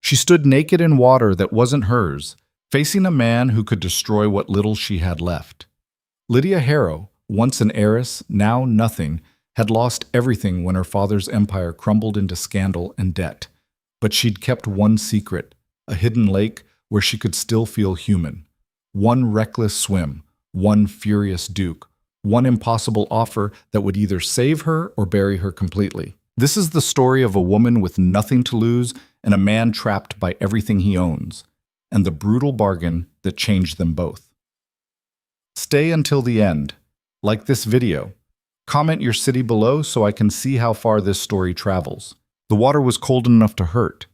She stood naked in water that wasn't hers, facing a man who could destroy what little she had left. Lydia Harrow, once an heiress, now nothing, had lost everything when her father's empire crumbled into scandal and debt. But she'd kept one secret, a hidden lake where she could still feel human. One reckless swim, one furious duke, one impossible offer that would either save her or bury her completely. This is the story of a woman with nothing to lose and a man trapped by everything he owns, and the brutal bargain that changed them both. Stay until the end. Like this video. Comment your city below so I can see how far this story travels. The water was cold enough to hurt.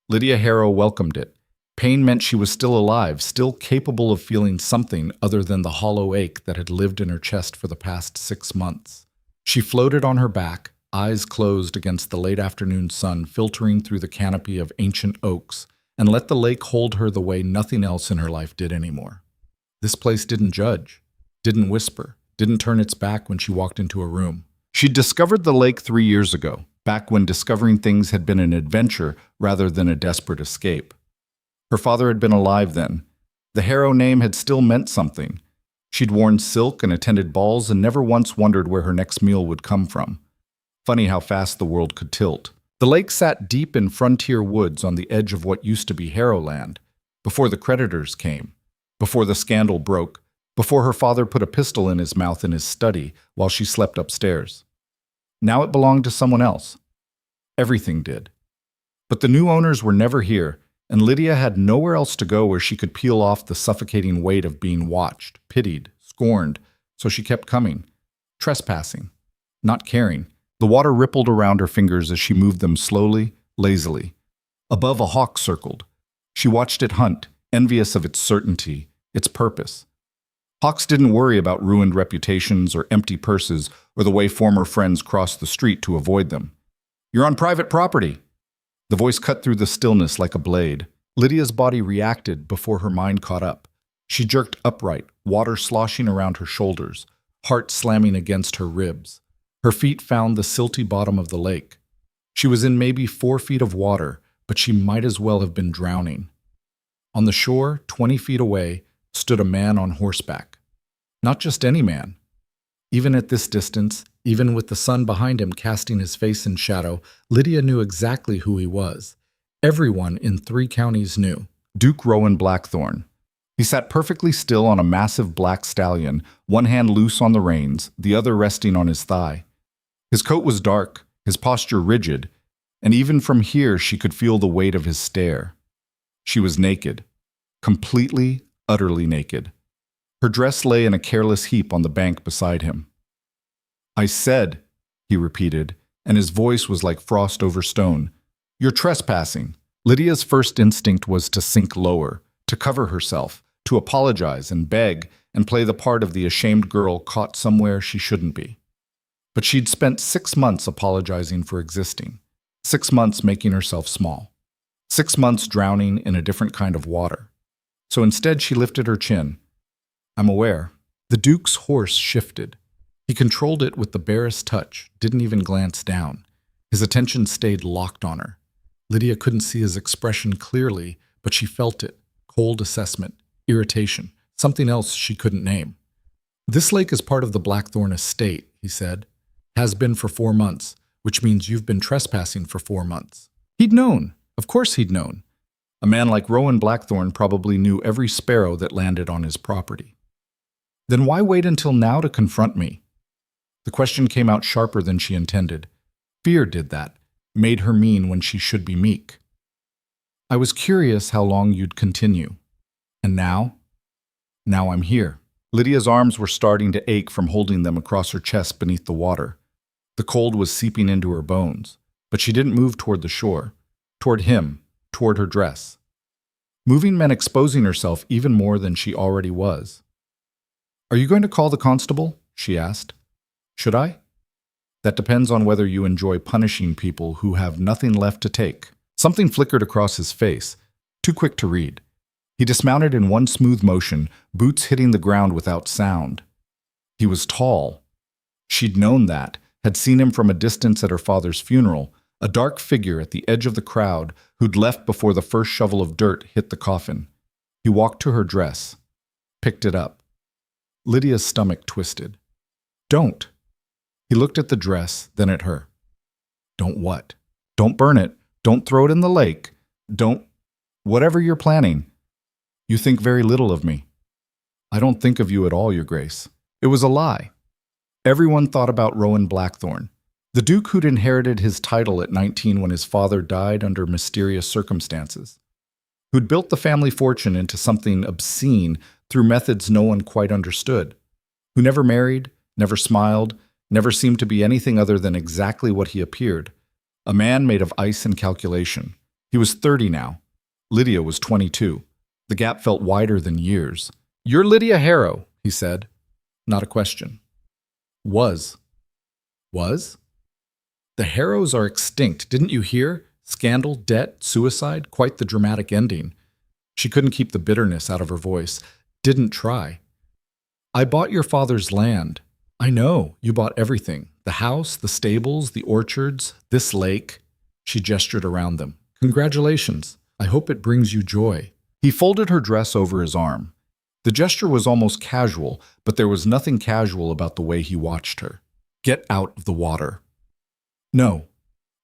Lydia Harrow welcomed it. Pain meant she was still alive, still capable of feeling something other than the hollow ache that had lived in her chest for the past 6 months. She floated on her back, eyes closed against the late afternoon sun filtering through the canopy of ancient oaks, and let the lake hold her the way nothing else in her life did anymore. This place didn't judge, didn't whisper, didn't turn its back when she walked into a room. She'd discovered the lake 3 years ago, back when discovering things had been an adventure rather than a desperate escape. Her father had been alive then. The Harrow name had still meant something. She'd worn silk and attended balls and never once wondered where her next meal would come from. Funny how fast the world could tilt. The lake sat deep in frontier woods on the edge of what used to be Harrowland, before the creditors came, before the scandal broke, before her father put a pistol in his mouth in his study while she slept upstairs. Now it belonged to someone else. Everything did. But the new owners were never here, and Lydia had nowhere else to go where she could peel off the suffocating weight of being watched, pitied, scorned, so she kept coming, trespassing, not caring. The water rippled around her fingers as she moved them slowly, lazily. Above, a hawk circled. She watched it hunt, envious of its certainty, its purpose. Hawks didn't worry about ruined reputations or empty purses or the way former friends crossed the street to avoid them. "You're on private property." The voice cut through the stillness like a blade. Lydia's body reacted before her mind caught up. She jerked upright, water sloshing around her shoulders, heart slamming against her ribs. Her feet found the silty bottom of the lake. She was in maybe 4 feet of water, but she might as well have been drowning. On the shore, 20 feet away, stood a man on horseback. Not just any man. Even at this distance, even with the sun behind him casting his face in shadow, Lydia knew exactly who he was. Everyone in 3 counties knew. Duke Rowan Blackthorne. He sat perfectly still on a massive black stallion, one hand loose on the reins, the other resting on his thigh. His coat was dark, his posture rigid, and even from here she could feel the weight of his stare. She was naked. Completely, utterly naked. Her dress lay in a careless heap on the bank beside him. "I said," he repeated, and his voice was like frost over stone, "You're trespassing." Lydia's first instinct was to sink lower, to cover herself, to apologize and beg and play the part of the ashamed girl caught somewhere she shouldn't be. But she'd spent 6 months apologizing for existing, 6 months making herself small, 6 months drowning in a different kind of water. So instead she lifted her chin. "I'm aware." The Duke's horse shifted. He controlled it with the barest touch, didn't even glance down. His attention stayed locked on her. Lydia couldn't see his expression clearly, but she felt it. Cold assessment, irritation, something else she couldn't name. "This lake is part of the Blackthorne estate," he said. "Has been for 4 months, which means you've been trespassing for 4 months." He'd known. Of course he'd known. A man like Rowan Blackthorne probably knew every sparrow that landed on his property. "Then why wait until now to confront me?" The question came out sharper than she intended. Fear did that, made her mean when she should be meek. "I was curious how long you'd continue. And now? Now I'm here." Lydia's arms were starting to ache from holding them across her chest beneath the water. The cold was seeping into her bones, but she didn't move toward the shore, toward him, toward her dress. Moving meant exposing herself even more than she already was. "Are you going to call the constable?" she asked. "Should I?" "That depends on whether you enjoy punishing people who have nothing left to take." Something flickered across his face, too quick to read. He dismounted in one smooth motion, boots hitting the ground without sound. He was tall. She'd known that, had seen him from a distance at her father's funeral, a dark figure at the edge of the crowd who'd left before the first shovel of dirt hit the coffin. He walked to her dress, picked it up. Lydia's stomach twisted. Don't. He looked at the dress, then at her. Don't what? Don't burn it. Don't throw it in the lake. Don't. Whatever you're planning. You think very little of me. I don't think of you at all, Your Grace. It was a lie. Everyone thought about Rowan Blackthorne, the Duke who'd inherited his title at 19 when his father died under mysterious circumstances, who'd built the family fortune into something obscene through methods no one quite understood, who never married, never smiled, never seemed to be anything other than exactly what he appeared, a man made of ice and calculation. He was 30 now. Lydia was 22. The gap felt wider than years. "You're Lydia Harrow," he said. Not a question. Was. Was? The Harrows are extinct, didn't you hear? Scandal, debt, suicide, quite the dramatic ending. She couldn't keep the bitterness out of her voice. Didn't try. I bought your father's land. I know, you bought everything. The house, the stables, the orchards, this lake. She gestured around them. Congratulations. I hope it brings you joy. He folded her dress over his arm. The gesture was almost casual, but there was nothing casual about the way he watched her. Get out of the water. No.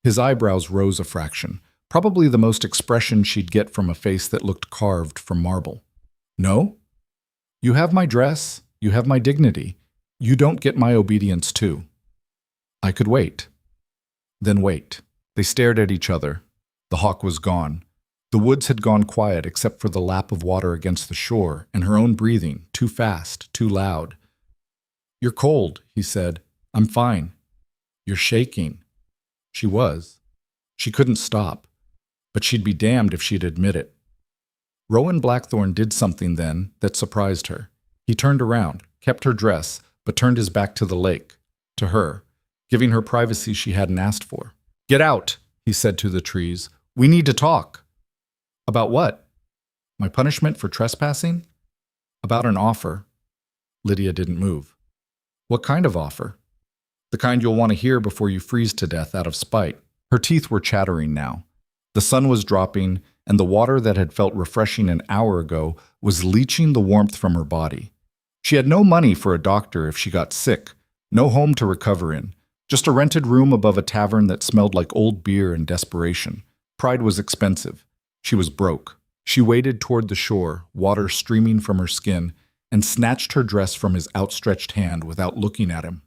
His eyebrows rose a fraction, probably the most expression she'd get from a face that looked carved from marble. No? You have my dress, you have my dignity. You don't get my obedience too. I could wait. Then wait. They stared at each other. The hawk was gone. The woods had gone quiet except for the lap of water against the shore and her own breathing, too fast, too loud. You're cold, he said. I'm fine. You're shaking. She was. She couldn't stop, but she'd be damned if she'd admit it. Rowan Blackthorne did something then that surprised her. He turned around, kept her dress, but turned his back to the lake, to her, giving her privacy she hadn't asked for. Get out, he said to the trees. We need to talk. About what? My punishment for trespassing? About an offer. Lydia didn't move. What kind of offer? The kind you'll want to hear before you freeze to death out of spite. Her teeth were chattering now. The sun was dropping, and the water that had felt refreshing an hour ago was leaching the warmth from her body. She had no money for a doctor if she got sick, no home to recover in, just a rented room above a tavern that smelled like old beer and desperation. Pride was expensive. She was broke. She waded toward the shore, water streaming from her skin, and snatched her dress from his outstretched hand without looking at him.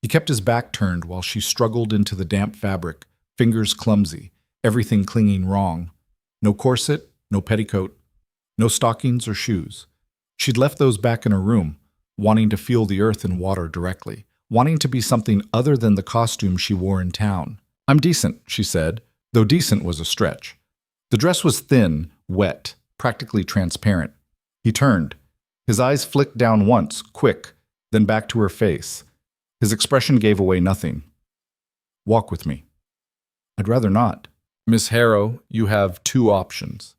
He kept his back turned while she struggled into the damp fabric, fingers clumsy, everything clinging wrong. No corset, no petticoat, no stockings or shoes. She'd left those back in her room, wanting to feel the earth and water directly, wanting to be something other than the costume she wore in town. I'm decent, she said, though decent was a stretch. The dress was thin, wet, practically transparent. He turned. His eyes flicked down once, quick, then back to her face. His expression gave away nothing. Walk with me. I'd rather not. Miss Harrow, you have two options.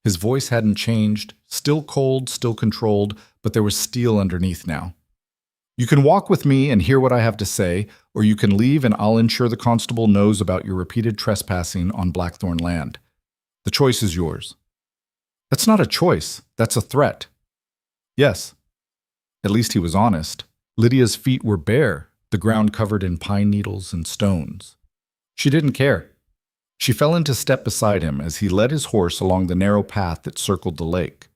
His voice hadn't changed, still cold, still controlled, but there was steel underneath now. You can walk with me and hear what I have to say, or you can leave and I'll ensure the constable knows about your repeated trespassing on Blackthorne land. The choice is yours. That's not a choice, that's a threat. Yes. At least he was honest. Lydia's feet were bare, the ground covered in pine needles and stones. She didn't care. She fell into step beside him as he led his horse along the narrow path that circled the lake.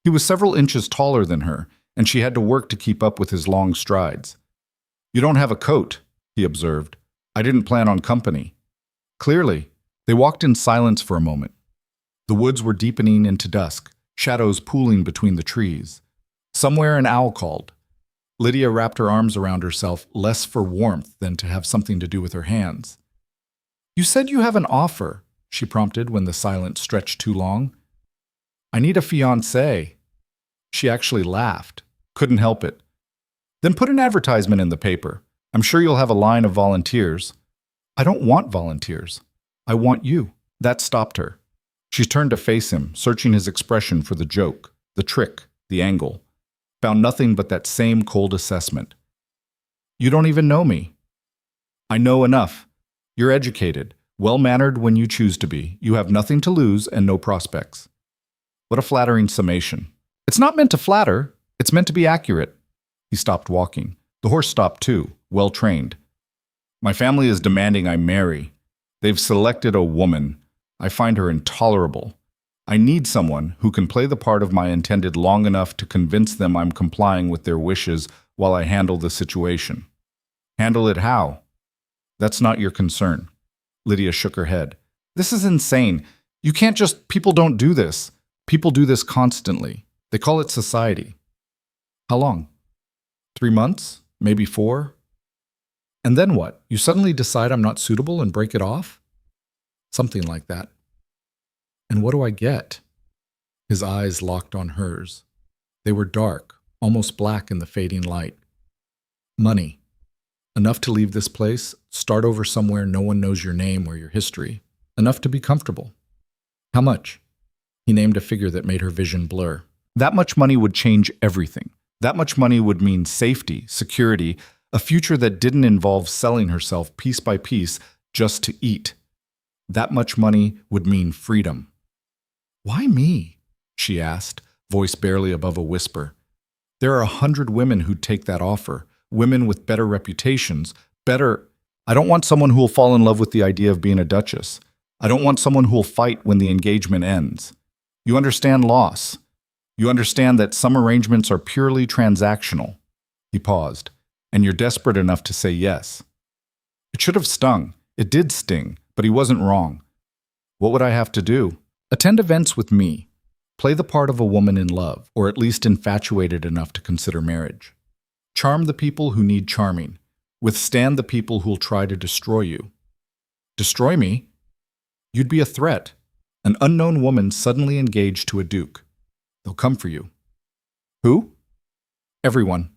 He was several inches taller than her, and she had to work to keep up with his long strides. You don't have a coat, he observed. I didn't plan on company. Clearly, they walked in silence for a moment. The woods were deepening into dusk, shadows pooling between the trees. Somewhere an owl called. Lydia wrapped her arms around herself, less for warmth than to have something to do with her hands. You said you have an offer, she prompted when the silence stretched too long. I need a fiancé. She actually laughed. Couldn't help it. Then put an advertisement in the paper. I'm sure you'll have a line of volunteers. I don't want volunteers. I want you. That stopped her. She turned to face him, searching his expression for the joke, the trick, the angle. Found nothing but that same cold assessment. You don't even know me. I know enough. You're educated. Well-mannered when you choose to be. You have nothing to lose and no prospects. What a flattering summation. It's not meant to flatter. It's meant to be accurate. He stopped walking. The horse stopped too, well-trained. My family is demanding I marry. They've selected a woman. I find her intolerable. I need someone who can play the part of my intended long enough to convince them I'm complying with their wishes while I handle the situation. Handle it how? That's not your concern. Lydia shook her head. This is insane. You can't just, people don't do this. People do this constantly. They call it society. How long? 3 months? Maybe 4? And then what? You suddenly decide I'm not suitable and break it off? Something like that. And what do I get? His eyes locked on hers. They were dark, almost black in the fading light. Money. Enough to leave this place, start over somewhere no one knows your name or your history. Enough to be comfortable. How much? He named a figure that made her vision blur. That much money would change everything. That much money would mean safety, security, a future that didn't involve selling herself piece by piece just to eat. That much money would mean freedom. Why me? She asked, voice barely above a whisper. There are 100 women who'd take that offer. Women with better reputations, better... I don't want someone who will fall in love with the idea of being a duchess. I don't want someone who will fight when the engagement ends. You understand loss. You understand that some arrangements are purely transactional. He paused. And you're desperate enough to say yes. It should have stung. It did sting, but he wasn't wrong. What would I have to do? Attend events with me. Play the part of a woman in love, or at least infatuated enough to consider marriage. Charm the people who need charming. Withstand the people who'll try to destroy you. Destroy me? You'd be a threat. An unknown woman suddenly engaged to a duke. They'll come for you. Who? Everyone.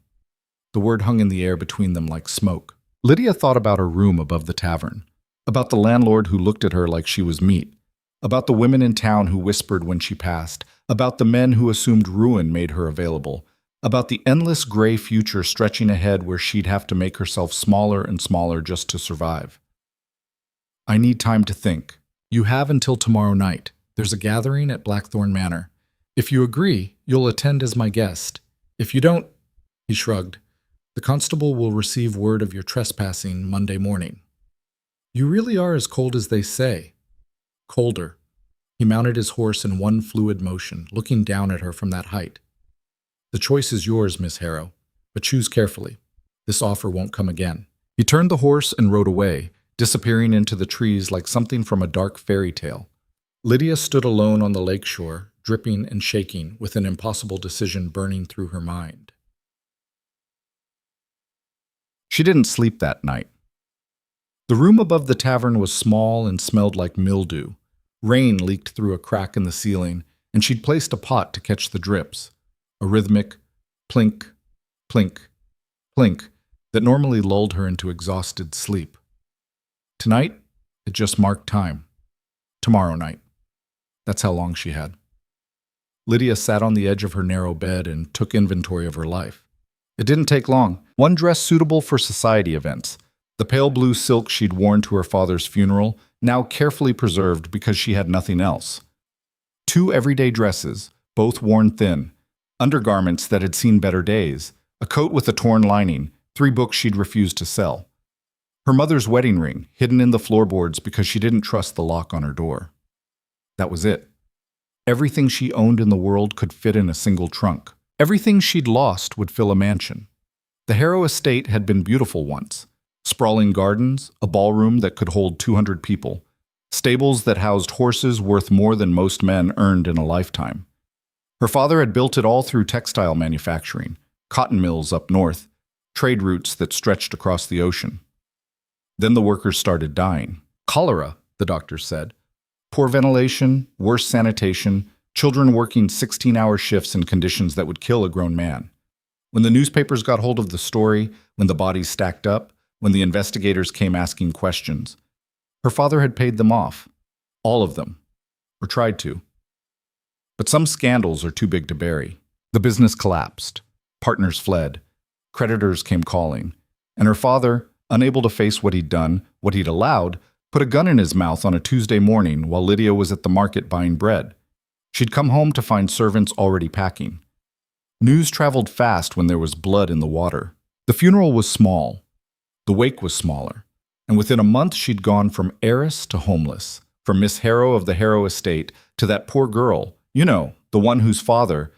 The word hung in the air between them like smoke. Lydia thought about her room above the tavern, about the landlord who looked at her like she was meat, about the women in town who whispered when she passed, about the men who assumed ruin made her available, about the endless gray future stretching ahead where she'd have to make herself smaller and smaller just to survive. I need time to think. You have until tomorrow night. There's a gathering at Blackthorn Manor. If you agree, you'll attend as my guest. If you don't, he shrugged, the constable will receive word of your trespassing Monday morning. You really are as cold as they say. Colder. He mounted his horse in one fluid motion, looking down at her from that height. The choice is yours, Miss Harrow, but choose carefully. This offer won't come again. He turned the horse and rode away, disappearing into the trees like something from a dark fairy tale. Lydia stood alone on the lakeshore, dripping and shaking, with an impossible decision burning through her mind. She didn't sleep that night. The room above the tavern was small and smelled like mildew. Rain leaked through a crack in the ceiling, and she'd placed a pot to catch the drips. A rhythmic plink, plink, plink that normally lulled her into exhausted sleep. Tonight, it just marked time. Tomorrow night. That's how long she had. Lydia sat on the edge of her narrow bed and took inventory of her life. It didn't take long. One dress suitable for society events. The pale blue silk she'd worn to her father's funeral, now carefully preserved because she had nothing else. 2 everyday dresses, both worn thin. Undergarments that had seen better days. A coat with a torn lining. 3 books she'd refused to sell. Her mother's wedding ring, hidden in the floorboards because she didn't trust the lock on her door. That was it. Everything she owned in the world could fit in a single trunk. Everything she'd lost would fill a mansion. The Harrow estate had been beautiful once. Sprawling gardens, a ballroom that could hold 200 people, stables that housed horses worth more than most men earned in a lifetime. Her father had built it all through textile manufacturing, cotton mills up north, trade routes that stretched across the ocean. Then the workers started dying. Cholera, the doctors said. Poor ventilation, worse sanitation, children working 16-hour shifts in conditions that would kill a grown man. When the newspapers got hold of the story, when the bodies stacked up, when the investigators came asking questions, her father had paid them off. All of them. Or tried to. But some scandals are too big to bury. The business collapsed. Partners fled. Creditors came calling. And her father, unable to face what he'd done, what he'd allowed, put a gun in his mouth on a Tuesday morning while Lydia was at the market buying bread. She'd come home to find servants already packing. News traveled fast when there was blood in the water. The funeral was small. The wake was smaller. And within a month she'd gone from heiress to homeless, from Miss Harrow of the Harrow estate to that poor girl, the one whose father.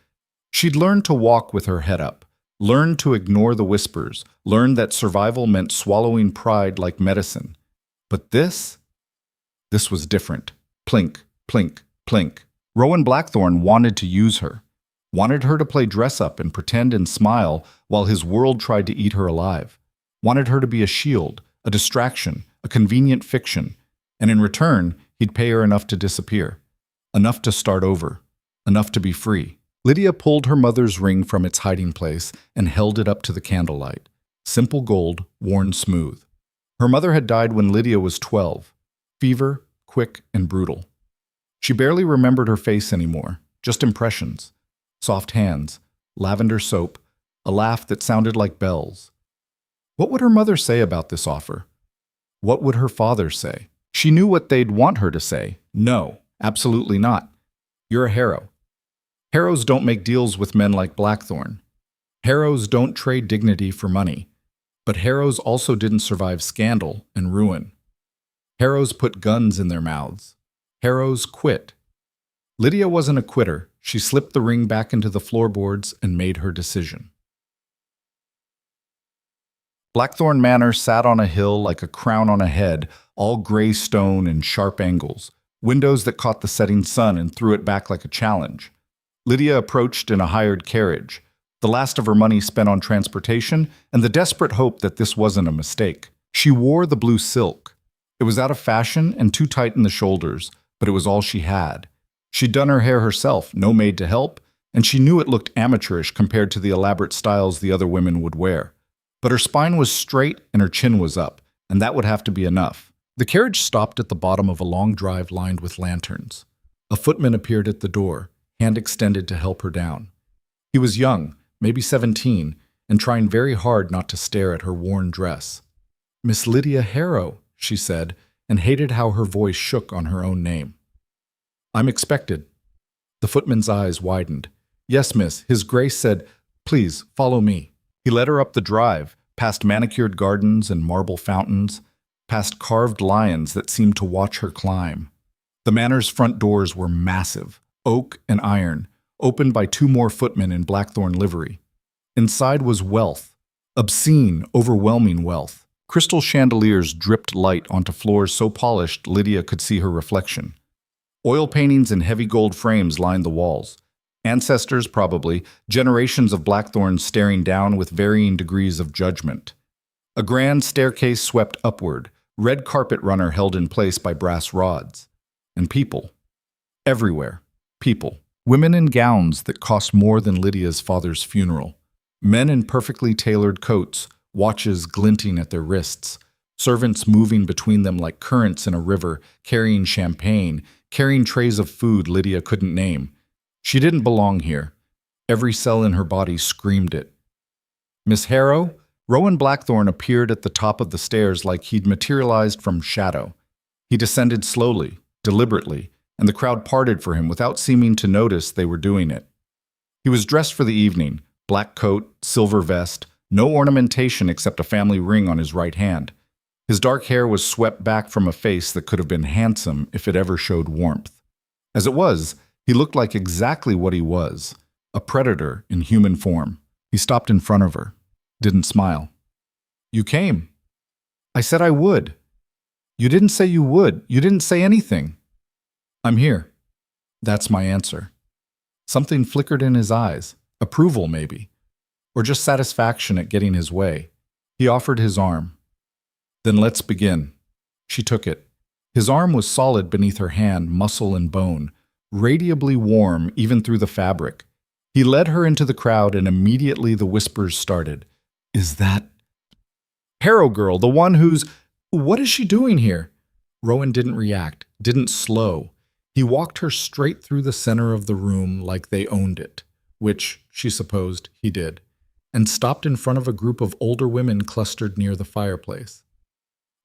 She'd learned to walk with her head up, learned to ignore the whispers, learned that survival meant swallowing pride like medicine. But this was different. Plink, plink, plink. Rowan Blackthorne wanted to use her, wanted her to play dress-up and pretend and smile while his world tried to eat her alive, wanted her to be a shield, a distraction, a convenient fiction, and in return, he'd pay her enough to disappear, enough to start over, enough to be free. Lydia pulled her mother's ring from its hiding place and held it up to the candlelight. Simple gold, worn smooth. Her mother had died when Lydia was 12. Fever, quick and brutal. She barely remembered her face anymore, just impressions. Soft hands, lavender soap, a laugh that sounded like bells. What would her mother say about this offer? What would her father say? She knew what they'd want her to say. No, absolutely not. You're a Harrow. Harrows don't make deals with men like Blackthorne. Harrows don't trade dignity for money. But Harrows also didn't survive scandal and ruin. Harrows put guns in their mouths. Harrows quit. Lydia wasn't a quitter. She slipped the ring back into the floorboards and made her decision. Blackthorne Manor sat on a hill like a crown on a head, all gray stone and sharp angles, windows that caught the setting sun and threw it back like a challenge. Lydia approached in a hired carriage, the last of her money spent on transportation, and the desperate hope that this wasn't a mistake. She wore the blue silk. It was out of fashion and too tight in the shoulders, but it was all she had. She'd done her hair herself, no maid to help, and she knew it looked amateurish compared to the elaborate styles the other women would wear. But her spine was straight and her chin was up, and that would have to be enough. The carriage stopped at the bottom of a long drive lined with lanterns. A footman appeared at the door, hand extended to help her down. He was young, maybe 17, and trying very hard not to stare at her worn dress. "Miss Lydia Harrow," she said, and hated how her voice shook on her own name. "I'm expected." The footman's eyes widened. "Yes, miss," His Grace said. "Please, follow me." He led her up the drive, past manicured gardens and marble fountains, past carved lions that seemed to watch her climb. The manor's front doors were massive, oak and iron, opened by 2 more footmen in Blackthorne livery. Inside was wealth, obscene, overwhelming wealth. Crystal chandeliers dripped light onto floors so polished Lydia could see her reflection. Oil paintings in heavy gold frames lined the walls. Ancestors, probably, generations of Blackthorns staring down with varying degrees of judgment. A grand staircase swept upward, red carpet runner held in place by brass rods. And people. Everywhere. People. Women in gowns that cost more than Lydia's father's funeral. Men in perfectly tailored coats, watches glinting at their wrists. Servants moving between them like currents in a river, carrying champagne, carrying trays of food Lydia couldn't name. She didn't belong here. Every cell in her body screamed it. "Miss Harrow?" Rowan Blackthorne appeared at the top of the stairs like he'd materialized from shadow. He descended slowly, deliberately, and the crowd parted for him without seeming to notice they were doing it. He was dressed for the evening, black coat, silver vest, no ornamentation except a family ring on his right hand. His dark hair was swept back from a face that could have been handsome if it ever showed warmth. As it was, he looked like exactly what he was, a predator in human form. He stopped in front of her, didn't smile. "You came." "I said I would." "You didn't say you would. You didn't say anything." "I'm here." That's my answer. Something flickered in his eyes, approval maybe, or just satisfaction at getting his way. He offered his arm. "Then let's begin." She took it. His arm was solid beneath her hand, muscle and bone, radiably warm even through the fabric. He led her into the crowd and immediately the whispers started. "Is that Harrow girl, the one who's... What is she doing here?" Rowan didn't react, didn't slow. He walked her straight through the center of the room like they owned it, which, she supposed, he did, and stopped in front of a group of older women clustered near the fireplace.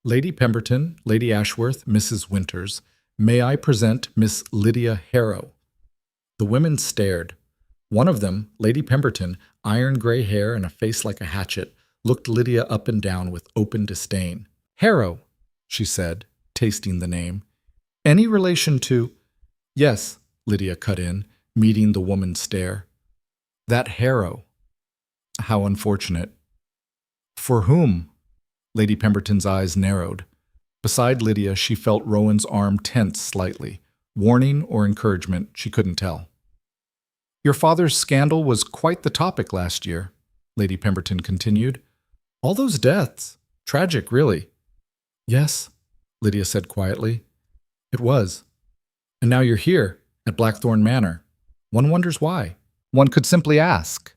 Lady Pemberton, Lady Ashworth, Mrs. Winters, may I present Miss Lydia Harrow? The women stared. One of them, Lady Pemberton, iron gray hair and a face like a hatchet, looked Lydia up and down with open disdain. Harrow, she said, tasting the name. Any relation to— Yes, Lydia cut in, meeting the woman's stare. That Harrow. How unfortunate. For whom? Lady Pemberton's eyes narrowed. Beside Lydia, she felt Rowan's arm tense slightly. Warning or encouragement, she couldn't tell. Your father's scandal was quite the topic last year, Lady Pemberton continued. All those deaths. Tragic, really. Yes, Lydia said quietly. It was. And now you're here, at Blackthorn Manor. One wonders why. One could simply ask.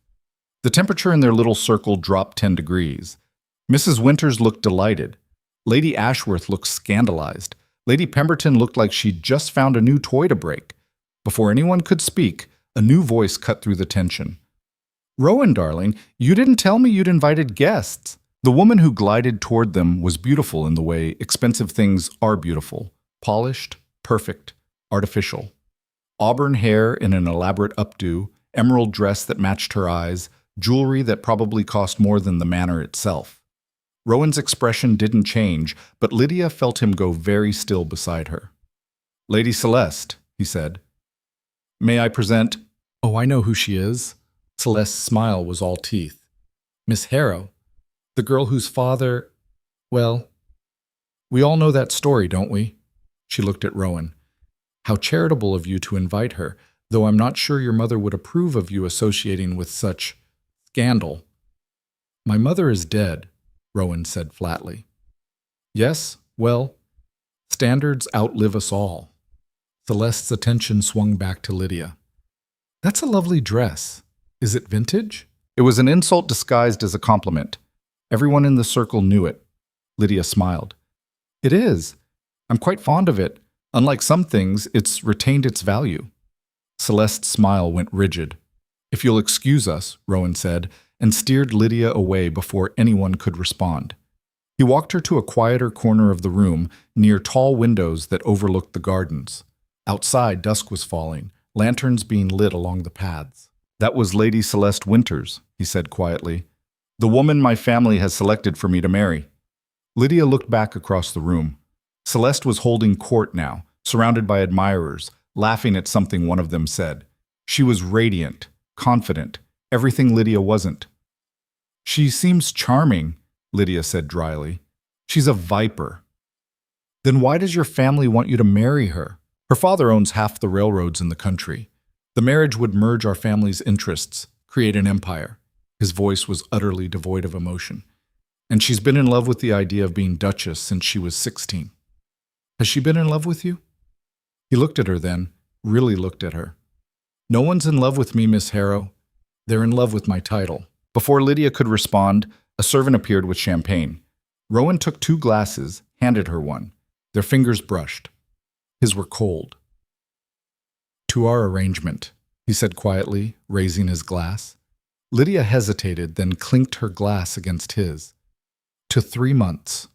The temperature in their little circle dropped 10 degrees. Mrs. Winters looked delighted. Lady Ashworth looked scandalized. Lady Pemberton looked like she'd just found a new toy to break. Before anyone could speak, a new voice cut through the tension. Rowan, darling, you didn't tell me you'd invited guests. The woman who glided toward them was beautiful in the way expensive things are beautiful. Polished, perfect, artificial. Auburn hair in an elaborate updo, emerald dress that matched her eyes, jewelry that probably cost more than the manor itself. Rowan's expression didn't change, but Lydia felt him go very still beside her. Lady Celeste, he said. May I present— Oh, I know who she is. Celeste's smile was all teeth. Miss Harrow, the girl whose father— Well, we all know that story, don't we? She looked at Rowan. How charitable of you to invite her, though I'm not sure your mother would approve of you associating with such scandal. My mother is dead, Rowan said flatly. Yes, well, standards outlive us all. Celeste's attention swung back to Lydia. That's a lovely dress. Is it vintage? It was an insult disguised as a compliment. Everyone in the circle knew it. Lydia smiled. It is. I'm quite fond of it. Unlike some things, it's retained its value. Celeste's smile went rigid. If you'll excuse us, Rowan said, and steered Lydia away before anyone could respond. He walked her to a quieter corner of the room, near tall windows that overlooked the gardens. Outside, dusk was falling, lanterns being lit along the paths. That was Lady Celeste Winters, he said quietly. The woman my family has selected for me to marry. Lydia looked back across the room. Celeste was holding court now, surrounded by admirers, laughing at something one of them said. She was radiant, confident, everything Lydia wasn't. She seems charming, Lydia said dryly. She's a viper. Then why does your family want you to marry her? Her father owns half the railroads in the country. The marriage would merge our family's interests, create an empire. His voice was utterly devoid of emotion. And she's been in love with the idea of being Duchess since she was 16. Has she been in love with you? He looked at her then, really looked at her. No one's in love with me, Miss Harrow. They're in love with my title. Before Lydia could respond, a servant appeared with champagne. Rowan took 2 glasses, handed her one. Their fingers brushed. His were cold. To our arrangement, he said quietly, raising his glass. Lydia hesitated, then clinked her glass against his. To 3 months.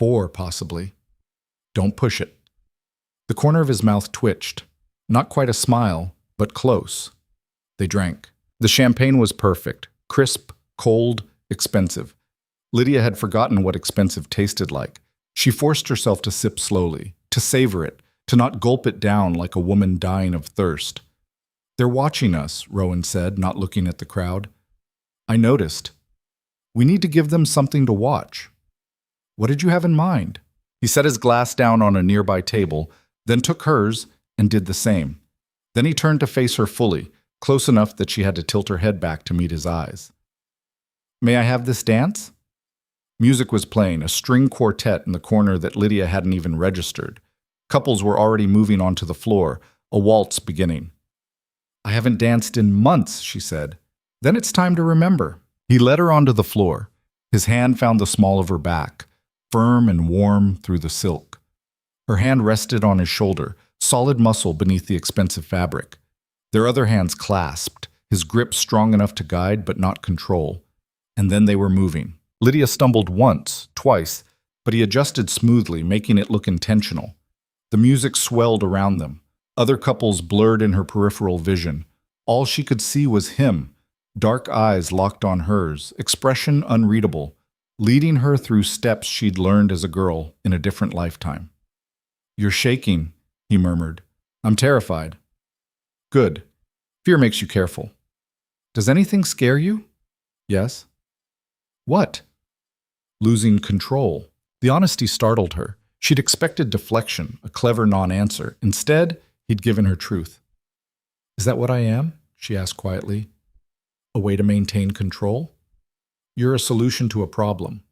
4, possibly. Don't push it. The corner of his mouth twitched. Not quite a smile, but close. They drank. The champagne was perfect, crisp, cold, expensive. Lydia had forgotten what expensive tasted like. She forced herself to sip slowly, to savor it, to not gulp it down like a woman dying of thirst. They're watching us, Rowan said, not looking at the crowd. I noticed. We need to give them something to watch. What did you have in mind? He set his glass down on a nearby table, then took hers and did the same. Then he turned to face her fully, close enough that she had to tilt her head back to meet his eyes. May I have this dance? Music was playing, a string quartet in the corner that Lydia hadn't even registered. Couples were already moving onto the floor, a waltz beginning. I haven't danced in months, she said. Then it's time to remember. He led her onto the floor. His hand found the small of her back, firm and warm through the silk. Her hand rested on his shoulder, solid muscle beneath the expensive fabric. Their other hands clasped, his grip strong enough to guide but not control. And then they were moving. Lydia stumbled once, twice, but he adjusted smoothly, making it look intentional. The music swelled around them. Other couples blurred in her peripheral vision. All she could see was him, dark eyes locked on hers, expression unreadable, leading her through steps she'd learned as a girl in a different lifetime. "You're shaking," he murmured. "I'm terrified." "Good. Fear makes you careful." "Does anything scare you?" "Yes." "What?" "Losing control." The honesty startled her. She'd expected deflection, a clever non-answer. Instead, he'd given her truth. "Is that what I am?" she asked quietly. "A way to maintain control?" "You're a solution to a problem."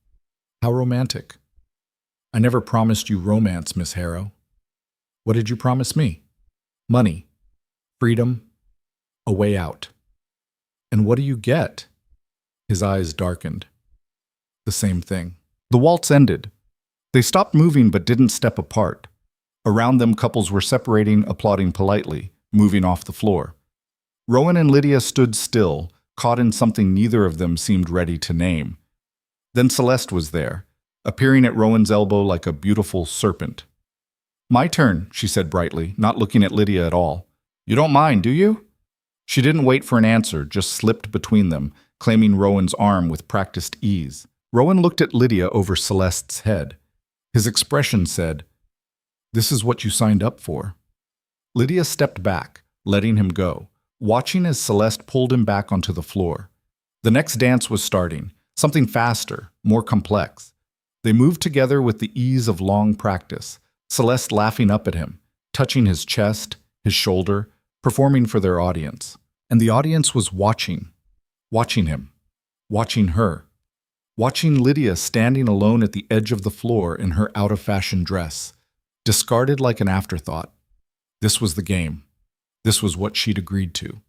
"How romantic." "I never promised you romance, Miss Harrow." "What did you promise me?" "Money. Freedom. A way out." "And what do you get?" His eyes darkened. "The same thing." The waltz ended. They stopped moving but didn't step apart. Around them, couples were separating, applauding politely, moving off the floor. Rowan and Lydia stood still, caught in something neither of them seemed ready to name. Then Celeste was there, appearing at Rowan's elbow like a beautiful serpent. "My turn," she said brightly, not looking at Lydia at all. "You don't mind, do you?" She didn't wait for an answer, just slipped between them, claiming Rowan's arm with practiced ease. Rowan looked at Lydia over Celeste's head. His expression said, "This is what you signed up for." Lydia stepped back, letting him go, watching as Celeste pulled him back onto the floor. The next dance was starting, something faster, more complex. They moved together with the ease of long practice, Celeste laughing up at him, touching his chest, his shoulder, performing for their audience. And the audience was watching him, watching her. Watching Lydia standing alone at the edge of the floor in her out-of-fashion dress, discarded like an afterthought. This was the game. This was what she'd agreed to.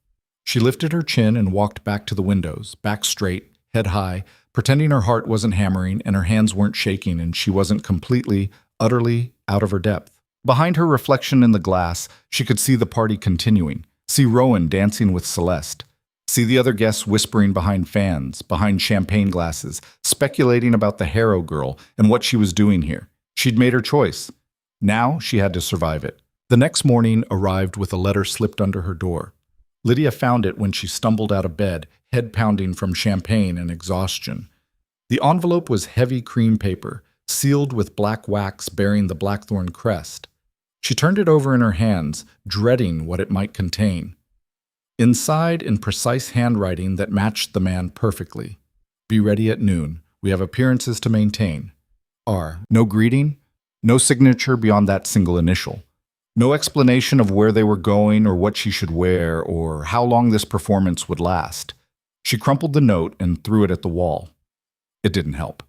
She lifted her chin and walked back to the windows, back straight, head high, pretending her heart wasn't hammering and her hands weren't shaking and she wasn't completely, utterly out of her depth. Behind her reflection in the glass, she could see the party continuing, see Rowan dancing with Celeste, see the other guests whispering behind fans, behind champagne glasses, speculating about the Harrow girl and what she was doing here. She'd made her choice. Now she had to survive it. The next morning arrived with a letter slipped under her door. Lydia found it when she stumbled out of bed, head pounding from champagne and exhaustion. The envelope was heavy cream paper, sealed with black wax bearing the blackthorn crest. She turned it over in her hands, dreading what it might contain. Inside, in precise handwriting that matched the man perfectly. "Be ready at noon. We have appearances to maintain." R. No greeting, no signature beyond that single initial. No explanation of where they were going or what she should wear or how long this performance would last. She crumpled the note and threw it at the wall. It didn't help.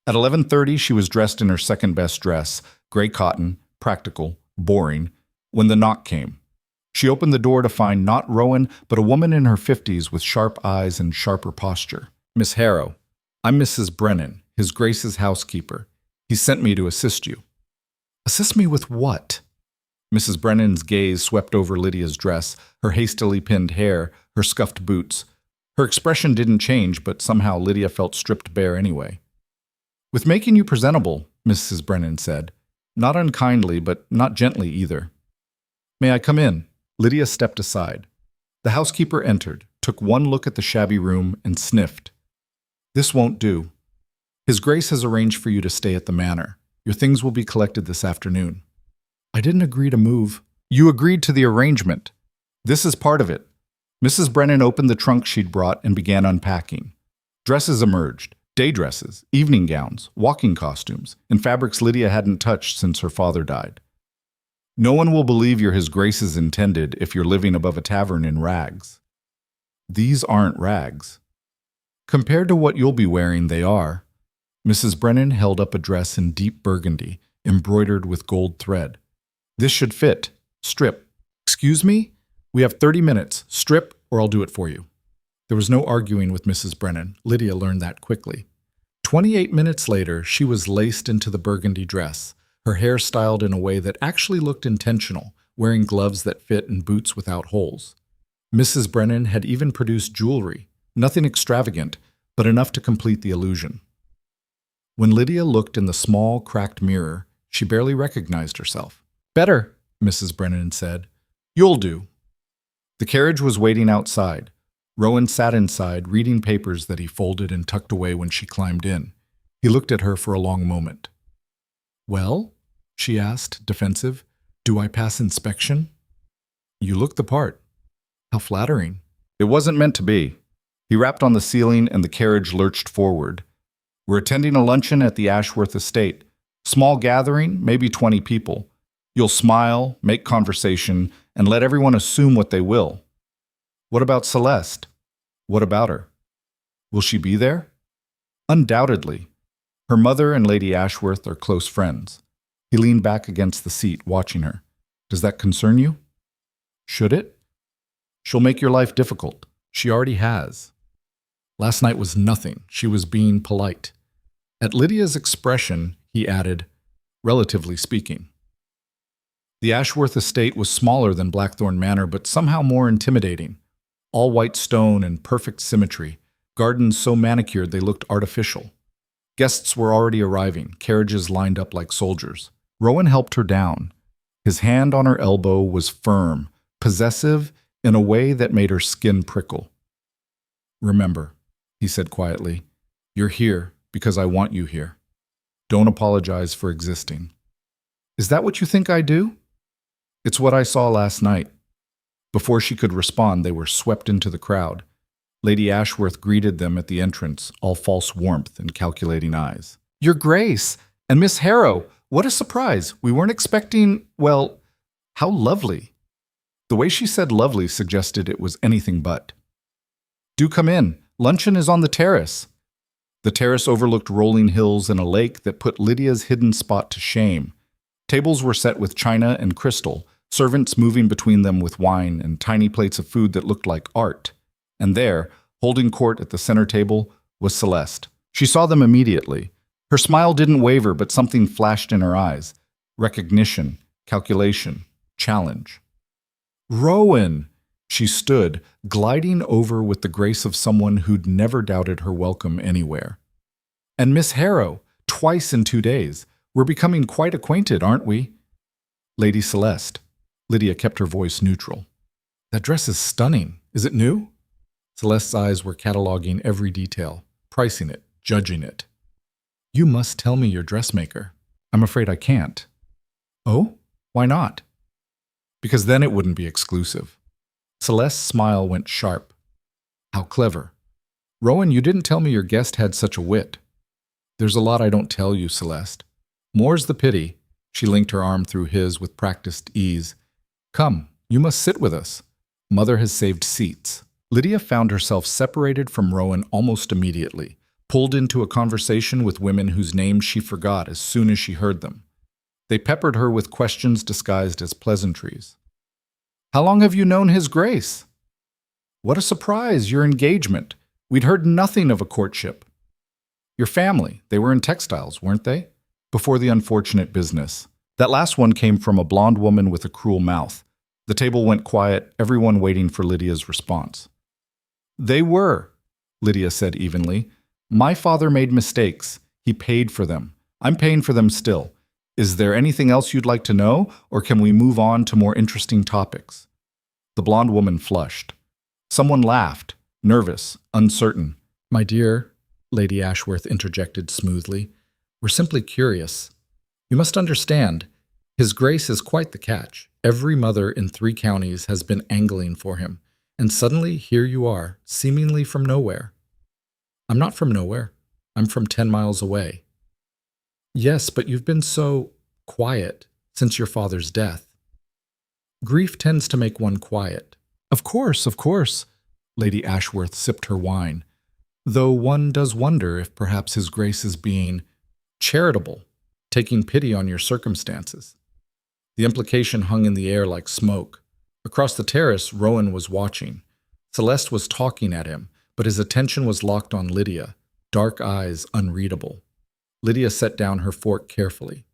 At 11:30, she was dressed in her second-best dress, gray cotton, practical, boring, when the knock came. She opened the door to find not Rowan, but a woman in her 50s with sharp eyes and sharper posture. "Miss Harrow, I'm Mrs. Brennan, His Grace's housekeeper. He sent me to assist you." "Assist me with what?" Mrs. Brennan's gaze swept over Lydia's dress, her hastily pinned hair, her scuffed boots. Her expression didn't change, but somehow Lydia felt stripped bare anyway. "With making you presentable," Mrs. Brennan said. Not unkindly, but not gently either. "May I come in?" Lydia stepped aside. The housekeeper entered, took one look at the shabby room, and sniffed. "This won't do. His Grace has arranged for you to stay at the manor. Your things will be collected this afternoon." "I didn't agree to move." "You agreed to the arrangement. This is part of it." Mrs. Brennan opened the trunk she'd brought and began unpacking. Dresses emerged. Day dresses, evening gowns, walking costumes, and fabrics Lydia hadn't touched since her father died. "No one will believe you're His Grace's intended if you're living above a tavern in rags." "These aren't rags." "Compared to what you'll be wearing, they are." Mrs. Brennan held up a dress in deep burgundy, embroidered with gold thread. "This should fit. Strip." "Excuse me? We have 30 minutes. Strip, or I'll do it for you." There was no arguing with Mrs. Brennan. Lydia learned that quickly. 28 minutes later, she was laced into the burgundy dress, her hair styled in a way that actually looked intentional, wearing gloves that fit and boots without holes. Mrs. Brennan had even produced jewelry, nothing extravagant, but enough to complete the illusion. When Lydia looked in the small, cracked mirror, she barely recognized herself. "Better," Mrs. Brennan said. "You'll do." The carriage was waiting outside. Rowan sat inside, reading papers that he folded and tucked away when she climbed in. He looked at her for a long moment. "Well?" she asked, defensive. "Do I pass inspection?" "You look the part." "How flattering." It wasn't meant to be. He rapped on the ceiling and the carriage lurched forward. "We're attending a luncheon at the Ashworth estate. Small gathering, maybe 20 people. You'll smile, make conversation, and let everyone assume what they will." "What about Celeste?" "What about her?" "Will she be there?" "Undoubtedly. Her mother and Lady Ashworth are close friends." He leaned back against the seat, watching her. "Does that concern you?" "Should it?" "She'll make your life difficult. She already has." Last night was nothing. She was being polite. At Lydia's expression, he added, "Relatively speaking." The Ashworth estate was smaller than Blackthorn Manor, but somehow more intimidating. All white stone and perfect symmetry, gardens so manicured they looked artificial. Guests were already arriving, carriages lined up like soldiers. Rowan helped her down. His hand on her elbow was firm, possessive in a way that made her skin prickle. "Remember," he said quietly, "you're here because I want you here. Don't apologize for existing." "Is that what you think I do?" "It's what I saw last night." Before she could respond, they were swept into the crowd. Lady Ashworth greeted them at the entrance, all false warmth and calculating eyes. "Your Grace! And Miss Harrow! What a surprise! We weren't expecting, well, how lovely." The way she said lovely suggested it was anything but. "Do come in. Luncheon is on the terrace." The terrace overlooked rolling hills and a lake that put Lydia's hidden spot to shame. Tables were set with china and crystal, servants moving between them with wine and tiny plates of food that looked like art. And there, holding court at the center table, was Celeste. She saw them immediately. Her smile didn't waver, but something flashed in her eyes. Recognition, calculation, challenge. "Rowan!" She stood, gliding over with the grace of someone who'd never doubted her welcome anywhere. "And Miss Harrow, twice in 2 days. We're becoming quite acquainted, aren't we?" "Lady Celeste." Lydia kept her voice neutral. "That dress is stunning. Is it new?" Celeste's eyes were cataloging every detail, pricing it, judging it. "You must tell me your dressmaker." "I'm afraid I can't." "Oh? Why not?" "Because then it wouldn't be exclusive." Celeste's smile went sharp. "How clever. Rowan, you didn't tell me your guest had such a wit." "There's a lot I don't tell you, Celeste. More's the pity." She linked her arm through his with practiced ease. "Come, you must sit with us. Mother has saved seats." Lydia found herself separated from Rowan almost immediately, pulled into a conversation with women whose names she forgot as soon as she heard them. They peppered her with questions disguised as pleasantries. "How long have you known His Grace?" "What a surprise, your engagement. We'd heard nothing of a courtship." "Your family, they were in textiles, weren't they?" "Before the unfortunate business." That last one came from a blonde woman with a cruel mouth. The table went quiet, everyone waiting for Lydia's response. "They were," Lydia said evenly. "My father made mistakes. He paid for them. I'm paying for them still. Is there anything else you'd like to know, or can we move on to more interesting topics?" The blonde woman flushed. Someone laughed, nervous, uncertain. "My dear," Lady Ashworth interjected smoothly, "we're simply curious. You must understand, His Grace is quite the catch. Every mother in 3 counties has been angling for him. And suddenly, here you are, seemingly from nowhere." "I'm not from nowhere. I'm from 10 miles away." "Yes, but you've been so quiet since your father's death." "Grief tends to make one quiet." Of course," Lady Ashworth sipped her wine. "Though one does wonder if perhaps His Grace is being charitable, taking pity on your circumstances." The implication hung in the air like smoke. Across the terrace, Rowan was watching. Celeste was talking at him, but his attention was locked on Lydia, dark eyes unreadable. Lydia set down her fork carefully.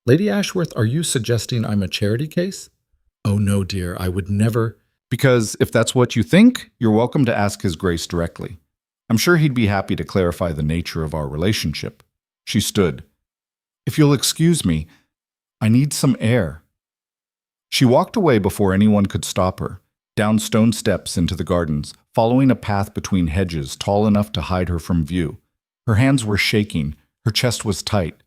"Lady Ashworth, are you suggesting I'm a charity case?" "Oh no, dear, I would never—" "Because if that's what you think, you're welcome to ask His Grace directly. I'm sure he'd be happy to clarify the nature of our relationship." She stood. If you'll excuse me, I need some air. She walked away before anyone could stop her, down stone steps into the gardens, following a path between hedges tall enough to hide her from view. Her hands were shaking, her chest was tight.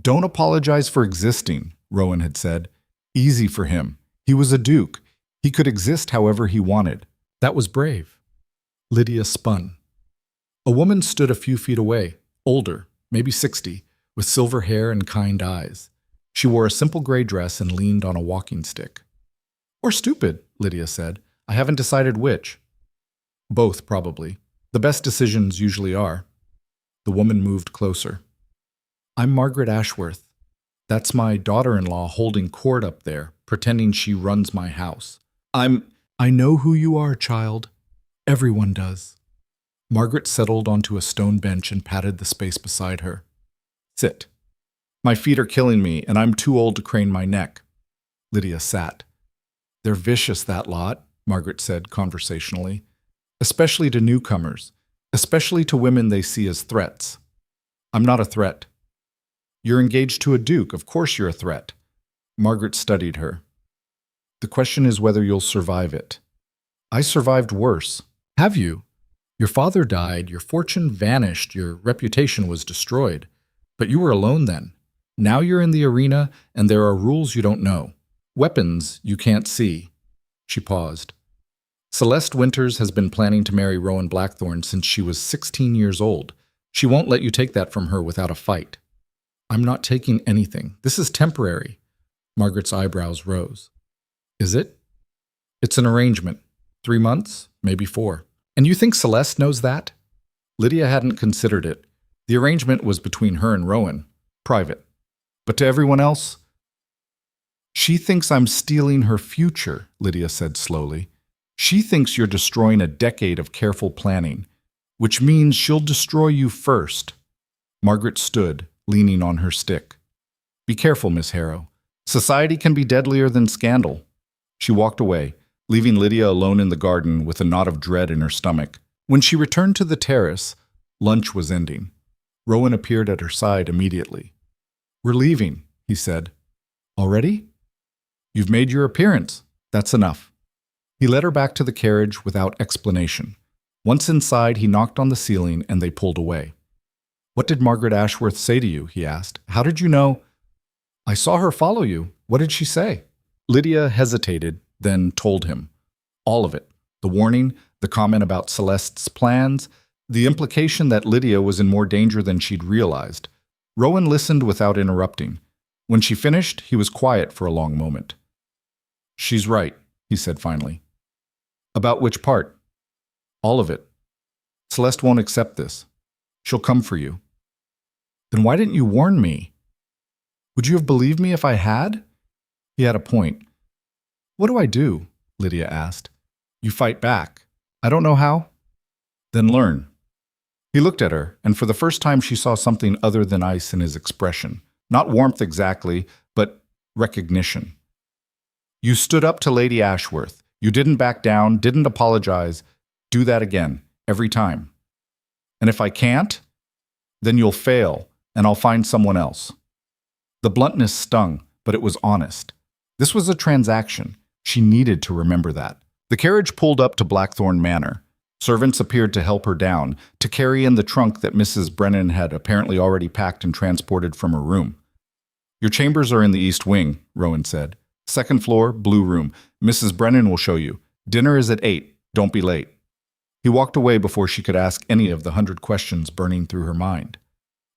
Don't apologize for existing, Rowan had said. Easy for him. He was a duke. He could exist however he wanted. That was brave. Lydia spun. A woman stood a few feet away, older, maybe 60, with silver hair and kind eyes. She wore a simple gray dress and leaned on a walking stick. Or stupid, Lydia said. I haven't decided which. Both, probably. The best decisions usually are. The woman moved closer. I'm Margaret Ashworth. That's my daughter-in-law holding court up there, pretending she runs my house. I know who you are, child. Everyone does. Margaret settled onto a stone bench and patted the space beside her. Sit. My feet are killing me, and I'm too old to crane my neck. Lydia sat. They're vicious, that lot, Margaret said conversationally. Especially to newcomers. Especially to women they see as threats. I'm not a threat. You're engaged to a duke. Of course you're a threat. Margaret studied her. The question is whether you'll survive it. I survived worse. Have you? Your father died, your fortune vanished, your reputation was destroyed. But you were alone then. Now you're in the arena, and there are rules you don't know. Weapons you can't see. She paused. Celeste Winters has been planning to marry Rowan Blackthorne since she was 16 years old. She won't let you take that from her without a fight. I'm not taking anything. This is temporary. Margaret's eyebrows rose. Is it? It's an arrangement. 3 months, maybe 4. And you think Celeste knows that? Lydia hadn't considered it. The arrangement was between her and Rowan. Private. But to everyone else? She thinks I'm stealing her future, Lydia said slowly. She thinks you're destroying a decade of careful planning, which means she'll destroy you first. Margaret stood, leaning on her stick. Be careful, Miss Harrow. Society can be deadlier than scandal. She walked away, leaving Lydia alone in the garden with a knot of dread in her stomach. When she returned to the terrace, lunch was ending. Rowan appeared at her side immediately. We're leaving, he said. Already? You've made your appearance. That's enough. He led her back to the carriage without explanation. Once inside, he knocked on the ceiling and they pulled away. What did Margaret Ashworth say to you? He asked. How did you know? I saw her follow you. What did she say? Lydia hesitated, then told him. All of it. The warning, the comment about Celeste's plans, the implication that Lydia was in more danger than she'd realized. Rowan listened without interrupting. When she finished, he was quiet for a long moment. She's right, he said finally. About which part? All of it. Celeste won't accept this. She'll come for you. Then why didn't you warn me? Would you have believed me if I had? He had a point. What do I do? Lydia asked. You fight back. I don't know how. Then learn. He looked at her, and for the first time she saw something other than ice in his expression. Not warmth exactly, but recognition. You stood up to Lady Ashworth. You didn't back down, didn't apologize. Do that again, every time. And if I can't, then you'll fail, and I'll find someone else. The bluntness stung, but it was honest. This was a transaction. She needed to remember that. The carriage pulled up to Blackthorne Manor. Servants appeared to help her down, to carry in the trunk that Mrs. Brennan had apparently already packed and transported from her room. Your chambers are in the East Wing, Rowan said. Second floor, blue room. Mrs. Brennan will show you. Dinner is at 8. Don't be late. He walked away before she could ask any of the 100 questions burning through her mind.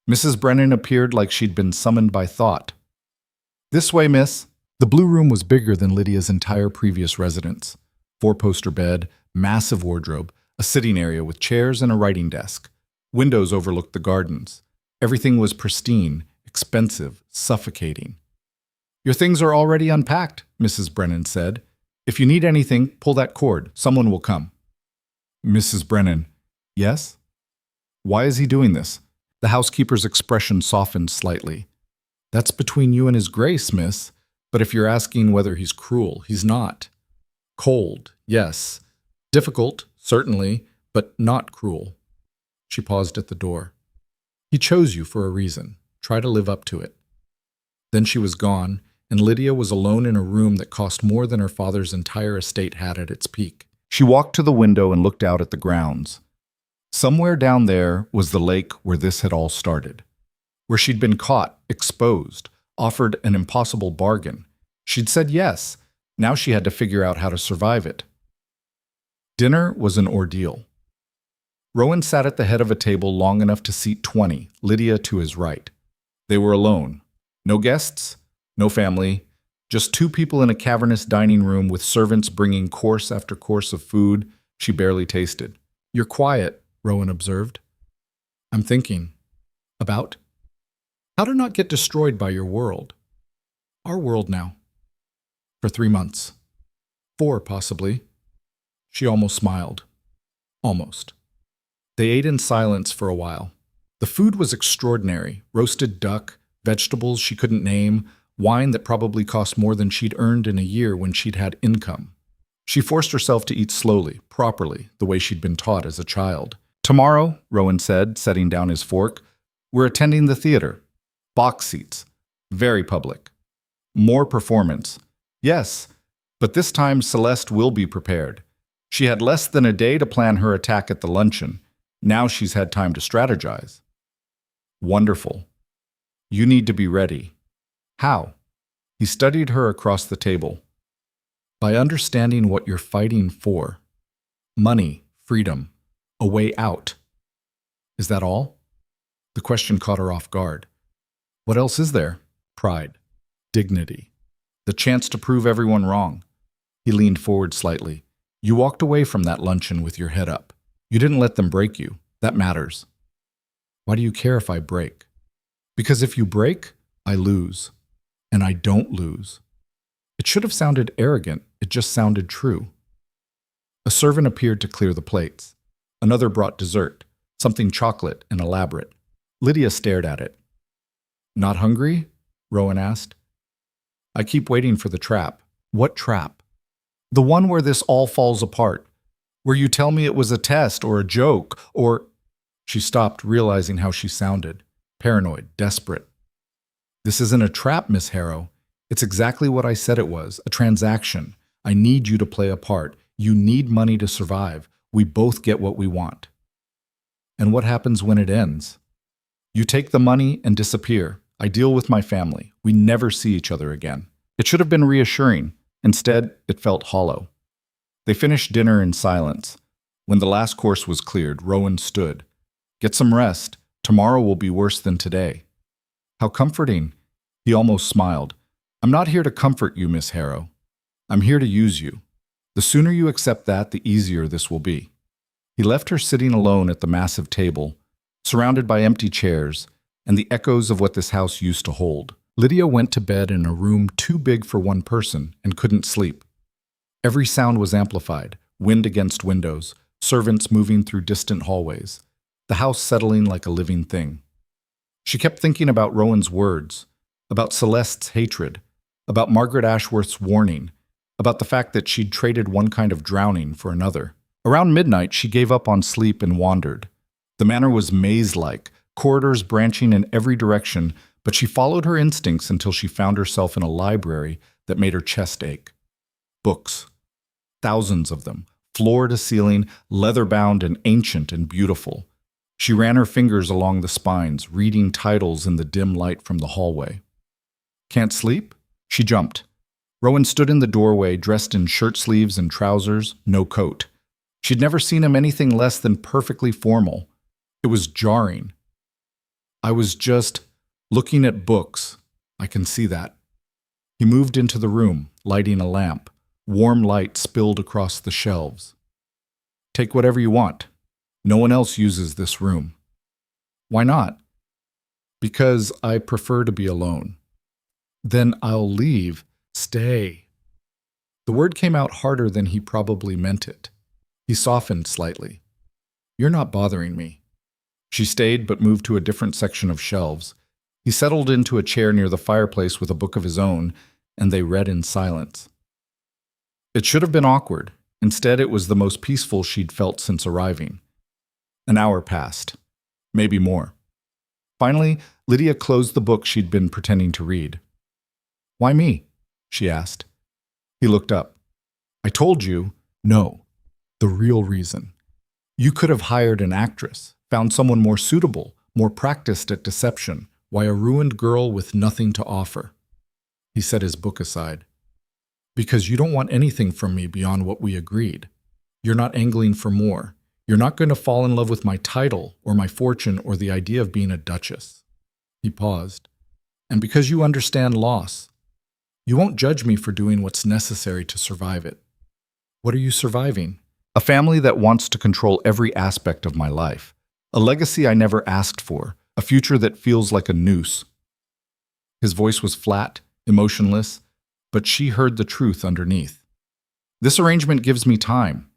Mrs. Brennan appeared like she'd been summoned by thought. This way, miss. The blue room was bigger than Lydia's entire previous residence. 4-poster bed, massive wardrobe, a sitting area with chairs and a writing desk. Windows overlooked the gardens. Everything was pristine, expensive, suffocating. Your things are already unpacked, Mrs. Brennan said. If you need anything, pull that cord. Someone will come. Mrs. Brennan. Yes? Why is he doing this? The housekeeper's expression softened slightly. That's between you and his grace, miss. But if you're asking whether he's cruel, he's not. Cold, yes. Difficult, certainly, but not cruel. She paused at the door. He chose you for a reason. Try to live up to it. Then she was gone, and Lydia was alone in a room that cost more than her father's entire estate had at its peak. She walked to the window and looked out at the grounds. Somewhere down there was the lake where this had all started, where she'd been caught, exposed, offered an impossible bargain. She'd said yes. Now she had to figure out how to survive it. Dinner was an ordeal. Rowan sat at the head of a table long enough to seat 20, Lydia to his right. They were alone. No guests, no family, just two people in a cavernous dining room with servants bringing course after course of food she barely tasted. "You're quiet," Rowan observed. "I'm thinking. About? How to not get destroyed by your world. Our world now. For 3 months. 4, possibly." She almost smiled. Almost. They ate in silence for a while. The food was extraordinary. Roasted duck, vegetables she couldn't name, wine that probably cost more than she'd earned in a year when she'd had income. She forced herself to eat slowly, properly, the way she'd been taught as a child. "Tomorrow," Rowan said, setting down his fork, "we're attending the theater. Box seats. Very public. More performance. Yes, but this time Celeste will be prepared. She had less than a day to plan her attack at the luncheon. Now she's had time to strategize." "Wonderful. You need to be ready." "How?" He studied her across the table. "By understanding what you're fighting for. Money, freedom, a way out." "Is that all?" The question caught her off guard. "What else is there?" "Pride, dignity, the chance to prove everyone wrong." He leaned forward slightly. "You walked away from that luncheon with your head up. You didn't let them break you. That matters." "Why do you care if I break?" "Because if you break, I lose. And I don't lose." It should have sounded arrogant. It just sounded true. A servant appeared to clear the plates. Another brought dessert, something chocolate and elaborate. Lydia stared at it. "Not hungry?" Rowan asked. "I keep waiting for the trap." "What trap?" "The one where this all falls apart. Where you tell me it was a test or a joke or—" She stopped, realizing how she sounded. Paranoid, desperate. "This isn't a trap, Miss Harrow. It's exactly what I said it was, a transaction. I need you to play a part. You need money to survive. We both get what we want." "And what happens when it ends?" "You take the money and disappear. I deal with my family. We never see each other again." It should have been reassuring. Instead, it felt hollow. They finished dinner in silence. When the last course was cleared, Rowan stood. "Get some rest. Tomorrow will be worse than today." "How comforting." He almost smiled. "I'm not here to comfort you, Miss Harrow. I'm here to use you. The sooner you accept that, the easier this will be." He left her sitting alone at the massive table, surrounded by empty chairs and the echoes of what this house used to hold. Lydia went to bed in a room too big for one person and couldn't sleep. Every sound was amplified, wind against windows, servants moving through distant hallways, the house settling like a living thing. She kept thinking about Rowan's words, about Celeste's hatred, about Margaret Ashworth's warning, about the fact that she'd traded one kind of drowning for another. Around midnight, she gave up on sleep and wandered. The manor was maze-like, corridors branching in every direction, but she followed her instincts until she found herself in a library that made her chest ache. Books. Thousands of them, floor to ceiling, leather-bound and ancient and beautiful. She ran her fingers along the spines, reading titles in the dim light from the hallway. "Can't sleep?" She jumped. Rowan stood in the doorway, dressed in shirt sleeves and trousers, no coat. She'd never seen him anything less than perfectly formal. It was jarring. "I was just looking at books. I can see that." He moved into the room, lighting a lamp. Warm light spilled across the shelves. "Take whatever you want. No one else uses this room." "Why not?" "Because I prefer to be alone." "Then I'll leave. Stay." The word came out harder than he probably meant it. He softened slightly. "You're not bothering me." She stayed but moved to a different section of shelves. He settled into a chair near the fireplace with a book of his own, and they read in silence. It should have been awkward. Instead, it was the most peaceful she'd felt since arriving. An hour passed. Maybe more. Finally, Lydia closed the book she'd been pretending to read. "Why me?" she asked. He looked up. "I told you, no. The real reason. You could have hired an actress, found someone more suitable, more practiced at deception. Why a ruined girl with nothing to offer?" He set his book aside. "Because you don't want anything from me beyond what we agreed. You're not angling for more. You're not going to fall in love with my title or my fortune or the idea of being a duchess." He paused. "And because you understand loss, you won't judge me for doing what's necessary to survive it." "What are you surviving?" "A family that wants to control every aspect of my life. A legacy I never asked for. A future that feels like a noose." His voice was flat, emotionless, but she heard the truth underneath. "This arrangement gives me time.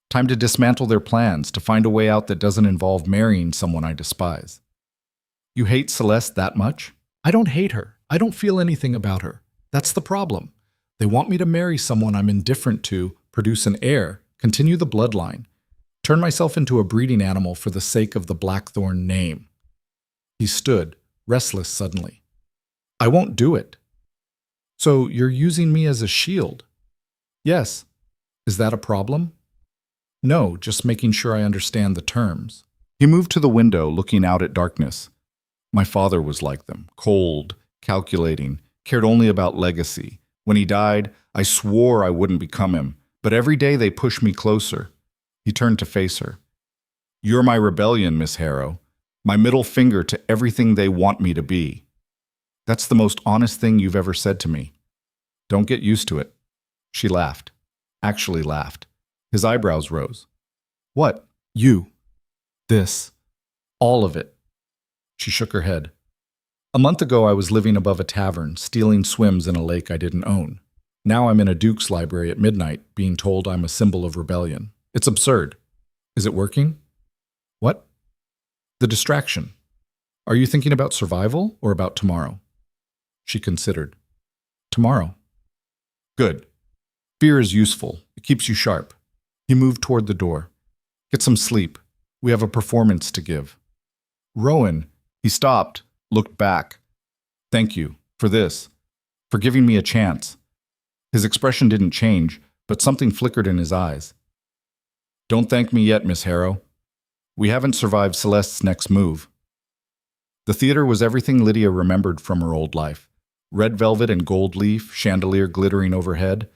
Time to dismantle their plans, to find a way out that doesn't involve marrying someone I despise." "You hate Celeste that much?" "I don't hate her. I don't feel anything about her. That's the problem. They want me to marry someone I'm indifferent to, produce an heir, continue the bloodline, turn myself into a breeding animal for the sake of the Blackthorn name." He stood, restless suddenly. "I won't do it." "So you're using me as a shield?" "Yes. Is that a problem?" "No, just making sure I understand the terms." He moved to the window, looking out at darkness. "My father was like them, cold, calculating, cared only about legacy. When he died, I swore I wouldn't become him, but every day they push me closer." He turned to face her. "You're my rebellion, Miss Harrow. My middle finger to everything they want me to be. That's the most honest thing you've ever said to me. Don't get used to it." She laughed. Actually laughed. His eyebrows rose. "What? You? This? All of it?" She shook her head. "A month ago I was living above a tavern, stealing swims in a lake I didn't own. Now I'm in a duke's library at midnight, being told I'm a symbol of rebellion. It's absurd. Is it working?" "What?" "The distraction. Are you thinking about survival or about tomorrow?" She considered. "Tomorrow." "Good. Fear is useful. It keeps you sharp." He moved toward the door. "Get some sleep. We have a performance to give." "Rowan." He stopped, looked back. "Thank you for this, for giving me a chance." His expression didn't change, but something flickered in his eyes. "Don't thank me yet, Miss Harrow. We haven't survived Celeste's next move." The theater was everything Lydia remembered from her old life. Red velvet and gold leaf, chandelier glittering overhead,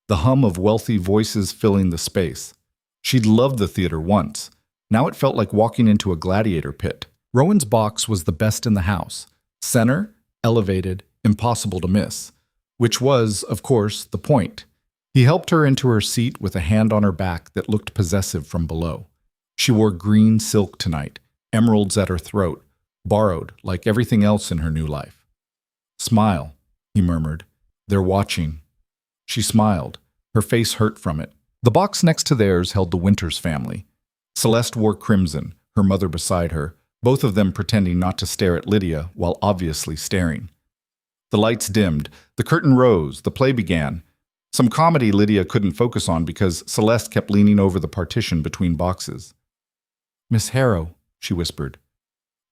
the hum of wealthy voices filling the space. She'd loved the theater once. Now it felt like walking into a gladiator pit. Rowan's box was the best in the house. Center, elevated, impossible to miss. Which was, of course, the point. He helped her into her seat with a hand on her back that looked possessive from below. She wore green silk tonight, emeralds at her throat, borrowed like everything else in her new life. "Smile," he murmured. "They're watching." She smiled. Her face hurt from it. The box next to theirs held the Winters family. Celeste wore crimson, her mother beside her, both of them pretending not to stare at Lydia while obviously staring. The lights dimmed, the curtain rose, the play began. Some comedy Lydia couldn't focus on because Celeste kept leaning over the partition between boxes. "Miss Harrow," she whispered.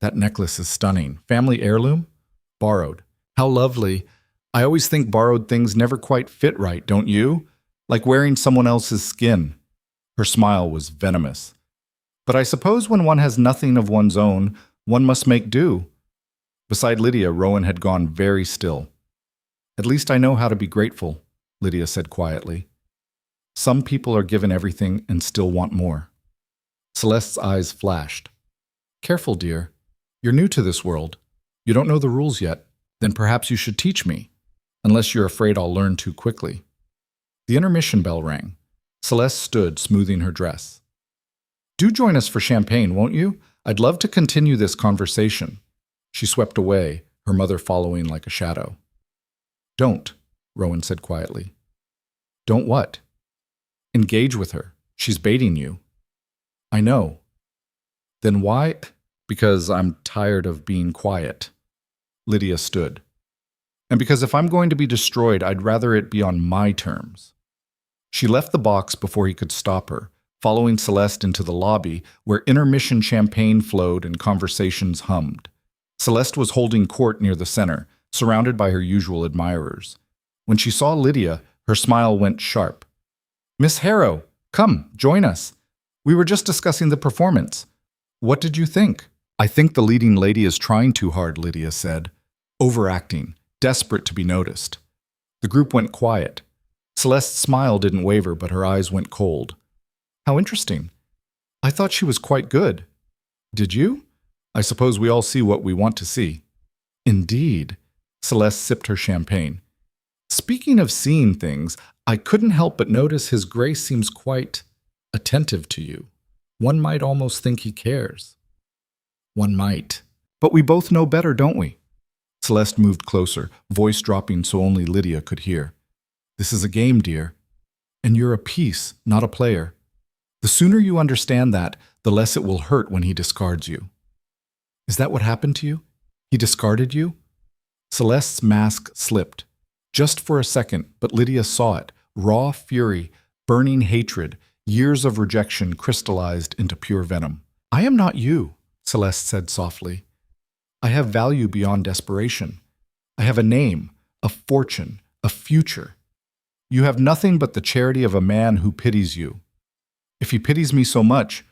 "That necklace is stunning. Family heirloom?" "Borrowed." "How lovely. I always think borrowed things never quite fit right, don't you? Like wearing someone else's skin." Her smile was venomous. "But I suppose when one has nothing of one's own, one must make do." Beside Lydia, Rowan had gone very still. "At least I know how to be grateful," Lydia said quietly. "Some people are given everything and still want more." Celeste's eyes flashed. "Careful, dear. You're new to this world. You don't know the rules yet. Then perhaps you should teach me, unless you're afraid I'll learn too quickly." The intermission bell rang. Celeste stood, smoothing her dress. "Do join us for champagne, won't you? I'd love to continue this conversation." She swept away, her mother following like a shadow. "Don't," Rowan said quietly. "Don't what?" "Engage with her. She's baiting you." "I know." "Then why?" "Because I'm tired of being quiet." Lydia stood. "And because if I'm going to be destroyed, I'd rather it be on my terms." She left the box before he could stop her, following Celeste into the lobby where intermission champagne flowed and conversations hummed. Celeste was holding court near the center, surrounded by her usual admirers. When she saw Lydia, her smile went sharp. "Miss Harrow, come, join us. We were just discussing the performance. What did you think?" "I think the leading lady is trying too hard," Lydia said, overacting, desperate to be noticed. The group went quiet. Celeste's smile didn't waver, but her eyes went cold. "How interesting. I thought she was quite good." "Did you? I suppose we all see what we want to see." "Indeed." Celeste sipped her champagne. "Speaking of seeing things, I couldn't help but notice His Grace seems quite attentive to you. One might almost think he cares." "One might. But we both know better, don't we?" Celeste moved closer, voice dropping so only Lydia could hear. "This is a game, dear. And you're a piece, not a player. The sooner you understand that, the less it will hurt when he discards you." "Is that what happened to you? He discarded you?" Celeste's mask slipped. Just for a second, but Lydia saw it. Raw fury, burning hatred, years of rejection crystallized into pure venom. "I am not you," Celeste said softly. "I have value beyond desperation. I have a name, a fortune, a future. You have nothing but the charity of a man who pities you. If he pities me so much,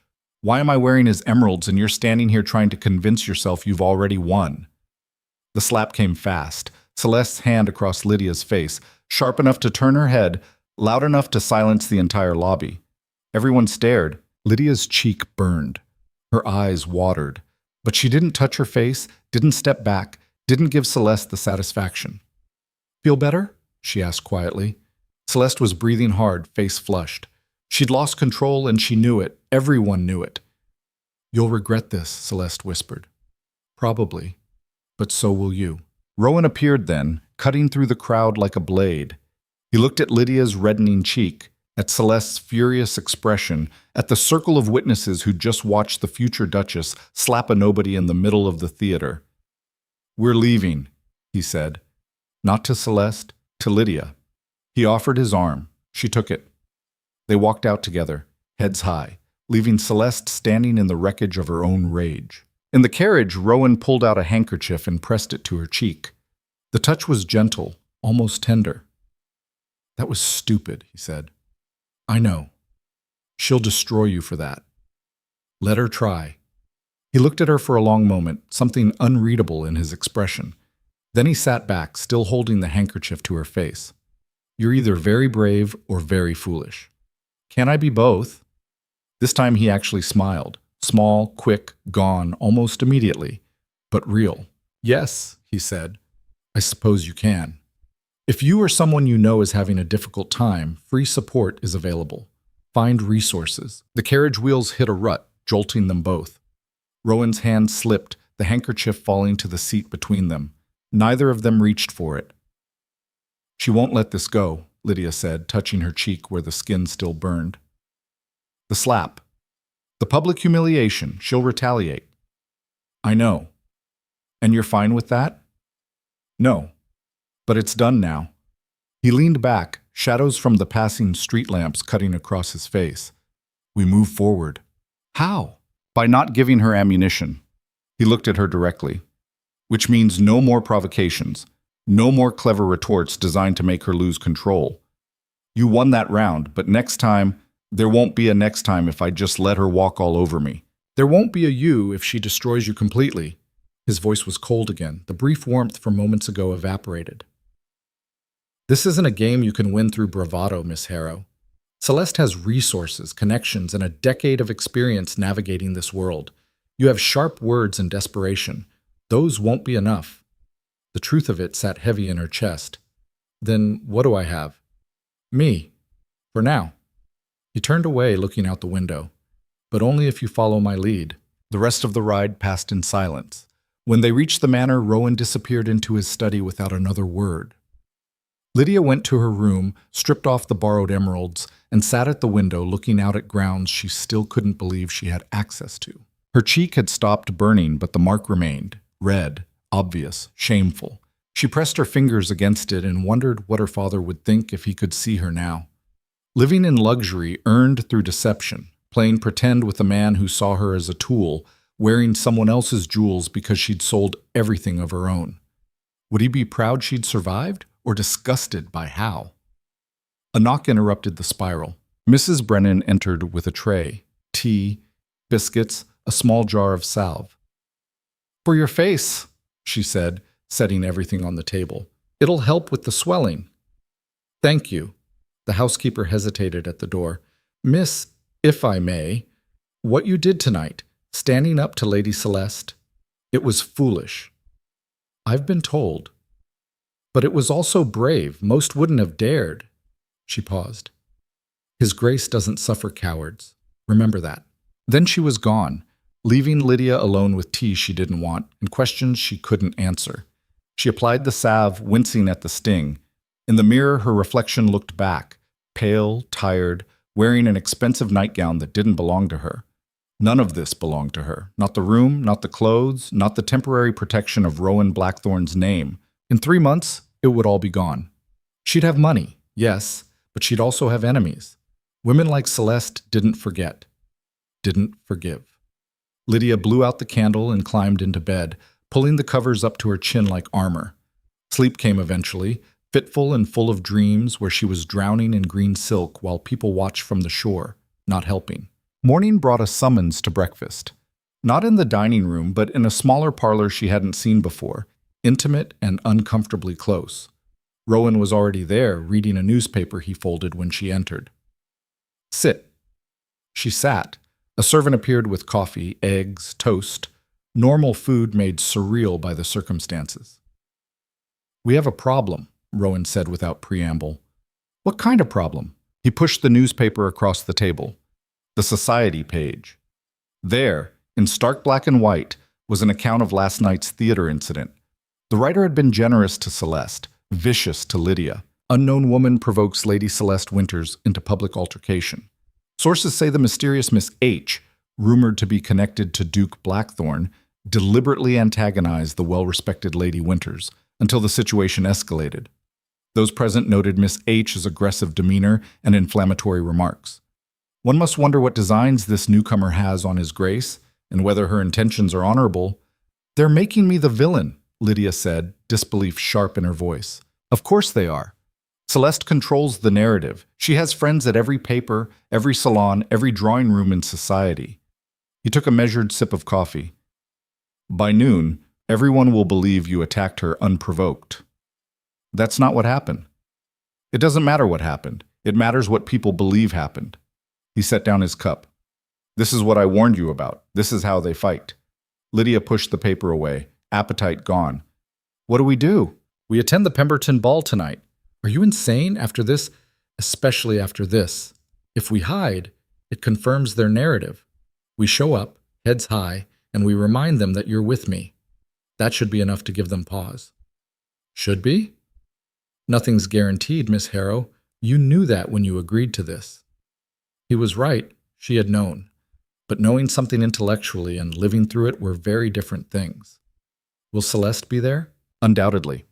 why am I wearing his emeralds and you're standing here trying to convince yourself you've already won?" The slap came fast, Celeste's hand across Lydia's face, sharp enough to turn her head, loud enough to silence the entire lobby. Everyone stared. Lydia's cheek burned. Her eyes watered. But she didn't touch her face, didn't step back, didn't give Celeste the satisfaction. "Feel better?" she asked quietly. Celeste was breathing hard, face flushed. She'd lost control and she knew it. Everyone knew it. "You'll regret this," Celeste whispered. "Probably. But so will you." Rowan appeared then, cutting through the crowd like a blade. He looked at Lydia's reddening cheek, at Celeste's furious expression, at the circle of witnesses who'd just watched the future Duchess slap a nobody in the middle of the theater. "We're leaving," he said. Not to Celeste, to Lydia. He offered his arm. She took it. They walked out together, heads high, leaving Celeste standing in the wreckage of her own rage. In the carriage, Rowan pulled out a handkerchief and pressed it to her cheek. The touch was gentle, almost tender. "That was stupid," he said. "I know. She'll destroy you for that. Let her try." He looked at her for a long moment, something unreadable in his expression. Then he sat back, still holding the handkerchief to her face. "You're either very brave or very foolish. Can I be both?" This time he actually smiled. Small, quick, gone, almost immediately, but real. "Yes," he said. "I suppose you can. If you or someone you know is having a difficult time, free support is available. Find resources." The carriage wheels hit a rut, jolting them both. Rowan's hand slipped, the handkerchief falling to the seat between them. Neither of them reached for it. "She won't let this go," Lydia said, touching her cheek where the skin still burned. "The slap. The public humiliation. She'll retaliate." "I know. And you're fine with that?" "No. But it's done now." He leaned back, shadows from the passing street lamps cutting across his face. "We move forward." "How?" "By not giving her ammunition." He looked at her directly. "Which means no more provocations, no more clever retorts designed to make her lose control. You won that round, but next time, there won't be a next time if I just let her walk all over me. There won't be a you if she destroys you completely." His voice was cold again. The brief warmth from moments ago evaporated. "This isn't a game you can win through bravado, Miss Harrow. Celeste has resources, connections, and a decade of experience navigating this world. You have sharp words and desperation. Those won't be enough." The truth of it sat heavy in her chest. "Then what do I have?" "Me. For now." He turned away, looking out the window. "But only if you follow my lead." The rest of the ride passed in silence. When they reached the manor, Rowan disappeared into his study without another word. Lydia went to her room, stripped off the borrowed emeralds, and sat at the window looking out at grounds she still couldn't believe she had access to. Her cheek had stopped burning, but the mark remained, red, obvious, shameful. She pressed her fingers against it and wondered what her father would think if he could see her now. Living in luxury earned through deception, playing pretend with a man who saw her as a tool, wearing someone else's jewels because she'd sold everything of her own. Would he be proud she'd survived, or disgusted by how? A knock interrupted the spiral. Mrs. Brennan entered with a tray, tea, biscuits, a small jar of salve. "For your face," she said, setting everything on the table. "It'll help with the swelling." "Thank you." The housekeeper hesitated at the door. "Miss, if I may, what you did tonight, standing up to Lady Celeste, it was foolish." "I've been told." "But it was also brave. Most wouldn't have dared." She paused. "His Grace doesn't suffer cowards. Remember that." Then she was gone, leaving Lydia alone with tea she didn't want and questions she couldn't answer. She applied the salve, wincing at the sting. In the mirror, her reflection looked back, pale, tired, wearing an expensive nightgown that didn't belong to her. None of this belonged to her. Not the room, not the clothes, not the temporary protection of Rowan Blackthorn's name. In 3 months, it would all be gone. She'd have money, yes, but she'd also have enemies. Women like Celeste didn't forget, didn't forgive. Lydia blew out the candle and climbed into bed, pulling the covers up to her chin like armor. Sleep came eventually, fitful and full of dreams where she was drowning in green silk while people watched from the shore, not helping. Morning brought a summons to breakfast. Not in the dining room, but in a smaller parlor she hadn't seen before, intimate and uncomfortably close. Rowan was already there, reading a newspaper he folded when she entered. "Sit." She sat. A servant appeared with coffee, eggs, toast, normal food made surreal by the circumstances. "We have a problem," Rowan said without preamble. "What kind of problem?" He pushed the newspaper across the table. The society page. There, in stark black and white, was an account of last night's theater incident. The writer had been generous to Celeste, vicious to Lydia. Unknown woman provokes Lady Celeste Winters into public altercation. Sources say the mysterious Miss H, rumored to be connected to Duke Blackthorn, deliberately antagonized the well-respected Lady Winters until the situation escalated. Those present noted Miss H's aggressive demeanor and inflammatory remarks. One must wonder what designs this newcomer has on his Grace, and whether her intentions are honorable. "They're making me the villain," Lydia said, disbelief sharp in her voice. "Of course they are. Celeste controls the narrative. She has friends at every paper, every salon, every drawing room in society." He took a measured sip of coffee. "By noon, everyone will believe you attacked her unprovoked." "That's not what happened." "It doesn't matter what happened. It matters what people believe happened." He set down his cup. "This is what I warned you about. This is how they fight." Lydia pushed the paper away, appetite gone. "What do we do?" "We attend the Pemberton Ball tonight." "Are you insane after this? Especially after this. If we hide, it confirms their narrative. We show up, heads high, and we remind them that you're with me. That should be enough to give them pause." "Should be?" "Nothing's guaranteed, Miss Harrow. You knew that when you agreed to this." He was right. She had known. But knowing something intellectually and living through it were very different things. "Will Celeste be there?" "Undoubtedly.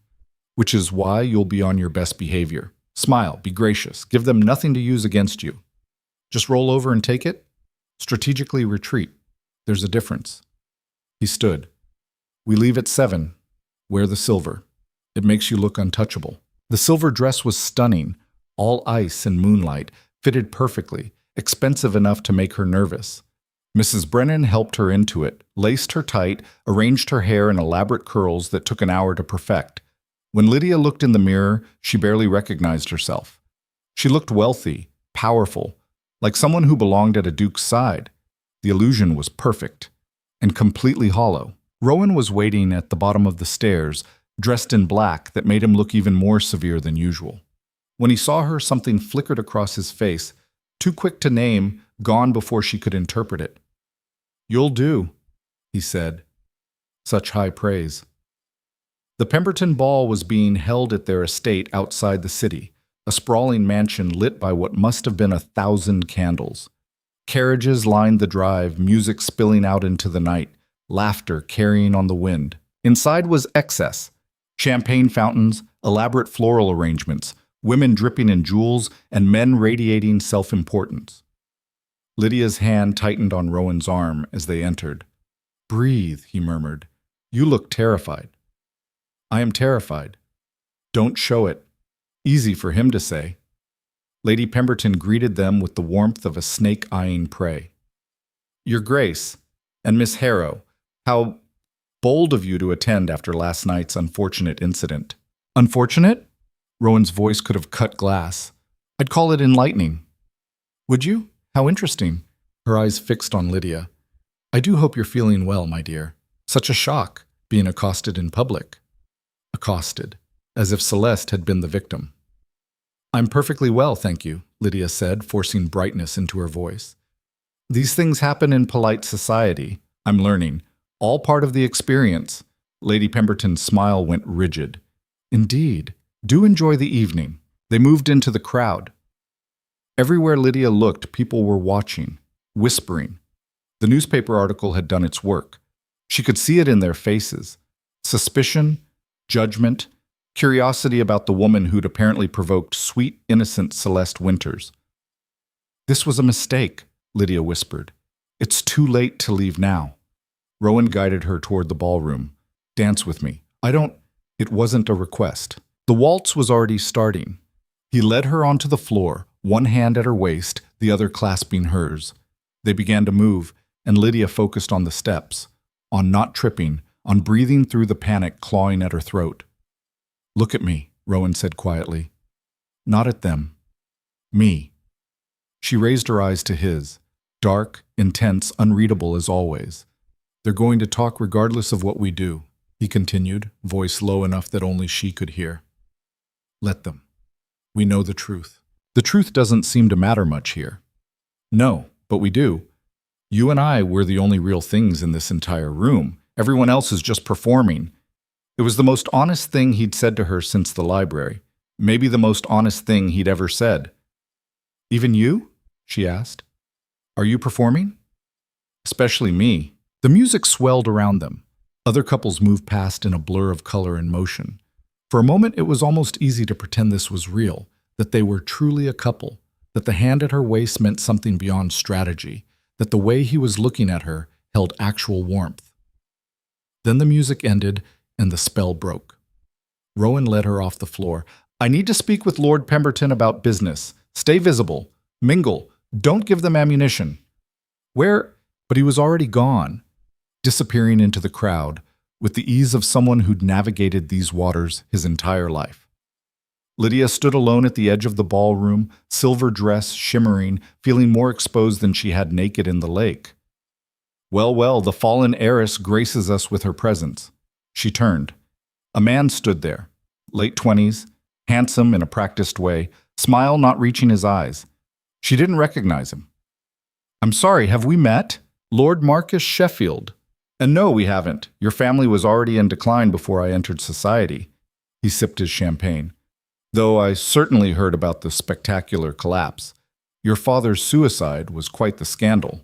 Which is why you'll be on your best behavior. Smile, be gracious, give them nothing to use against you. Just roll over and take it? Strategically retreat. There's a difference." He stood. "We leave at 7. Wear the silver. It makes you look untouchable." The silver dress was stunning, all ice and moonlight, fitted perfectly, expensive enough to make her nervous. Mrs. Brennan helped her into it, laced her tight, arranged her hair in elaborate curls that took an hour to perfect. When Lydia looked in the mirror, she barely recognized herself. She looked wealthy, powerful, like someone who belonged at a duke's side. The illusion was perfect, and completely hollow. Rowan was waiting at the bottom of the stairs, dressed in black that made him look even more severe than usual. When he saw her, something flickered across his face, too quick to name, gone before she could interpret it. "You'll do," he said. Such high praise. The Pemberton Ball was being held at their estate outside the city, a sprawling mansion lit by what must have been 1,000 candles. Carriages lined the drive, music spilling out into the night, laughter carrying on the wind. Inside was excess. Champagne fountains, elaborate floral arrangements, women dripping in jewels, and men radiating self-importance. Lydia's hand tightened on Rowan's arm as they entered. Breathe, he murmured. You look terrified. I am terrified. Don't show it. Easy for him to say. Lady Pemberton greeted them with the warmth of a snake eyeing prey. Your Grace, and Miss Harrow, how bold of you to attend after last night's unfortunate incident. Unfortunate? Rowan's voice could have cut glass. I'd call it enlightening. Would you? How interesting. Her eyes fixed on Lydia. I do hope you're feeling well, my dear. Such a shock, being accosted in public. Accosted, as if Celeste had been the victim. I'm perfectly well, thank you, Lydia said, forcing brightness into her voice. These things happen in polite society, I'm learning. All part of the experience. Lady Pemberton's smile went rigid. Indeed. Do enjoy the evening. They moved into the crowd. Everywhere Lydia looked, people were watching, whispering. The newspaper article had done its work. She could see it in their faces. Suspicion, judgment, curiosity about the woman who'd apparently provoked sweet, innocent Celeste Winters. This was a mistake, Lydia whispered. It's too late to leave now. Rowan guided her toward the ballroom. Dance with me. It wasn't a request. The waltz was already starting. He led her onto the floor, one hand at her waist, the other clasping hers. They began to move, and Lydia focused on the steps, on not tripping, on breathing through the panic clawing at her throat. Look at me, Rowan said quietly. Not at them. Me. She raised her eyes to his, dark, intense, unreadable as always. They're going to talk regardless of what we do, he continued, voice low enough that only she could hear. Let them. We know the truth. The truth doesn't seem to matter much here. No, but we do. You and I were the only real things in this entire room. Everyone else is just performing. It was the most honest thing he'd said to her since the library. Maybe the most honest thing he'd ever said. Even you? She asked. Are you performing? Especially me. The music swelled around them. Other couples moved past in a blur of color and motion. For a moment, it was almost easy to pretend this was real, that they were truly a couple, that the hand at her waist meant something beyond strategy, that the way he was looking at her held actual warmth. Then the music ended and the spell broke. Rowan led her off the floor. I need to speak with Lord Pemberton about business. Stay visible. Mingle. Don't give them ammunition. Where? But he was already gone, disappearing into the crowd, with the ease of someone who'd navigated these waters his entire life. Lydia stood alone at the edge of the ballroom, silver dress shimmering, feeling more exposed than she had naked in the lake. Well, the fallen heiress graces us with her presence. She turned. A man stood there, late 20s, handsome in a practiced way, smile not reaching his eyes. She didn't recognize him. I'm sorry, have we met? Lord Marcus Sheffield. And no, we haven't. Your family was already in decline before I entered society. He sipped his champagne. Though I certainly heard about the spectacular collapse. Your father's suicide was quite the scandal.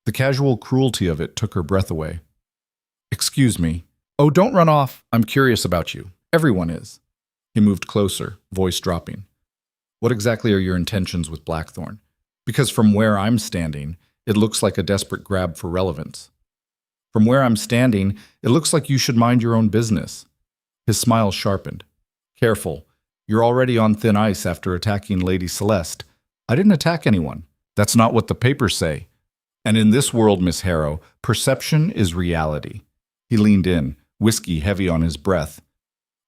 The casual cruelty of it took her breath away. Excuse me. Oh, don't run off. I'm curious about you. Everyone is. He moved closer, voice dropping. What exactly are your intentions with Blackthorn? Because from where I'm standing, it looks like a desperate grab for relevance. From where I'm standing, it looks like you should mind your own business. His smile sharpened. Careful. You're already on thin ice after attacking Lady Celeste. I didn't attack anyone. That's not what the papers say. And in this world, Miss Harrow, perception is reality. He leaned in, whiskey heavy on his breath.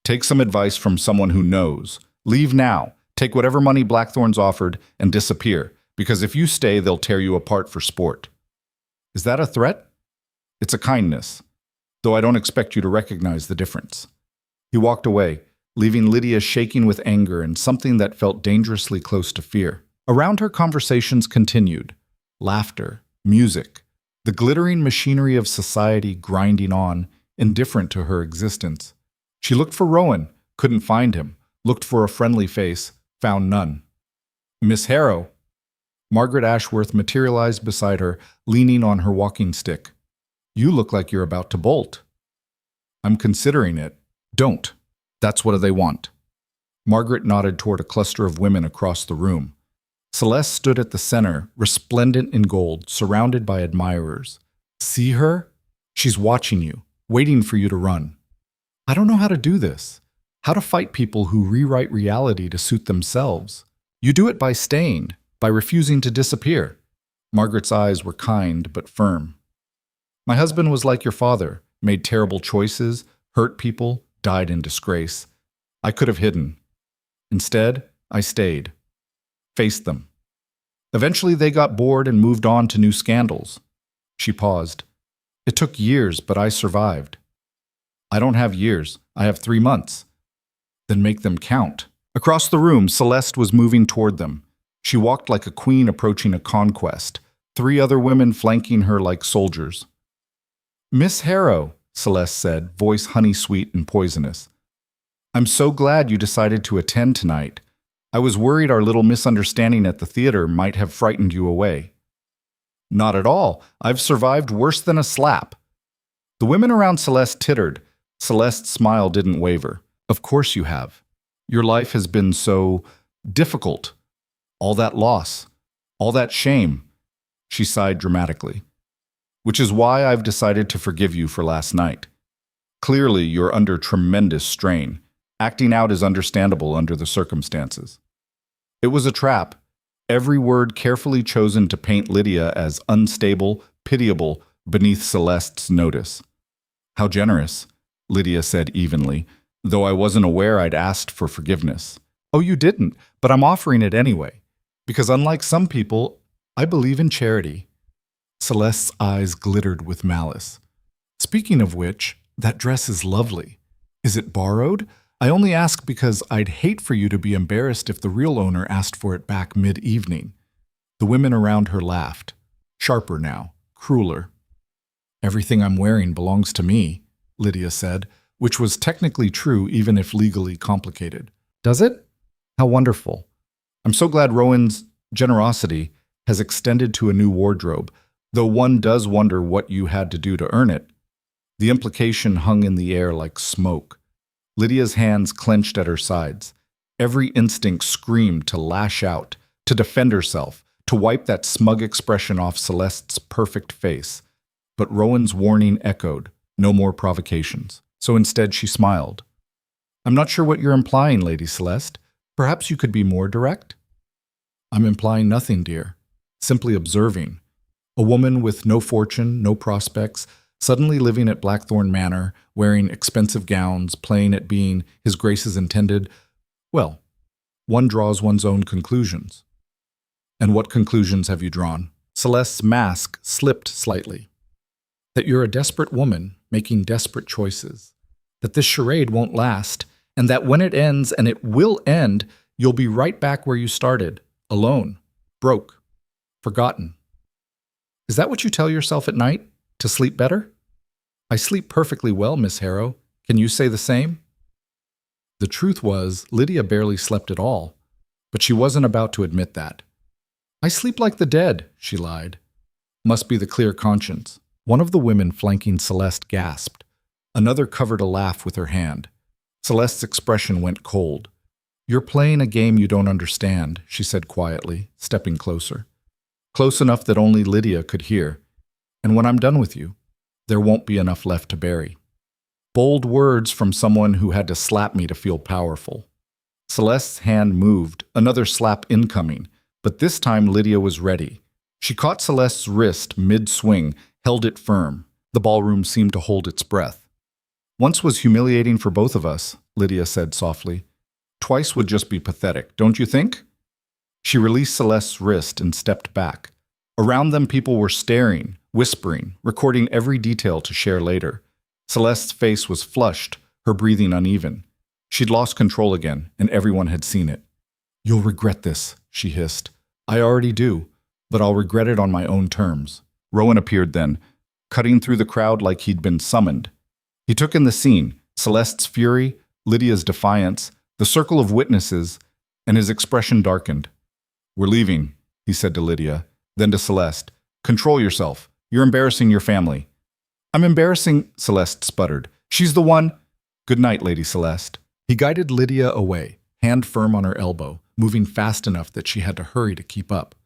Take some advice from someone who knows. Leave now. Take whatever money Blackthorn's offered and disappear, because if you stay, they'll tear you apart for sport. Is that a threat? It's a kindness, though I don't expect you to recognize the difference. He walked away, leaving Lydia shaking with anger and something that felt dangerously close to fear. Around her, conversations continued. Laughter, music, the glittering machinery of society grinding on, indifferent to her existence. She looked for Rowan, couldn't find him, looked for a friendly face, found none. Miss Harrow. Margaret Ashworth materialized beside her, leaning on her walking stick. You look like you're about to bolt. I'm considering it. Don't. That's what they want. Margaret nodded toward a cluster of women across the room. Celeste stood at the center, resplendent in gold, surrounded by admirers. See her? She's watching you, waiting for you to run. I don't know how to do this. How to fight people who rewrite reality to suit themselves. You do it by staying, by refusing to disappear. Margaret's eyes were kind but firm. My husband was like your father, made terrible choices, hurt people, died in disgrace. I could have hidden. Instead, I stayed. Faced them. Eventually they got bored and moved on to new scandals. She paused. It took years, but I survived. I don't have years. I have 3 months. Then make them count. Across the room, Celeste was moving toward them. She walked like a queen approaching a conquest, 3 other women flanking her like soldiers. Miss Harrow, Celeste said, voice honey-sweet and poisonous. I'm so glad you decided to attend tonight. I was worried our little misunderstanding at the theater might have frightened you away. Not at all. I've survived worse than a slap. The women around Celeste tittered. Celeste's smile didn't waver. Of course you have. Your life has been so difficult. All that loss. All that shame. She sighed dramatically. Which is why I've decided to forgive you for last night. Clearly, you're under tremendous strain. Acting out is understandable under the circumstances. It was a trap. Every word carefully chosen to paint Lydia as unstable, pitiable, beneath Celeste's notice. How generous, Lydia said evenly, though I wasn't aware I'd asked for forgiveness. Oh, you didn't, but I'm offering it anyway. Because unlike some people, I believe in charity. Celeste's eyes glittered with malice. Speaking of which, that dress is lovely. Is it borrowed? I only ask because I'd hate for you to be embarrassed if the real owner asked for it back mid-evening. The women around her laughed. Sharper now, crueler. Everything I'm wearing belongs to me, Lydia said, which was technically true even if legally complicated. Does it? How wonderful. I'm so glad Rowan's generosity has extended to a new wardrobe, though one does wonder what you had to do to earn it. The implication hung in the air like smoke. Lydia's hands clenched at her sides. Every instinct screamed to lash out, to defend herself, to wipe that smug expression off Celeste's perfect face. But Rowan's warning echoed, no more provocations. So instead she smiled. I'm not sure what you're implying, Lady Celeste. Perhaps you could be more direct? I'm implying nothing, dear. Simply observing. A woman with no fortune, no prospects, suddenly living at Blackthorn Manor, wearing expensive gowns, playing at being His Grace's intended, well, one draws one's own conclusions. And what conclusions have you drawn? Celeste's mask slipped slightly. That you're a desperate woman making desperate choices. That this charade won't last, and that when it ends, and it will end, you'll be right back where you started, alone, broke, forgotten. Is that what you tell yourself at night? To sleep better? I sleep perfectly well, Miss Harrow. Can you say the same? The truth was, Lydia barely slept at all, but she wasn't about to admit that. I sleep like the dead, she lied. Must be the clear conscience. One of the women flanking Celeste gasped. Another covered a laugh with her hand. Celeste's expression went cold. You're playing a game you don't understand, she said quietly, stepping closer. Close enough that only Lydia could hear. And when I'm done with you, there won't be enough left to bury. Bold words from someone who had to slap me to feel powerful. Celeste's hand moved, another slap incoming, but this time Lydia was ready. She caught Celeste's wrist mid-swing, held it firm. The ballroom seemed to hold its breath. Once was humiliating for both of us, Lydia said softly. Twice would just be pathetic, don't you think? She released Celeste's wrist and stepped back. Around them people were staring, whispering, recording every detail to share later. Celeste's face was flushed, her breathing uneven. She'd lost control again, and everyone had seen it. You'll regret this, she hissed. I already do, but I'll regret it on my own terms. Rowan appeared then, cutting through the crowd like he'd been summoned. He took in the scene, Celeste's fury, Lydia's defiance, the circle of witnesses, and his expression darkened. We're leaving, he said to Lydia, then to Celeste. Control yourself. You're embarrassing your family. I'm embarrassing, Celeste sputtered. She's the one. Good night, Lady Celeste. He guided Lydia away, hand firm on her elbow, moving fast enough that she had to hurry to keep up.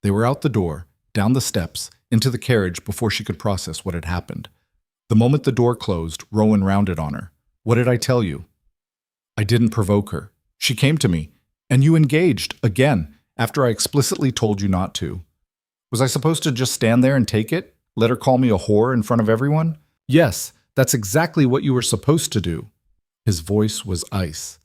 They were out the door, down the steps, into the carriage before she could process what had happened. The moment the door closed, Rowan rounded on her. What did I tell you? I didn't provoke her. She came to me, and you engaged, again, after I explicitly told you not to. Was I supposed to just stand there and take it? Let her call me a whore in front of everyone? Yes, that's exactly what you were supposed to do. His voice was ice.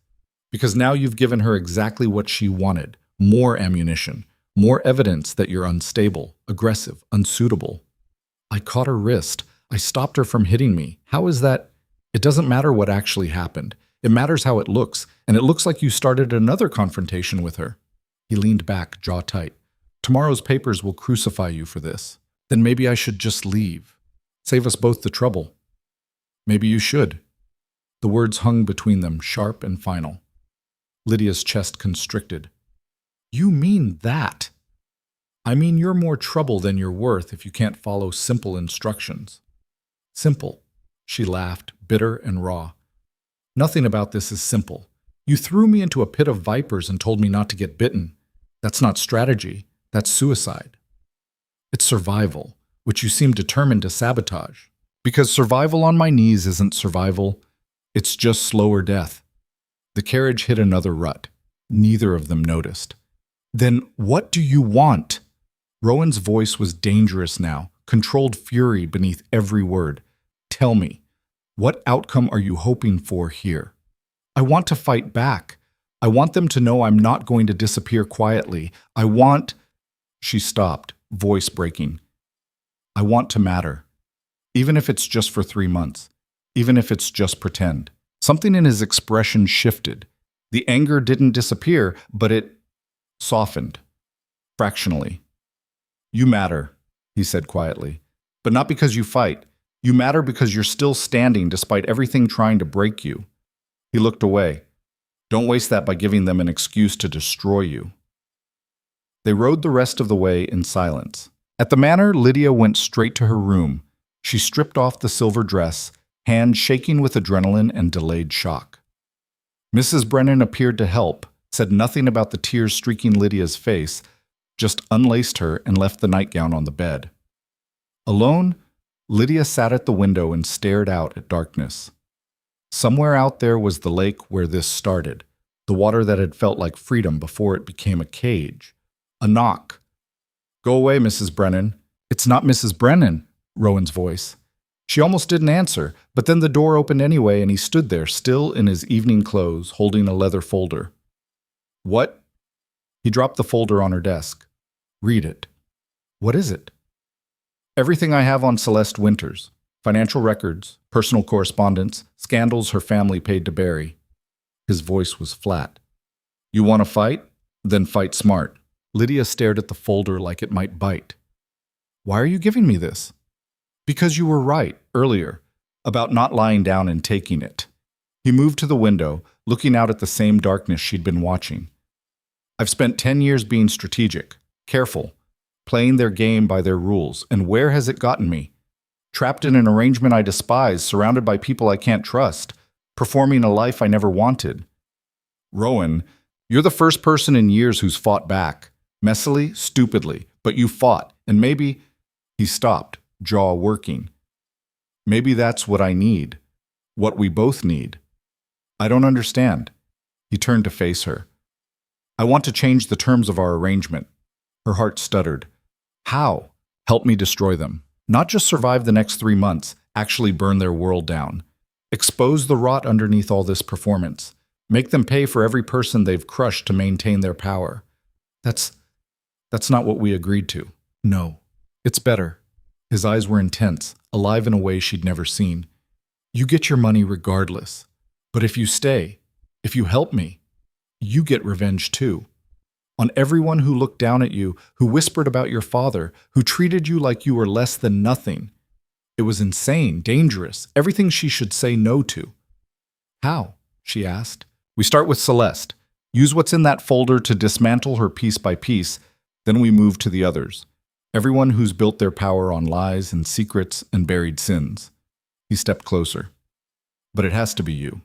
Because now you've given her exactly what she wanted. More ammunition. More evidence that you're unstable, aggressive, unsuitable. I caught her wrist. I stopped her from hitting me. How is that? It doesn't matter what actually happened. It matters how it looks, and it looks like you started another confrontation with her. He leaned back, jaw tight. Tomorrow's papers will crucify you for this. Then maybe I should just leave. Save us both the trouble. Maybe you should. The words hung between them, sharp and final. Lydia's chest constricted. You mean that? I mean you're more trouble than you're worth if you can't follow simple instructions. Simple. She laughed, bitter and raw. Nothing about this is simple. You threw me into a pit of vipers and told me not to get bitten. That's not strategy. That's suicide. It's survival, which you seem determined to sabotage. Because survival on my knees isn't survival. It's just slower death. The carriage hit another rut. Neither of them noticed. Then what do you want? Rowan's voice was dangerous now, controlled fury beneath every word. Tell me, what outcome are you hoping for here? I want to fight back. I want them to know I'm not going to disappear quietly. I want... She stopped, voice breaking. I want to matter. Even if it's just for 3 months. Even if it's just pretend. Something in his expression shifted. The anger didn't disappear, but it softened. Fractionally. You matter, he said quietly. But not because you fight. You matter because you're still standing despite everything trying to break you. He looked away. Don't waste that by giving them an excuse to destroy you. They rode the rest of the way in silence. At the manor, Lydia went straight to her room. She stripped off the silver dress, hands shaking with adrenaline and delayed shock. Mrs. Brennan appeared to help, said nothing about the tears streaking Lydia's face, just unlaced her and left the nightgown on the bed. Alone, Lydia sat at the window and stared out at darkness. Somewhere out there was the lake where this started, the water that had felt like freedom before it became a cage. A knock. Go away, Mrs. Brennan. It's not Mrs. Brennan, Rowan's voice. She almost didn't answer, but then the door opened anyway and he stood there, still in his evening clothes, holding a leather folder. What? He dropped the folder on her desk. Read it. What is it? Everything I have on Celeste Winters. Financial records, personal correspondence, scandals her family paid to bury. His voice was flat. You want to fight? Then fight smart. Lydia stared at the folder like it might bite. Why are you giving me this? Because you were right, earlier, about not lying down and taking it. He moved to the window, looking out at the same darkness she'd been watching. I've spent 10 years being strategic, careful, playing their game by their rules, and where has it gotten me? Trapped in an arrangement I despise, surrounded by people I can't trust, performing a life I never wanted. Rowan, you're the first person in years who's fought back. Messily, stupidly, but you fought, and maybe... He stopped, jaw working. Maybe that's what I need. What we both need. I don't understand. He turned to face her. I want to change the terms of our arrangement. Her heart stuttered. How? Help me destroy them. Not just survive the next 3 months, actually burn their world down. Expose the rot underneath all this performance. Make them pay for every person they've crushed to maintain their power. That's not what we agreed to. No. It's better. His eyes were intense, alive in a way she'd never seen. You get your money regardless. But if you stay, if you help me, you get revenge too. On everyone who looked down at you, who whispered about your father, who treated you like you were less than nothing. It was insane, dangerous, everything she should say no to. How? She asked. We start with Celeste. Use what's in that folder to dismantle her piece by piece, then we move to the others. Everyone who's built their power on lies and secrets and buried sins. He stepped closer. But it has to be you.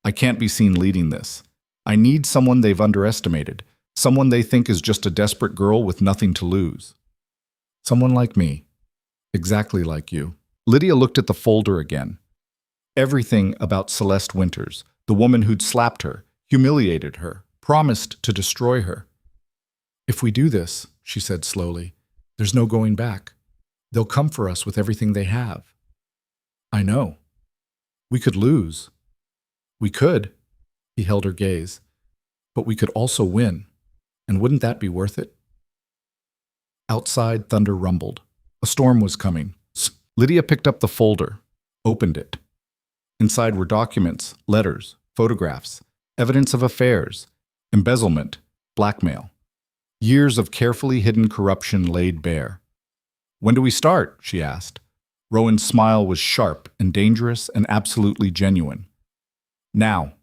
I can't be seen leading this. I need someone they've underestimated, someone they think is just a desperate girl with nothing to lose. Someone like me. Exactly like you. Lydia looked at the folder again. Everything about Celeste Winters, the woman who'd slapped her, humiliated her, promised to destroy her. "If we do this," she said slowly, "there's no going back. They'll come for us with everything they have." "I know. We could lose. We could." He held her gaze. "But we could also win. And wouldn't that be worth it?" Outside, thunder rumbled. A storm was coming. Lydia picked up the folder, opened it. Inside were documents, letters, photographs, evidence of affairs, embezzlement, blackmail. Years of carefully hidden corruption laid bare. "When do we start?" she asked. Rowan's smile was sharp and dangerous and absolutely genuine. "Now."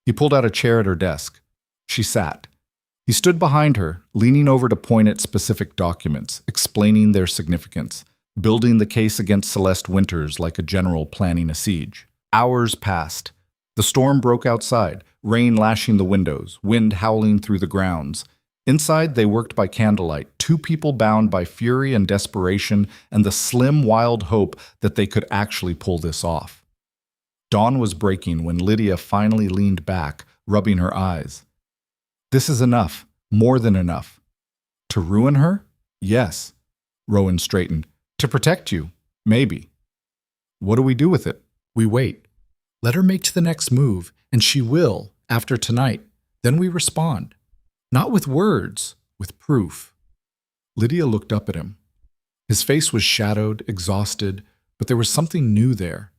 He pulled out a chair at her desk. She sat. He stood behind her, leaning over to point at specific documents, explaining their significance, building the case against Celeste Winters like a general planning a siege. Hours passed. The storm broke outside, rain lashing the windows, wind howling through the grounds. Inside, they worked by candlelight, two people bound by fury and desperation and the slim, wild hope that they could actually pull this off. Dawn was breaking when Lydia finally leaned back, rubbing her eyes. "This is enough, more than enough." "To ruin her?" "Yes." Rowan straightened. "To protect you? Maybe." "What do we do with it?" "We wait. Let her make the next move, and she will, after tonight. Then we respond. Not with words, with proof." Lydia looked up at him. His face was shadowed, exhausted, but there was something new there.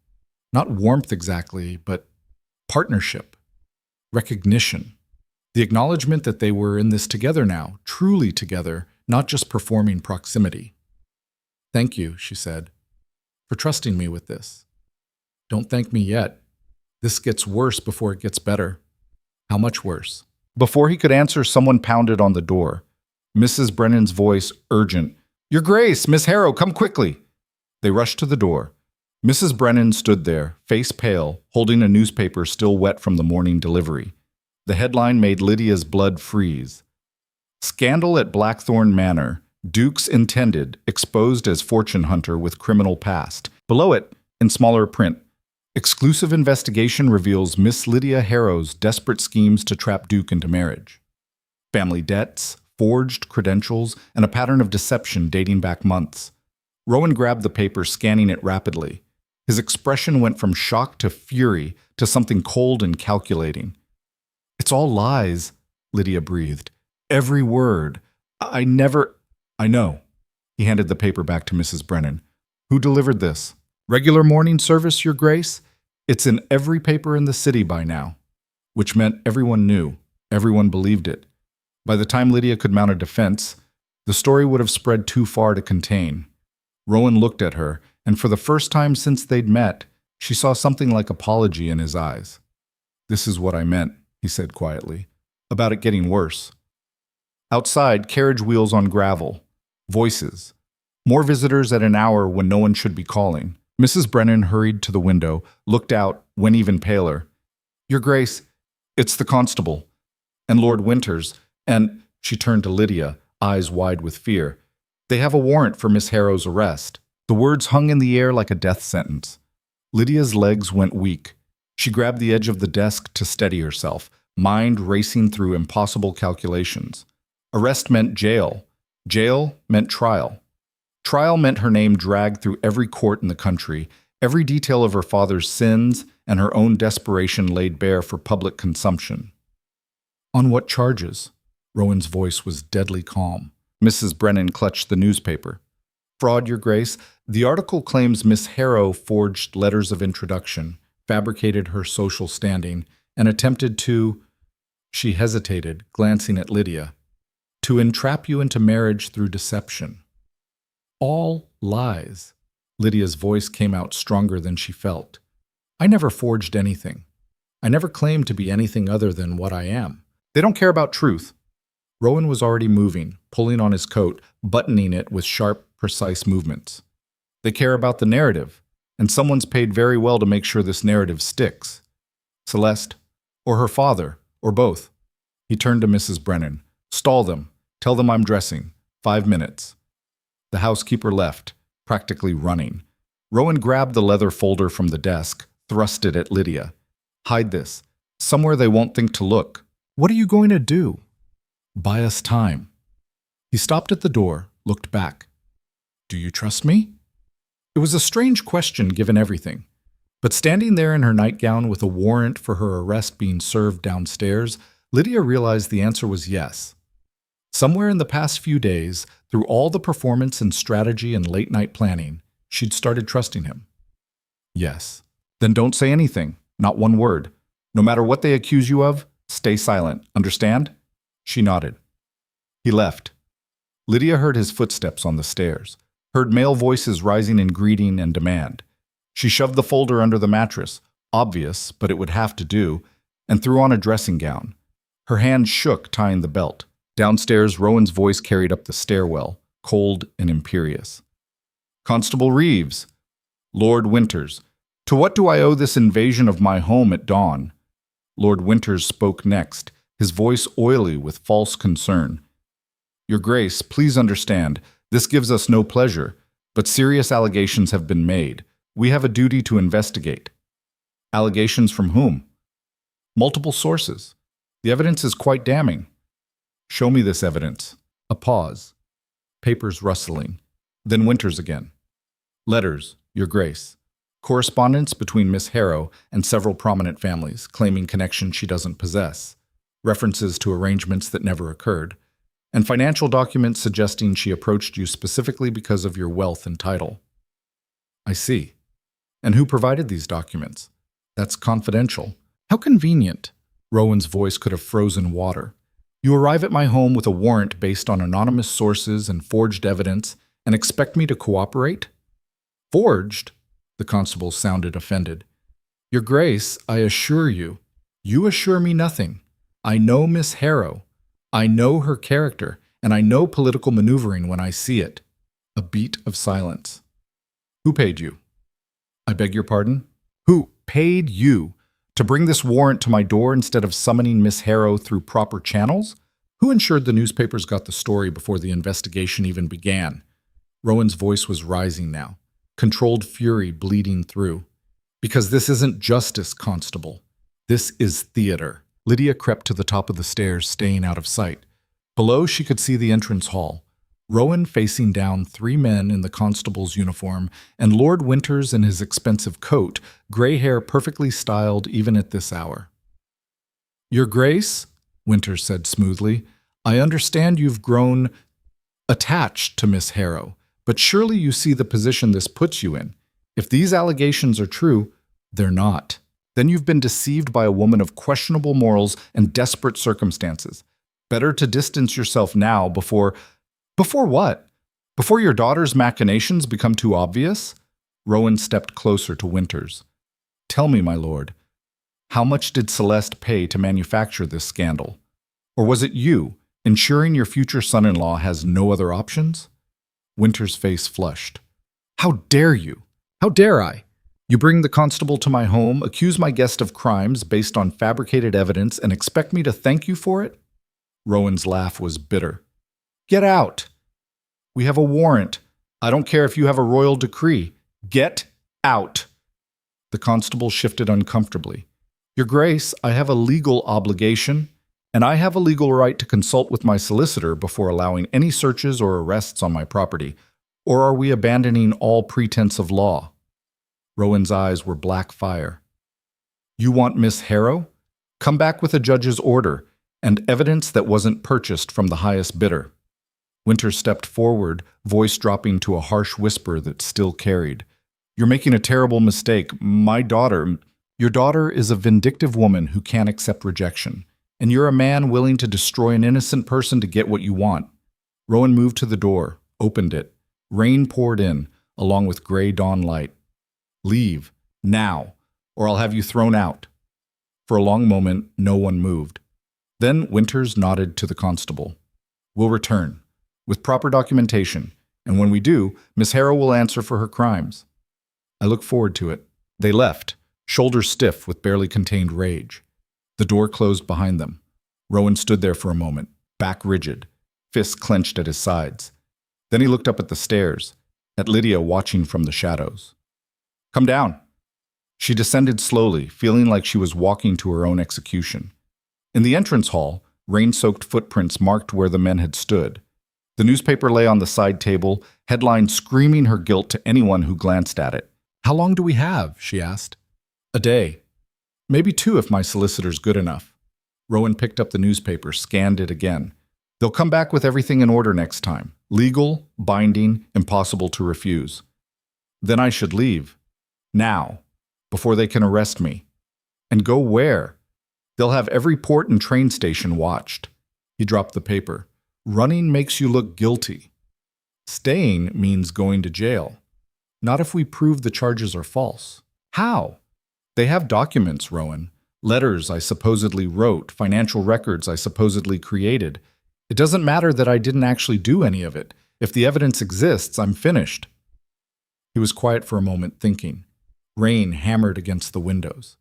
Not warmth exactly, but partnership, recognition. The acknowledgement that they were in this together now, truly together, not just performing proximity. "Thank you," she said, "for trusting me with this." "Don't thank me yet. This gets worse before it gets better." "How much worse?" Before he could answer, someone pounded on the door. Mrs. Brennan's voice, urgent. "Your Grace, Miss Harrow, come quickly." They rushed to the door. Mrs. Brennan stood there, face pale, holding a newspaper still wet from the morning delivery. The headline made Lydia's blood freeze. "Scandal at Blackthorn Manor. Dukes intended, exposed as fortune hunter with criminal past." Below it, in smaller print, "Exclusive investigation reveals Miss Lydia Harrow's desperate schemes to trap Duke into marriage. Family debts, forged credentials, and a pattern of deception dating back months." Rowan grabbed the paper, scanning it rapidly. His expression went from shock to fury to something cold and calculating. "It's all lies," Lydia breathed. "Every word. I never—" "I know." He handed the paper back to Mrs. Brennan. "Who delivered this?" "Regular morning service, Your Grace. It's in every paper in the city by now." Which meant everyone knew. Everyone believed it. By the time Lydia could mount a defense, the story would have spread too far to contain. Rowan looked at her, and for the first time since they'd met, she saw something like apology in his eyes. "This is what I meant," he said quietly, "about it getting worse." Outside, carriage wheels on gravel. Voices. More visitors at an hour when no one should be calling. Mrs. Brennan hurried to the window, looked out, went even paler. "Your Grace, it's the constable. And Lord Winters. And—" she turned to Lydia, eyes wide with fear. "They have a warrant for Miss Harrow's arrest." The words hung in the air like a death sentence. Lydia's legs went weak. She grabbed the edge of the desk to steady herself, mind racing through impossible calculations. Arrest meant jail. Jail meant trial. Trial meant her name dragged through every court in the country, every detail of her father's sins and her own desperation laid bare for public consumption. "On what charges?" Rowan's voice was deadly calm. Mrs. Brennan clutched the newspaper. "Fraud, Your Grace. The article claims Miss Harrow forged letters of introduction, fabricated her social standing, and attempted to—" She hesitated, glancing at Lydia. "To entrap you into marriage through deception." "All lies." Lydia's voice came out stronger than she felt. "I never forged anything. I never claimed to be anything other than what I am. They don't care about truth." Rowan was already moving, pulling on his coat, buttoning it with sharp, precise movements. "They care about the narrative, and someone's paid very well to make sure this narrative sticks. Celeste, or her father, or both." He turned to Mrs. Brennan. "Stall them. Tell them I'm dressing. 5 minutes." The housekeeper left, practically running. Rowan grabbed the leather folder from the desk, thrust it at Lydia. Hide this. Somewhere they won't think to look. What are you going to do? Buy us time. He stopped at the door, looked back. Do you trust me? It was a strange question given everything. But standing there in her nightgown with a warrant for her arrest being served downstairs, Lydia realized the answer was yes. Somewhere in the past few days, through all the performance and strategy and late-night planning, she'd started trusting him. Yes. Then don't say anything, not one word. No matter what they accuse you of, stay silent. Understand? She nodded. He left. Lydia heard his footsteps on the stairs, heard male voices rising in greeting and demand. She shoved the folder under the mattress, obvious, but it would have to do, and threw on a dressing gown. Her hand shook, tying the belt. Downstairs, Rowan's voice carried up the stairwell, cold and imperious. Constable Reeves. Lord Winters. To what do I owe this invasion of my home at dawn? Lord Winters spoke next, his voice oily with false concern. Your Grace, please understand, this gives us no pleasure, but serious allegations have been made. We have a duty to investigate. Allegations from whom? Multiple sources. The evidence is quite damning. Show me this evidence. A pause. Papers rustling. Then Winters again. Letters, Your Grace. Correspondence between Miss Harrow and several prominent families, claiming connection she doesn't possess. References to arrangements that never occurred. And financial documents suggesting she approached you specifically because of your wealth and title. I see. And who provided these documents? That's confidential. How convenient. Rowan's voice could have frozen water. You arrive at my home with a warrant based on anonymous sources and forged evidence and expect me to cooperate? Forged? The constable sounded offended. Your Grace, I assure you. You assure me nothing. I know Miss Harrow. I know her character, and I know political maneuvering when I see it. A beat of silence. Who paid you? I beg your pardon? Who paid you to bring this warrant to my door instead of summoning Miss Harrow through proper channels? Who ensured the newspapers got the story before the investigation even began? Rowan's voice was rising now, controlled fury bleeding through. Because this isn't justice, Constable. This is theater. Lydia crept to the top of the stairs, staying out of sight. Below, she could see the entrance hall. Rowan facing down 3 men in the constable's uniform, and Lord Winters in his expensive coat, gray hair perfectly styled even at this hour. Your Grace, Winters said smoothly, I understand you've grown attached to Miss Harrow, but surely you see the position this puts you in. If these allegations are true, they're not. Then you've been deceived by a woman of questionable morals and desperate circumstances. Better to distance yourself now before what? Before your daughter's machinations become too obvious? Rowan stepped closer to Winters. Tell me, my lord, how much did Celeste pay to manufacture this scandal? Or was it you, ensuring your future son-in-law has no other options? Winters' face flushed. How dare you? How dare I? You bring the constable to my home, accuse my guest of crimes based on fabricated evidence, and expect me to thank you for it? Rowan's laugh was bitter. Get out! We have a warrant. I don't care if you have a royal decree. Get out! The constable shifted uncomfortably. Your Grace, I have a legal obligation, and I have a legal right to consult with my solicitor before allowing any searches or arrests on my property. Or are we abandoning all pretense of law? Rowan's eyes were black fire. You want Miss Harrow? Come back with a judge's order and evidence that wasn't purchased from the highest bidder. Winters stepped forward, voice dropping to a harsh whisper that still carried. You're making a terrible mistake. Your daughter is a vindictive woman who can't accept rejection, and you're a man willing to destroy an innocent person to get what you want. Rowan moved to the door, opened it. Rain poured in, along with gray dawn light. Leave, now, or I'll have you thrown out. For a long moment, no one moved. Then Winters nodded to the constable. We'll return, with proper documentation, and when we do, Miss Harrow will answer for her crimes. I look forward to it. They left, shoulders stiff with barely contained rage. The door closed behind them. Rowan stood there for a moment, back rigid, fists clenched at his sides. Then he looked up at the stairs, at Lydia watching from the shadows. Come down. She descended slowly, feeling like she was walking to her own execution. In the entrance hall, rain-soaked footprints marked where the men had stood. The newspaper lay on the side table, headlines screaming her guilt to anyone who glanced at it. How long do we have? She asked. A day. Maybe 2 if my solicitor's good enough. Rowan picked up the newspaper, scanned it again. They'll come back with everything in order next time. Legal, binding, impossible to refuse. Then I should leave. Now. Before they can arrest me. And go where? They'll have every port and train station watched. He dropped the paper. Running makes you look guilty. Staying means going to jail. Not if we prove the charges are false. How? They have documents, Rowan. Letters I supposedly wrote, financial records I supposedly created. It doesn't matter that I didn't actually do any of it. If the evidence exists, I'm finished. He was quiet for a moment, thinking. Rain hammered against the windows.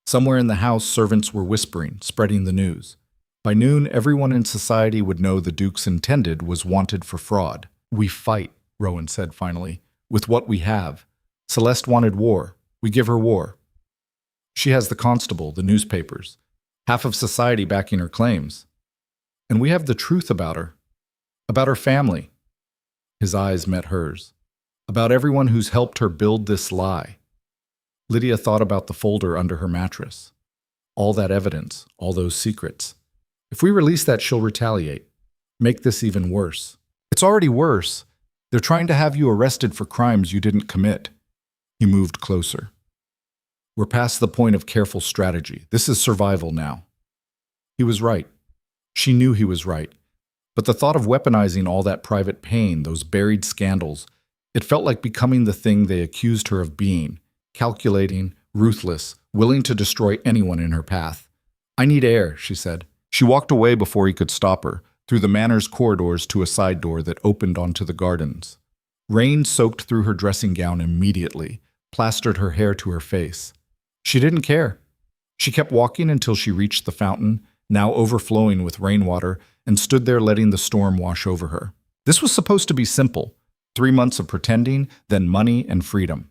Somewhere in the house, servants were whispering, spreading the news. By noon, everyone in society would know the Duke's intended was wanted for fraud. We fight, Rowan said finally, with what we have. Celeste wanted war. We give her war. She has the constable, the newspapers, half of society backing her claims. And we have the truth about her family. His eyes met hers. About everyone who's helped her build this lie. Lydia thought about the folder under her mattress. All that evidence, all those secrets. If we release that, she'll retaliate. Make this even worse. It's already worse. They're trying to have you arrested for crimes you didn't commit. He moved closer. We're past the point of careful strategy. This is survival now. He was right. She knew he was right. But the thought of weaponizing all that private pain, those buried scandals, it felt like becoming the thing they accused her of being. Calculating, ruthless, willing to destroy anyone in her path. I need air, she said. She walked away before he could stop her, through the manor's corridors to a side door that opened onto the gardens. Rain soaked through her dressing gown immediately, plastered her hair to her face. She didn't care. She kept walking until she reached the fountain, now overflowing with rainwater, and stood there letting the storm wash over her. This was supposed to be simple. 3 months of pretending, then money and freedom.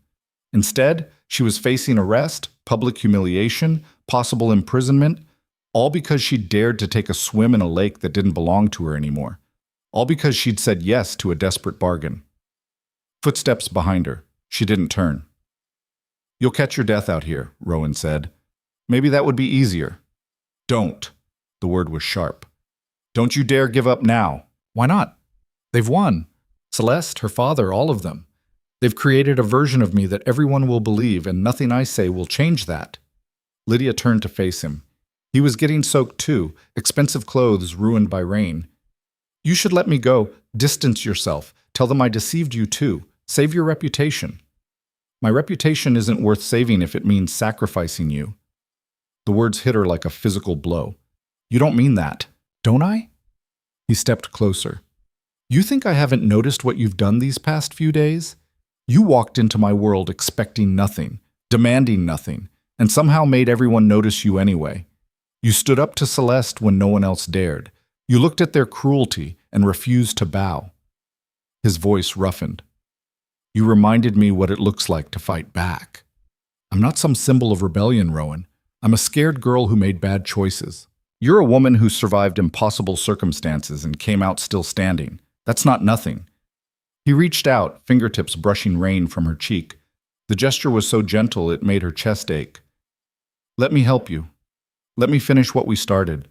Instead, she was facing arrest, public humiliation, possible imprisonment, all because she dared to take a swim in a lake that didn't belong to her anymore. All because she'd said yes to a desperate bargain. Footsteps behind her. She didn't turn. You'll catch your death out here, Rowan said. Maybe that would be easier. Don't. The word was sharp. Don't you dare give up now. Why not? They've won. Celeste, her father, all of them. They've created a version of me that everyone will believe, and nothing I say will change that. Lydia turned to face him. He was getting soaked too, expensive clothes ruined by rain. You should let me go. Distance yourself. Tell them I deceived you too. Save your reputation. My reputation isn't worth saving if it means sacrificing you. The words hit her like a physical blow. You don't mean that, don't I? He stepped closer. You think I haven't noticed what you've done these past few days? You walked into my world expecting nothing, demanding nothing, and somehow made everyone notice you anyway. You stood up to Celeste when no one else dared. You looked at their cruelty and refused to bow. His voice roughened. You reminded me what it looks like to fight back. I'm not some symbol of rebellion, Rowan. I'm a scared girl who made bad choices. You're a woman who survived impossible circumstances and came out still standing. That's not nothing. He reached out, fingertips brushing rain from her cheek. The gesture was so gentle it made her chest ache. Let me help you. Let me finish what we started.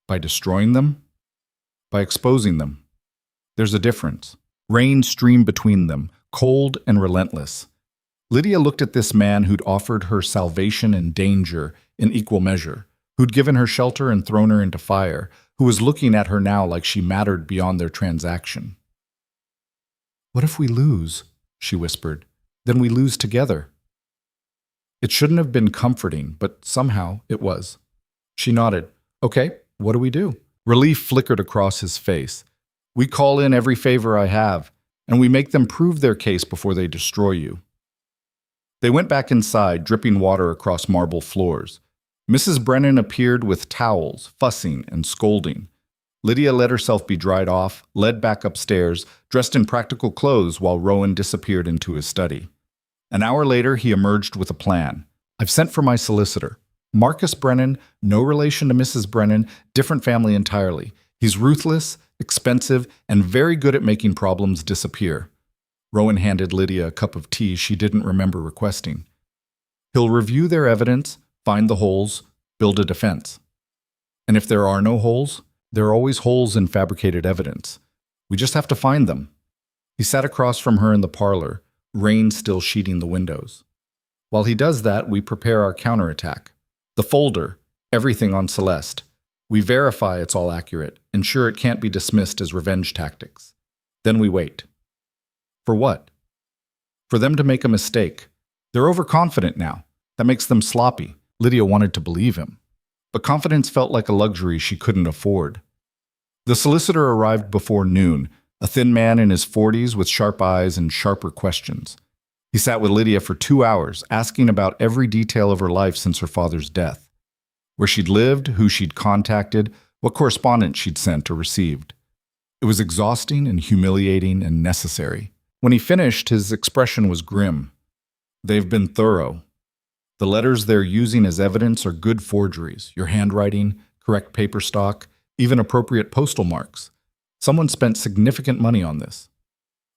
By destroying them? By exposing them. There's a difference. Rain streamed between them, cold and relentless. Lydia looked at this man who'd offered her salvation and danger in equal measure, who'd given her shelter and thrown her into fire, who was looking at her now like she mattered beyond their transaction. What if we lose? She whispered. Then we lose together. It shouldn't have been comforting, but somehow it was. She nodded. Okay, what do we do? Relief flickered across his face. We call in every favor I have, and we make them prove their case before they destroy you. They went back inside, dripping water across marble floors. Mrs. Brennan appeared with towels, fussing and scolding. Lydia let herself be dried off, led back upstairs, dressed in practical clothes while Rowan disappeared into his study. An hour later, he emerged with a plan. I've sent for my solicitor. Marcus Brennan, no relation to Mrs. Brennan, different family entirely. He's ruthless, expensive, and very good at making problems disappear. Rowan handed Lydia a cup of tea she didn't remember requesting. He'll review their evidence, find the holes, build a defense. And if there are no holes, there are always holes in fabricated evidence. We just have to find them. He sat across from her in the parlor, rain still sheeting the windows. While he does that, we prepare our counterattack. The folder, everything on Celeste. We verify it's all accurate, ensure it can't be dismissed as revenge tactics. Then we wait. For what? For them to make a mistake. They're overconfident now. That makes them sloppy. Lydia wanted to believe him. But confidence felt like a luxury she couldn't afford. The solicitor arrived before noon, a thin man in his 40s with sharp eyes and sharper questions. He sat with Lydia for 2 hours, asking about every detail of her life since her father's death. Where she'd lived, who she'd contacted, what correspondence she'd sent or received. It was exhausting and humiliating and necessary. When he finished, his expression was grim. They've been thorough. The letters they're using as evidence are good forgeries, your handwriting, correct paper stock, even appropriate postal marks. Someone spent significant money on this.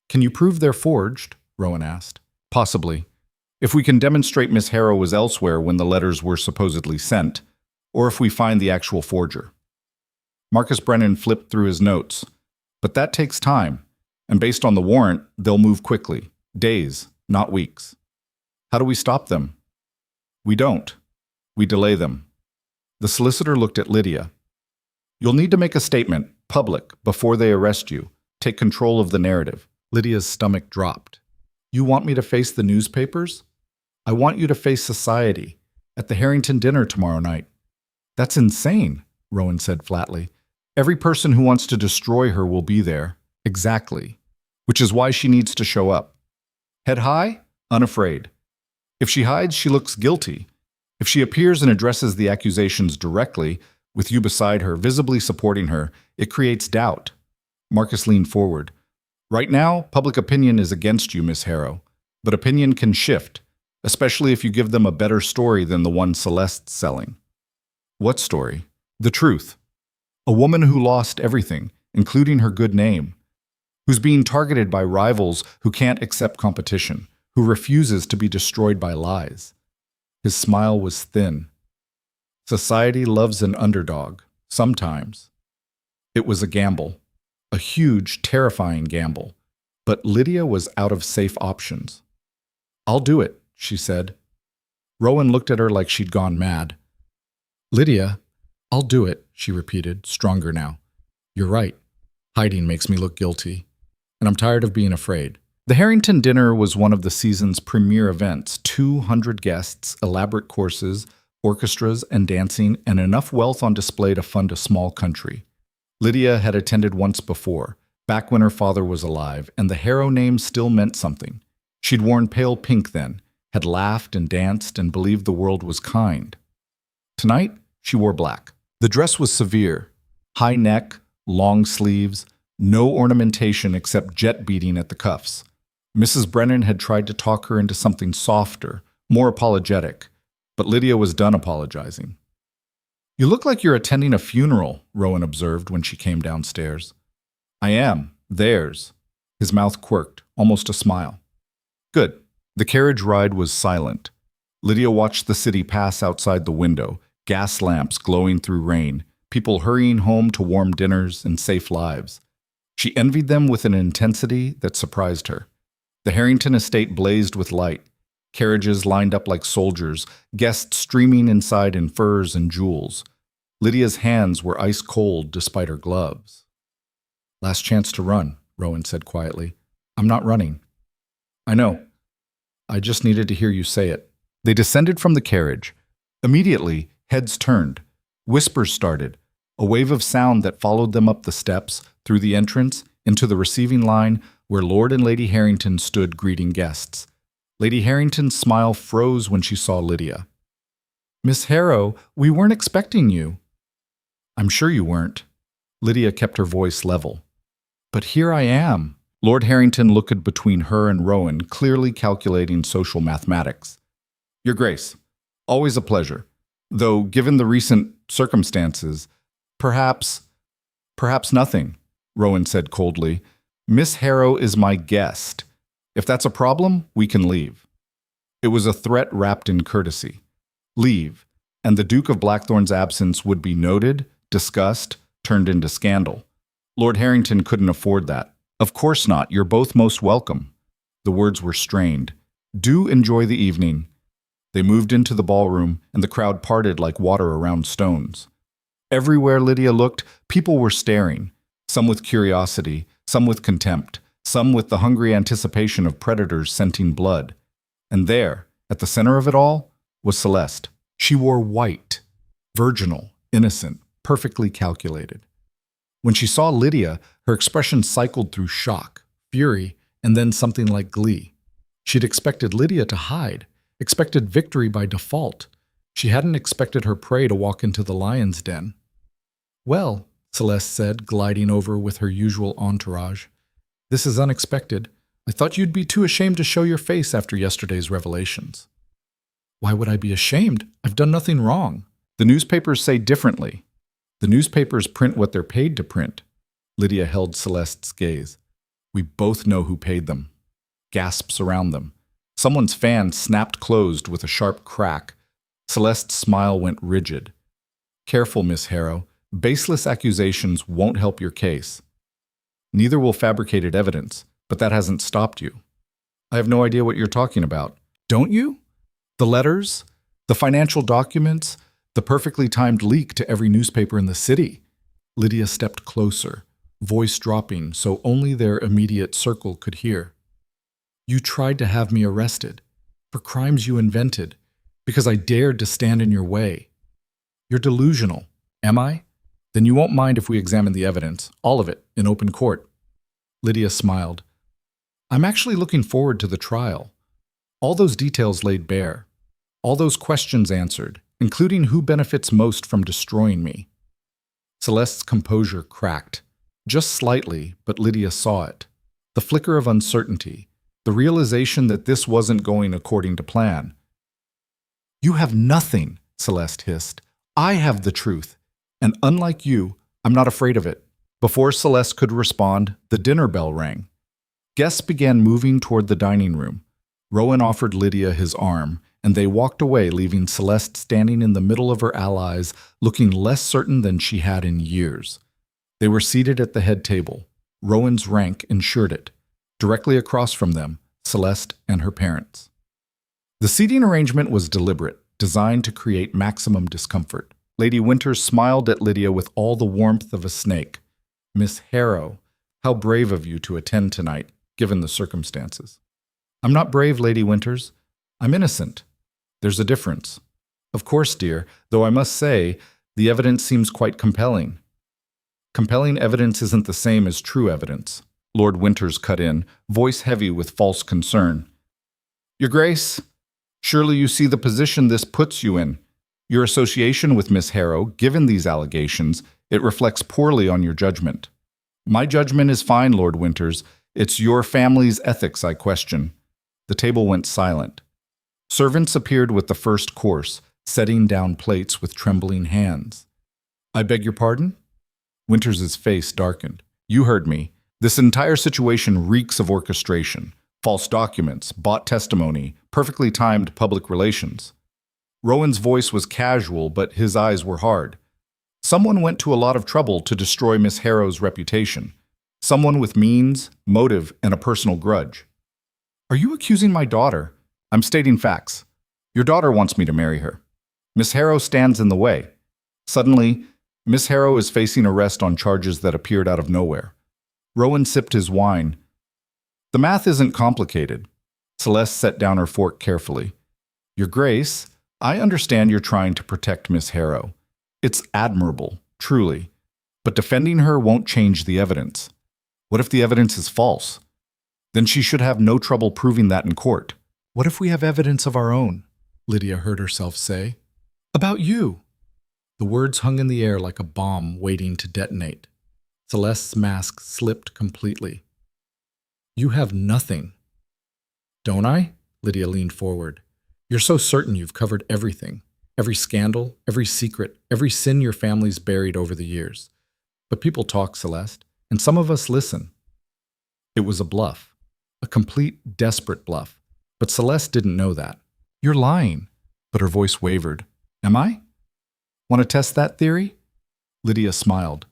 Can you prove they're forged? Rowan asked. Possibly. If we can demonstrate Miss Harrow was elsewhere when the letters were supposedly sent, or if we find the actual forger. Marcus Brennan flipped through his notes. But that takes time, and based on the warrant, they'll move quickly. Days, not weeks. How do we stop them? We don't. We delay them. The solicitor looked at Lydia. You'll need to make a statement, public, before they arrest you. Take control of the narrative. Lydia's stomach dropped. You want me to face the newspapers? I want you to face society. At the Harrington dinner tomorrow night. That's insane, Rowan said flatly. Every person who wants to destroy her will be there. Exactly. Which is why she needs to show up. Head high, unafraid. If she hides, she looks guilty. If she appears and addresses the accusations directly, with you beside her, visibly supporting her, it creates doubt. Marcus leaned forward. Right now, public opinion is against you, Miss Harrow. But opinion can shift, especially if you give them a better story than the one Celeste's selling. What story? The truth. A woman who lost everything, including her good name. Who's being targeted by rivals who can't accept competition. Who refuses to be destroyed by lies. His smile was thin. Society loves an underdog, sometimes. It was a gamble, a huge, terrifying gamble, but Lydia was out of safe options. I'll do it, she said. Rowan looked at her like she'd gone mad. Lydia, I'll do it, she repeated, stronger now. You're right. Hiding makes me look guilty, and I'm tired of being afraid. The Harrington dinner was one of the season's premier events. 200 guests, elaborate courses, orchestras and dancing, and enough wealth on display to fund a small country. Lydia had attended once before, back when her father was alive, and the Harrow name still meant something. She'd worn pale pink then, had laughed and danced and believed the world was kind. Tonight, she wore black. The dress was severe. High neck, long sleeves, no ornamentation except jet beading at the cuffs. Mrs. Brennan had tried to talk her into something softer, more apologetic, but Lydia was done apologizing. You look like you're attending a funeral, Rowan observed when she came downstairs. I am. Theirs. His mouth quirked, almost a smile. Good. The carriage ride was silent. Lydia watched the city pass outside the window, gas lamps glowing through rain, people hurrying home to warm dinners and safe lives. She envied them with an intensity that surprised her. The Harrington estate blazed with light, carriages lined up like soldiers, guests streaming inside in furs and jewels. Lydia's hands were ice cold despite her gloves. Last chance to run, Rowan said quietly. I'm not running. I know. I just needed to hear you say it. They descended from the carriage. Immediately, heads turned. Whispers started, a wave of sound that followed them up the steps, through the entrance, into the receiving line, where Lord and Lady Harrington stood greeting guests. Lady Harrington's smile froze when she saw Lydia. Miss Harrow, we weren't expecting you. I'm sure you weren't. Lydia kept her voice level. But here I am. Lord Harrington looked between her and Rowan, clearly calculating social mathematics. Your Grace, always a pleasure. Though, given the recent circumstances, perhaps nothing, Rowan said coldly. Miss Harrow is my guest. If that's a problem, we can leave. It was a threat wrapped in courtesy. Leave, and the Duke of Blackthorn's absence would be noted, discussed, turned into scandal. Lord Harrington couldn't afford that. Of course not, you're both most welcome. The words were strained. Do enjoy the evening. They moved into the ballroom, and the crowd parted like water around stones. Everywhere Lydia looked, people were staring, some with curiosity, some with contempt, some with the hungry anticipation of predators scenting blood. And there, at the center of it all, was Celeste. She wore white, virginal, innocent, perfectly calculated. When she saw Lydia, her expression cycled through shock, fury, and then something like glee. She'd expected Lydia to hide, expected victory by default. She hadn't expected her prey to walk into the lion's den. Well, Celeste said, gliding over with her usual entourage, this is unexpected. I thought you'd be too ashamed to show your face after yesterday's revelations. Why would I be ashamed? I've done nothing wrong. The newspapers say differently. The newspapers print what they're paid to print. Lydia held Celeste's gaze. We both know who paid them. Gasps around them. Someone's fan snapped closed with a sharp crack. Celeste's smile went rigid. Careful, Miss Harrow. Baseless accusations won't help your case. Neither will fabricated evidence, but that hasn't stopped you. I have no idea what you're talking about. Don't you? The letters, the financial documents, the perfectly timed leak to every newspaper in the city. Lydia stepped closer, voice dropping so only their immediate circle could hear. You tried to have me arrested for crimes you invented because I dared to stand in your way. You're delusional, am I? Then you won't mind if we examine the evidence, all of it, in open court. Lydia smiled. I'm actually looking forward to the trial. All those details laid bare. All those questions answered, including who benefits most from destroying me. Celeste's composure cracked. Just slightly, but Lydia saw it. The flicker of uncertainty, the realization that this wasn't going according to plan. You have nothing, Celeste hissed. I have the truth. And unlike you, I'm not afraid of it. Before Celeste could respond, the dinner bell rang. Guests began moving toward the dining room. Rowan offered Lydia his arm, and they walked away, leaving Celeste standing in the middle of her allies, looking less certain than she had in years. They were seated at the head table. Rowan's rank ensured it. Directly across from them, Celeste and her parents. The seating arrangement was deliberate, designed to create maximum discomfort. Lady Winters smiled at Lydia with all the warmth of a snake. Miss Harrow, how brave of you to attend tonight, given the circumstances. I'm not brave, Lady Winters. I'm innocent. There's a difference. Of course, dear, though I must say, the evidence seems quite compelling. Compelling evidence isn't the same as true evidence. Lord Winters cut in, voice heavy with false concern. Your Grace, surely you see the position this puts you in. Your association with Miss Harrow, given these allegations, it reflects poorly on your judgment. My judgment is fine, Lord Winters. It's your family's ethics I question. The table went silent. Servants appeared with the first course, setting down plates with trembling hands. I beg your pardon? Winters's face darkened. You heard me. This entire situation reeks of orchestration, false documents, bought testimony, perfectly timed public relations. Rowan's voice was casual, but his eyes were hard. Someone went to a lot of trouble to destroy Miss Harrow's reputation. Someone with means, motive, and a personal grudge. Are you accusing my daughter? I'm stating facts. Your daughter wants me to marry her. Miss Harrow stands in the way. Suddenly, Miss Harrow is facing arrest on charges that appeared out of nowhere. Rowan sipped his wine. The math isn't complicated. Celeste set down her fork carefully. Your Grace, I understand you're trying to protect Miss Harrow. It's admirable, truly. But defending her won't change the evidence. What if the evidence is false? Then she should have no trouble proving that in court. What if we have evidence of our own? Lydia heard herself say. About you. The words hung in the air like a bomb waiting to detonate. Celeste's mask slipped completely. You have nothing. Don't I? Lydia leaned forward. You're so certain you've covered everything. Every scandal, every secret, every sin your family's buried over the years. But people talk, Celeste, and some of us listen. It was a bluff. A complete, desperate bluff. But Celeste didn't know that. You're lying. But her voice wavered. Am I? Want to test that theory? Lydia smiled.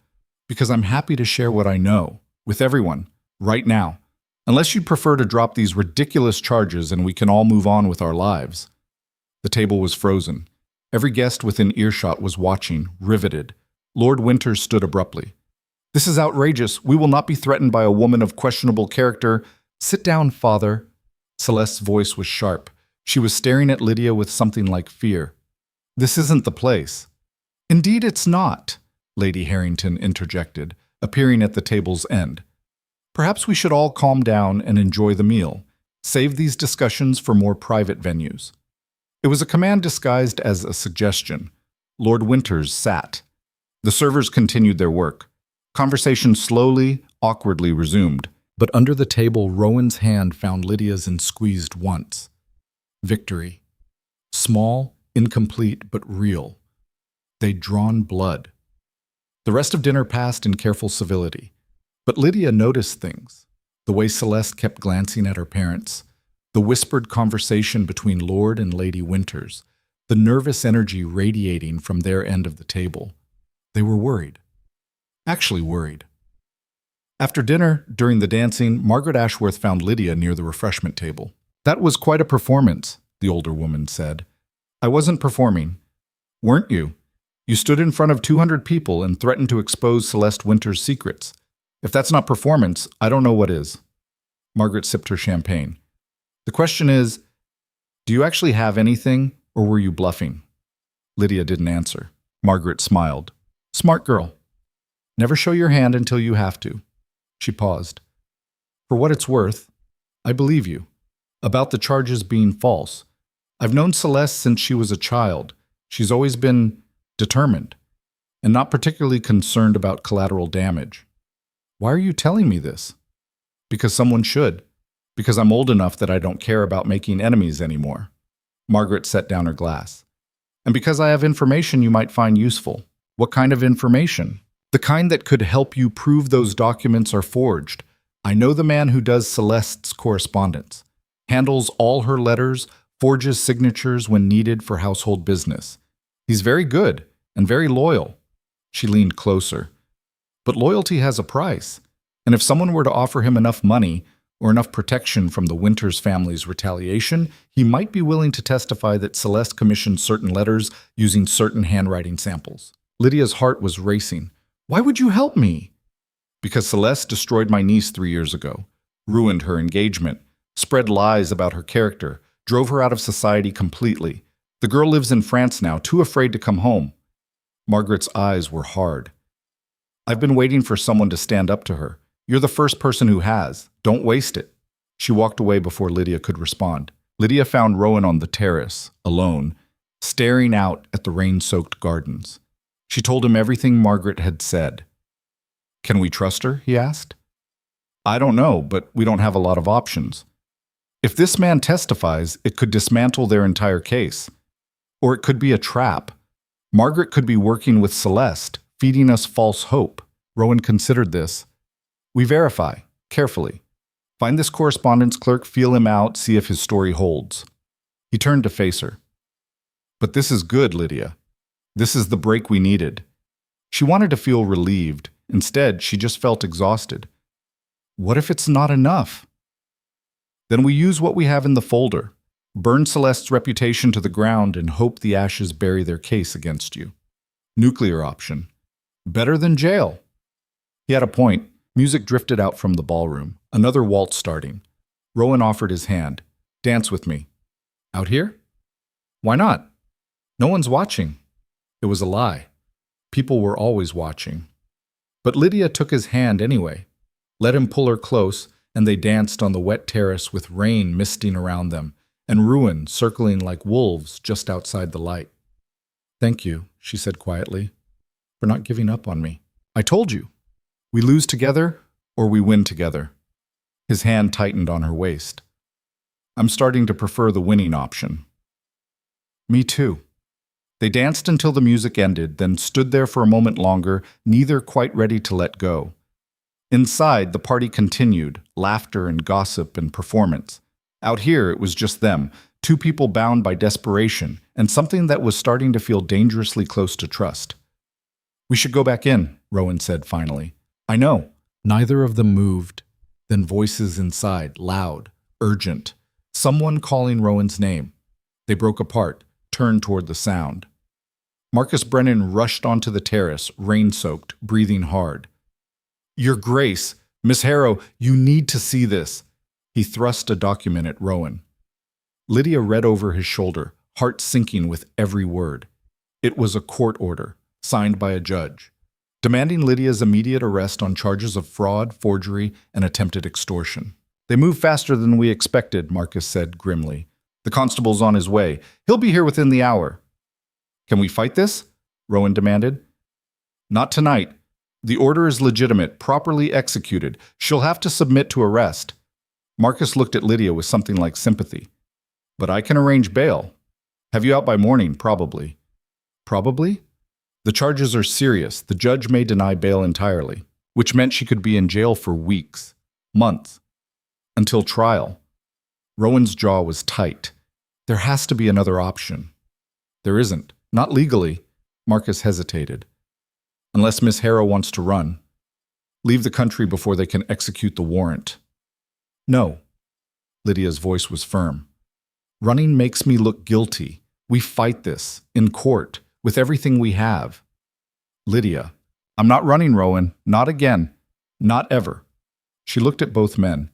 Because I'm happy to share what I know, with everyone, right now. Unless you'd prefer to drop these ridiculous charges and we can all move on with our lives. The table was frozen. Every guest within earshot was watching, riveted. Lord Winters stood abruptly. This is outrageous. We will not be threatened by a woman of questionable character. Sit down, father. Celeste's voice was sharp. She was staring at Lydia with something like fear. This isn't the place. Indeed it's not, Lady Harrington interjected, appearing at the table's end. Perhaps we should all calm down and enjoy the meal. Save these discussions for more private venues. It was a command disguised as a suggestion. Lord Winters sat. The servers continued their work. Conversation slowly, awkwardly resumed. But under the table, Rowan's hand found Lydia's and squeezed once. Victory. Small, incomplete, but real. They'd drawn blood. The rest of dinner passed in careful civility. But Lydia noticed things. The way Celeste kept glancing at her parents, the whispered conversation between Lord and Lady Winters, the nervous energy radiating from their end of the table. They were worried. Actually worried. After dinner, during the dancing, Margaret Ashworth found Lydia near the refreshment table. That was quite a performance, the older woman said. I wasn't performing. Weren't you? You stood in front of 200 people and threatened to expose Celeste Winters' secrets. If that's not performance, I don't know what is. Margaret sipped her champagne. The question is, do you actually have anything, or were you bluffing? Lydia didn't answer. Margaret smiled. Smart girl. Never show your hand until you have to. She paused. For what it's worth, I believe you. About the charges being false. I've known Celeste since she was a child. She's always been determined, and not particularly concerned about collateral damage. Why are you telling me this? Because someone should. Because I'm old enough that I don't care about making enemies anymore. Margaret set down her glass. And because I have information you might find useful. What kind of information? The kind that could help you prove those documents are forged. I know the man who does Celeste's correspondence. Handles all her letters, forges signatures when needed for household business. He's very good and very loyal. She leaned closer. But loyalty has a price, and if someone were to offer him enough money or enough protection from the Winters family's retaliation, he might be willing to testify that Celeste commissioned certain letters using certain handwriting samples. Lydia's heart was racing. Why would you help me? Because Celeste destroyed my niece 3 years ago, ruined her engagement, spread lies about her character, drove her out of society completely. The girl lives in France now, too afraid to come home. Margaret's eyes were hard. I've been waiting for someone to stand up to her. You're the first person who has. Don't waste it. She walked away before Lydia could respond. Lydia found Rowan on the terrace, alone, staring out at the rain-soaked gardens. She told him everything Margaret had said. Can we trust her? He asked. I don't know, but we don't have a lot of options. If this man testifies, it could dismantle their entire case. Or it could be a trap. Margaret could be working with Celeste, feeding us false hope. Rowan considered this. We verify, carefully. Find this correspondence clerk, feel him out, see if his story holds. He turned to face her. But this is good, Lydia. This is the break we needed. She wanted to feel relieved. Instead, she just felt exhausted. What if it's not enough? Then we use what we have in the folder. Burn Celeste's reputation to the ground and hope the ashes bury their case against you. Nuclear option. Better than jail. He had a point. Music drifted out from the ballroom. Another waltz starting. Rowan offered his hand. Dance with me. Out here? Why not? No one's watching. It was a lie. People were always watching. But Lydia took his hand anyway. Let him pull her close, and they danced on the wet terrace with rain misting around them, and ruin circling like wolves just outside the light. Thank you, she said quietly, for not giving up on me. I told you. We lose together, or we win together. His hand tightened on her waist. I'm starting to prefer the winning option. Me too. They danced until the music ended, then stood there for a moment longer, neither quite ready to let go. Inside, the party continued, laughter and gossip and performance. Out here, it was just them, two people bound by desperation, and something that was starting to feel dangerously close to trust. We should go back in, Rowan said finally. I know. Neither of them moved. Then voices inside, loud, urgent. Someone calling Rowan's name. They broke apart, turned toward the sound. Marcus Brennan rushed onto the terrace, rain-soaked, breathing hard. Your Grace, Miss Harrow, you need to see this. He thrust a document at Rowan. Lydia read over his shoulder, heart sinking with every word. It was a court order, signed by a judge, demanding Lydia's immediate arrest on charges of fraud, forgery, and attempted extortion. They move faster than we expected, Marcus said grimly. The constable's on his way. He'll be here within the hour. Can we fight this? Rowan demanded. Not tonight. The order is legitimate, properly executed. She'll have to submit to arrest. Marcus looked at Lydia with something like sympathy. But I can arrange bail. Have you out by morning, probably. Probably? The charges are serious. The judge may deny bail entirely, which meant she could be in jail for weeks, months, until trial. Rowan's jaw was tight. There has to be another option. There isn't. Not legally. Marcus hesitated. Unless Miss Harrow wants to run. Leave the country before they can execute the warrant. No. Lydia's voice was firm. Running makes me look guilty. We fight this, in court, with everything we have. Lydia, I'm not running, Rowan. Not again. Not ever. She looked at both men.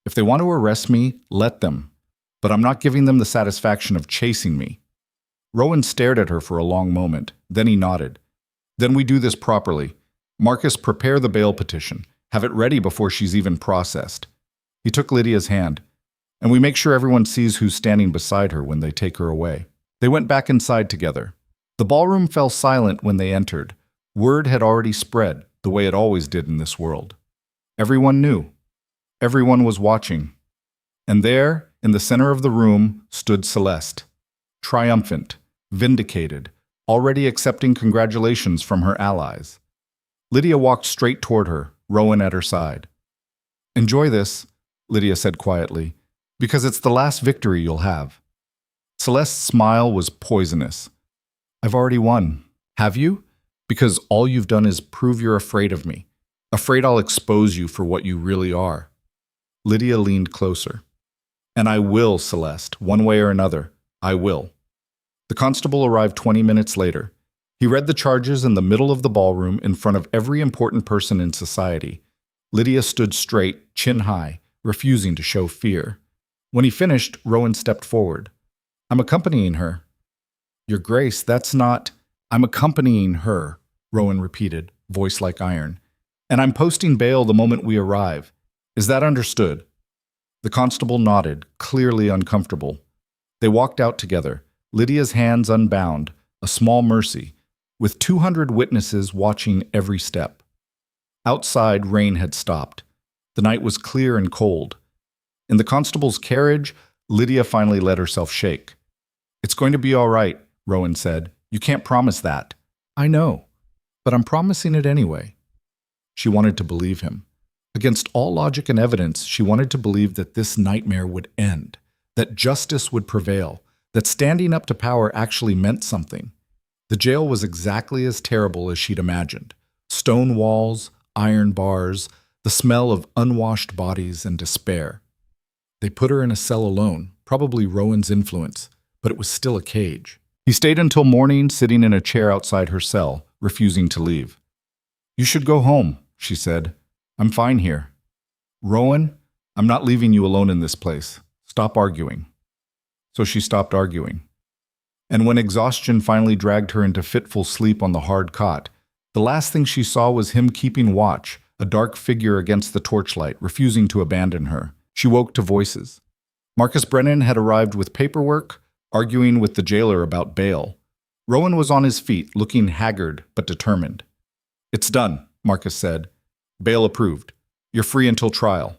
If they want to arrest me, let them. But I'm not giving them the satisfaction of chasing me. Rowan stared at her for a long moment. Then he nodded. Then we do this properly. Marcus, prepare the bail petition. Have it ready before she's even processed. He took Lydia's hand. And we make sure everyone sees who's standing beside her when they take her away. They went back inside together. The ballroom fell silent when they entered. Word had already spread, the way it always did in this world. Everyone knew. Everyone was watching. And there, in the center of the room, stood Celeste. Triumphant, vindicated, already accepting congratulations from her allies. Lydia walked straight toward her, Rowan at her side. Enjoy this, Lydia said quietly, because it's the last victory you'll have. Celeste's smile was poisonous. I've already won. Have you? Because all you've done is prove you're afraid of me. Afraid I'll expose you for what you really are. Lydia leaned closer. And I will, Celeste, one way or another. I will. The constable arrived 20 minutes later. He read the charges in the middle of the ballroom in front of every important person in society. Lydia stood straight, chin high, refusing to show fear. When he finished, Rowan stepped forward. I'm accompanying her. Your Grace, that's not... I'm accompanying her, Rowan repeated, voice like iron. And I'm posting bail the moment we arrive. Is that understood? The constable nodded, clearly uncomfortable. They walked out together, Lydia's hands unbound, a small mercy, with 200 witnesses watching every step. Outside, rain had stopped. The night was clear and cold. In the constable's carriage, Lydia finally let herself shake. It's going to be all right, Rowan said. You can't promise that. I know, but I'm promising it anyway. She wanted to believe him. Against all logic and evidence, she wanted to believe that this nightmare would end, that justice would prevail, that standing up to power actually meant something. The jail was exactly as terrible as she'd imagined. Stone walls, iron bars, the smell of unwashed bodies and despair. They put her in a cell alone, probably Rowan's influence, but it was still a cage. He stayed until morning, sitting in a chair outside her cell, refusing to leave. You should go home, she said. I'm fine here. Rowan, I'm not leaving you alone in this place. Stop arguing. So she stopped arguing. And when exhaustion finally dragged her into fitful sleep on the hard cot, the last thing she saw was him keeping watch, a dark figure against the torchlight, refusing to abandon her. She woke to voices. Marcus Brennan had arrived with paperwork, arguing with the jailer about bail. Rowan was on his feet, looking haggard but determined. It's done, Marcus said. Bail approved. You're free until trial.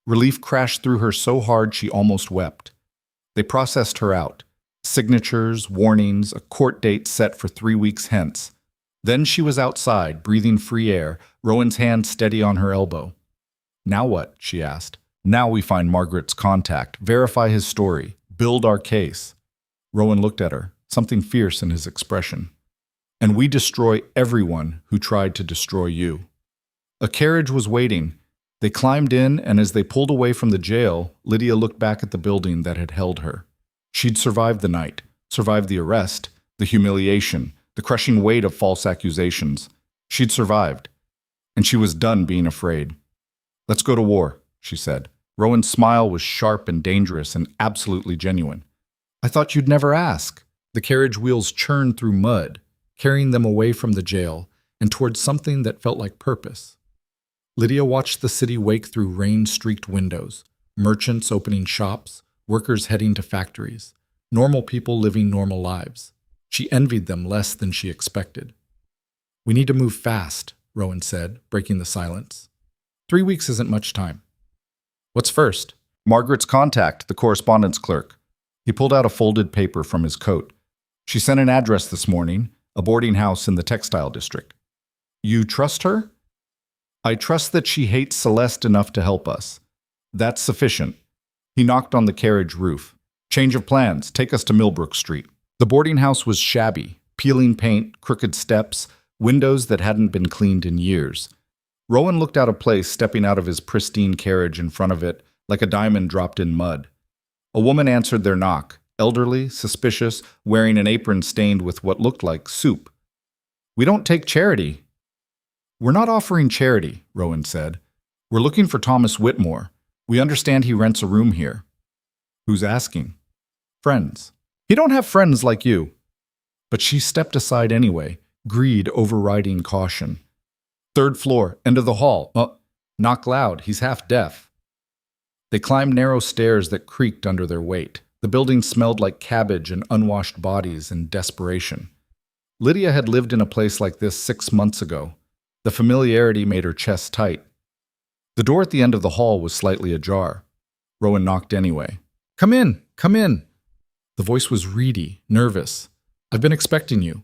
Relief crashed through her so hard she almost wept. They processed her out. Signatures, warnings, a court date set for 3 weeks hence. Then she was outside, breathing free air, Rowan's hand steady on her elbow. "Now what?" she asked. "Now we find Margaret's contact, verify his story, build our case." Rowan looked at her, something fierce in his expression. "And we destroy everyone who tried to destroy you." A carriage was waiting. They climbed in, and as they pulled away from the jail, Lydia looked back at the building that had held her. She'd survived the night, survived the arrest, the humiliation, the crushing weight of false accusations. She'd survived, and she was done being afraid. "Let's go to war," she said. Rowan's smile was sharp and dangerous and absolutely genuine. "I thought you'd never ask." The carriage wheels churned through mud, carrying them away from the jail and towards something that felt like purpose. Lydia watched the city wake through rain-streaked windows, merchants opening shops, workers heading to factories, normal people living normal lives. She envied them less than she expected. "We need to move fast," Rowan said, breaking the silence. 3 weeks isn't much time. "What's first?" "Margaret's contact, the correspondence clerk." He pulled out a folded paper from his coat. "She sent an address this morning, a boarding house in the textile district." "You trust her?" "I trust that she hates Celeste enough to help us. That's sufficient." He knocked on the carriage roof. "Change of plans. Take us to Millbrook Street." The boarding house was shabby, peeling paint, crooked steps, windows that hadn't been cleaned in years. Rowan looked out of place, stepping out of his pristine carriage in front of it, like a diamond dropped in mud. A woman answered their knock, elderly, suspicious, wearing an apron stained with what looked like soup. "We don't take charity." "We're not offering charity," Rowan said. "We're looking for Thomas Whitmore. We understand he rents a room here." "Who's asking?" "Friends." "He don't have friends like you." But she stepped aside anyway, greed overriding caution. "Third floor, end of the hall." Knock loud, he's half deaf." They climbed narrow stairs that creaked under their weight. The building smelled like cabbage and unwashed bodies and desperation. Lydia had lived in a place like this 6 months ago. The familiarity made her chest tight. The door at the end of the hall was slightly ajar. Rowan knocked anyway. "Come in, come in." The voice was reedy, nervous. "I've been expecting you."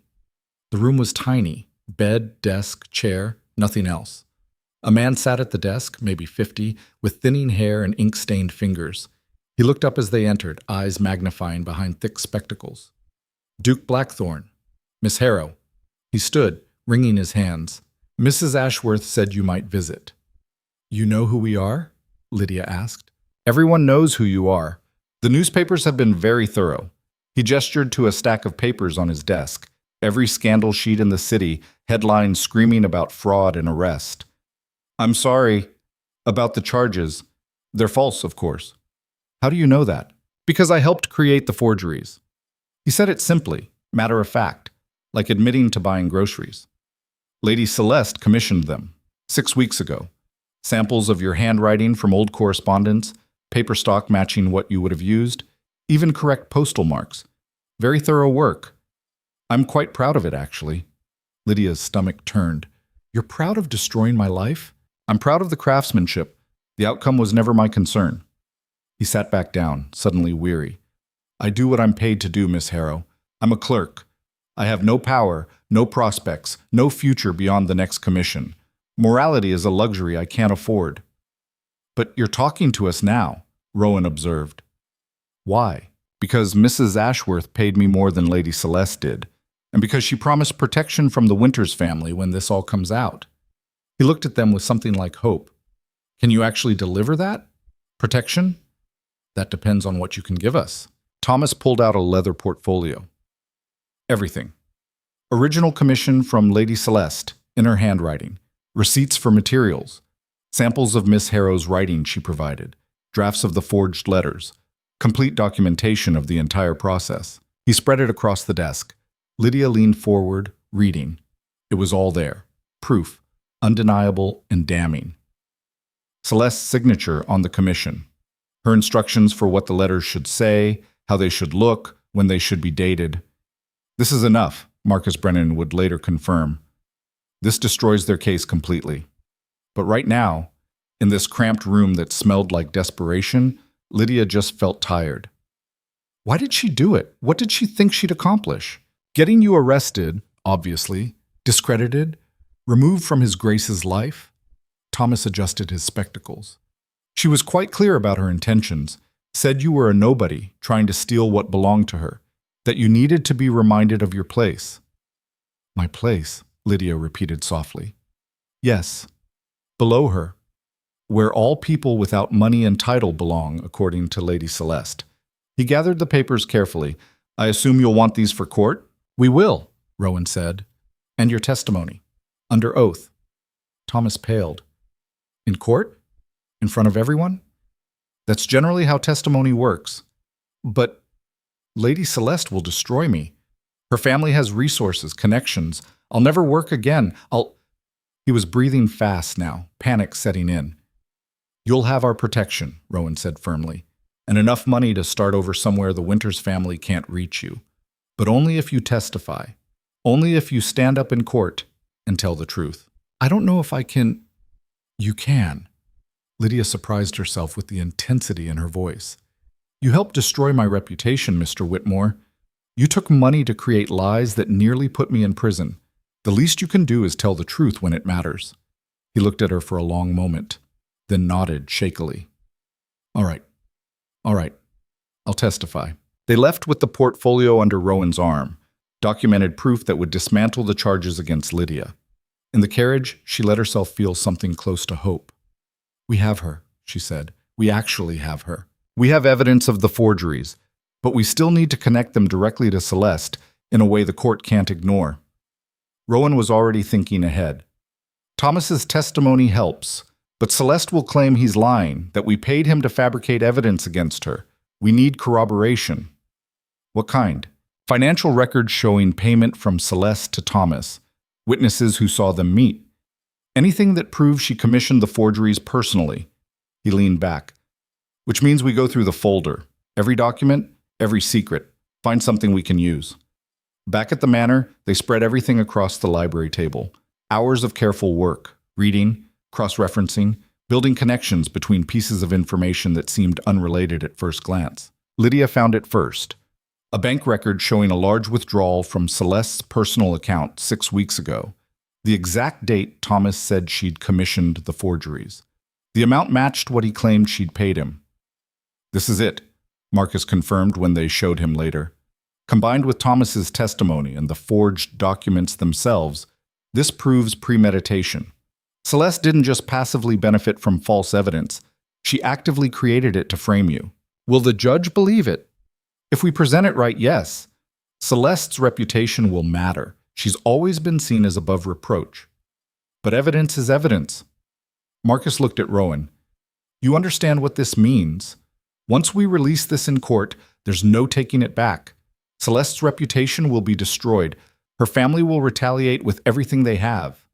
The room was tiny. Bed, desk, chair, nothing else. A man sat at the desk, maybe 50, with thinning hair and ink-stained fingers. He looked up as they entered, eyes magnifying behind thick spectacles. "Duke Blackthorne. Miss Harrow." He stood, wringing his hands. "Mrs. Ashworth said you might visit." "You know who we are?" Lydia asked. "Everyone knows who you are. The newspapers have been very thorough." He gestured to a stack of papers on his desk. Every scandal sheet in the city, headlines screaming about fraud and arrest. "I'm sorry about the charges. They're false, of course." "How do you know that?" "Because I helped create the forgeries." He said it simply, matter of fact, like admitting to buying groceries. "Lady Celeste commissioned them 6 weeks ago. Samples of your handwriting from old correspondence, paper stock matching what you would have used, even correct postal marks. Very thorough work. I'm quite proud of it, actually." Lydia's stomach turned. "You're proud of destroying my life?" "I'm proud of the craftsmanship. The outcome was never my concern." He sat back down, suddenly weary. "I do what I'm paid to do, Miss Harrow. I'm a clerk. I have no power, no prospects, no future beyond the next commission. Morality is a luxury I can't afford." "But you're talking to us now," Rowan observed. "Why?" "Because Mrs. Ashworth paid me more than Lady Celeste did, and because she promised protection from the Winters family when this all comes out." He looked at them with something like hope. "Can you actually deliver that? Protection?" "That depends on what you can give us." Thomas pulled out a leather portfolio. "Everything. Original commission from Lady Celeste, in her handwriting. Receipts for materials. Samples of Miss Harrow's writing she provided. Drafts of the forged letters. Complete documentation of the entire process." He spread it across the desk. Lydia leaned forward, reading. It was all there. Proof. Undeniable and damning. Celeste's signature on the commission. Her instructions for what the letters should say, how they should look, when they should be dated. "This is enough," Marcus Brennan would later confirm. "This destroys their case completely. But right now, In this cramped room that smelled like desperation, Lydia just felt tired. Why did she do it? What did she think she'd accomplish? Getting you arrested, obviously, discredited, removed from his Grace's life? Thomas adjusted his spectacles. She was quite clear about her intentions, said you were a nobody trying to steal what belonged to her, that you needed to be reminded of your place. My place, Lydia repeated softly. Yes, below her, where all people without money and title belong, according to Lady Celeste. He gathered the papers carefully. I assume you'll want these for court? We will, Rowan said. And your testimony. Under oath. Thomas paled. In court? In front of everyone? That's generally how testimony works. But Lady Celeste will destroy me. Her family has resources, connections. I'll never work again. He was breathing fast now, panic setting in. You'll have our protection, Rowan said firmly, and enough money to start over somewhere the Winters family can't reach you. But only if you testify. Only if you stand up in court and tell the truth. I don't know if I can. You can. Lydia surprised herself with the intensity in her voice. You helped destroy my reputation, Mr. Whitmore. You took money to create lies that nearly put me in prison. The least you can do is tell the truth when it matters. He looked at her for a long moment, then nodded shakily. All right. I'll testify. They left with the portfolio under Rowan's arm, documented proof that would dismantle the charges against Lydia. In the carriage, she let herself feel something close to hope. We have her, she said. We actually have her. We have evidence of the forgeries, but we still need to connect them directly to Celeste in a way the court can't ignore. Rowan was already thinking ahead. Thomas's testimony helps, but Celeste will claim he's lying, that we paid him to fabricate evidence against her. We need corroboration. What kind? Financial records showing payment from Celeste to Thomas, witnesses who saw them meet. Anything that proves she commissioned the forgeries personally. He leaned back. Which means we go through the folder. Every document, every secret. Find something we can use. Back at the manor, they spread everything across the library table. Hours of careful work, reading, cross-referencing, building connections between pieces of information that seemed unrelated at first glance. Lydia found it first. A bank record showing a large withdrawal from Celeste's personal account 6 weeks ago. The exact date Thomas said she'd commissioned the forgeries. The amount matched what he claimed she'd paid him. This is it, Marcus confirmed when they showed him later. Combined with Thomas's testimony and the forged documents themselves, this proves premeditation. Celeste didn't just passively benefit from false evidence, she actively created it to frame you. Will the judge believe it? If we present it right, yes. Celeste's reputation will matter. She's always been seen as above reproach. But evidence is evidence. Marcus looked at Rowan. You understand what this means? Once we release this in court, there's no taking it back. Celeste's reputation will be destroyed. Her family will retaliate with everything they have.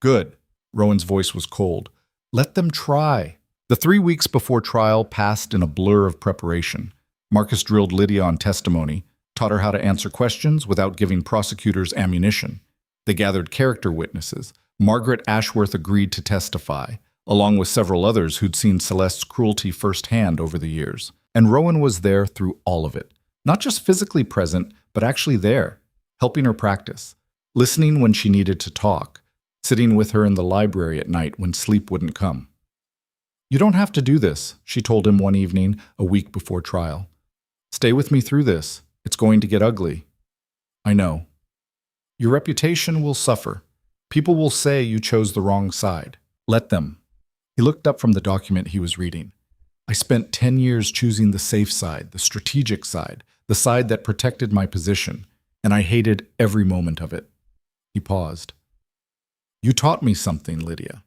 Good. Rowan's voice was cold. Let them try. The 3 weeks before trial passed in a blur of preparation. Marcus drilled Lydia on testimony, taught her how to answer questions without giving prosecutors ammunition. They gathered character witnesses. Margaret Ashworth agreed to testify, along with several others who'd seen Celeste's cruelty firsthand over the years. And Rowan was there through all of it. Not just physically present, but actually there, helping her practice, listening when she needed to talk, sitting with her in the library at night when sleep wouldn't come. You don't have to do this, she told him one evening, a week before trial. Stay with me through this. It's going to get ugly. I know. Your reputation will suffer. People will say you chose the wrong side. Let them. He looked up from the document he was reading. I spent 10 years choosing the safe side, the strategic side, the side that protected my position, and I hated every moment of it. He paused. You taught me something, Lydia.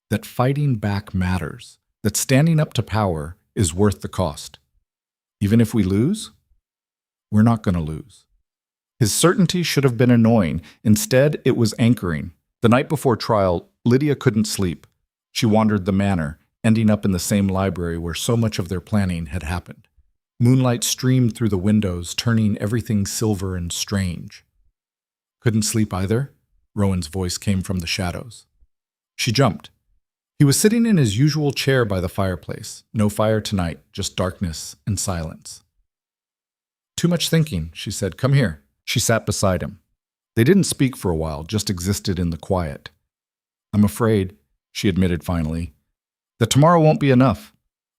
That fighting back matters, that standing up to power is worth the cost. Even if we lose, we're not going to lose. His certainty should have been annoying. Instead, it was anchoring. The night before trial, Lydia couldn't sleep. She wandered the manor, ending up in the same library where so much of their planning had happened. Moonlight streamed through the windows, turning everything silver and strange. Couldn't sleep either? Rowan's voice came from the shadows. She jumped. He was sitting in his usual chair by the fireplace. No fire tonight, just darkness and silence. "Too much thinking," she said. "Come here." She sat beside him. They didn't speak for a while, just existed in the quiet. "I'm afraid," she admitted finally, "that tomorrow won't be enough.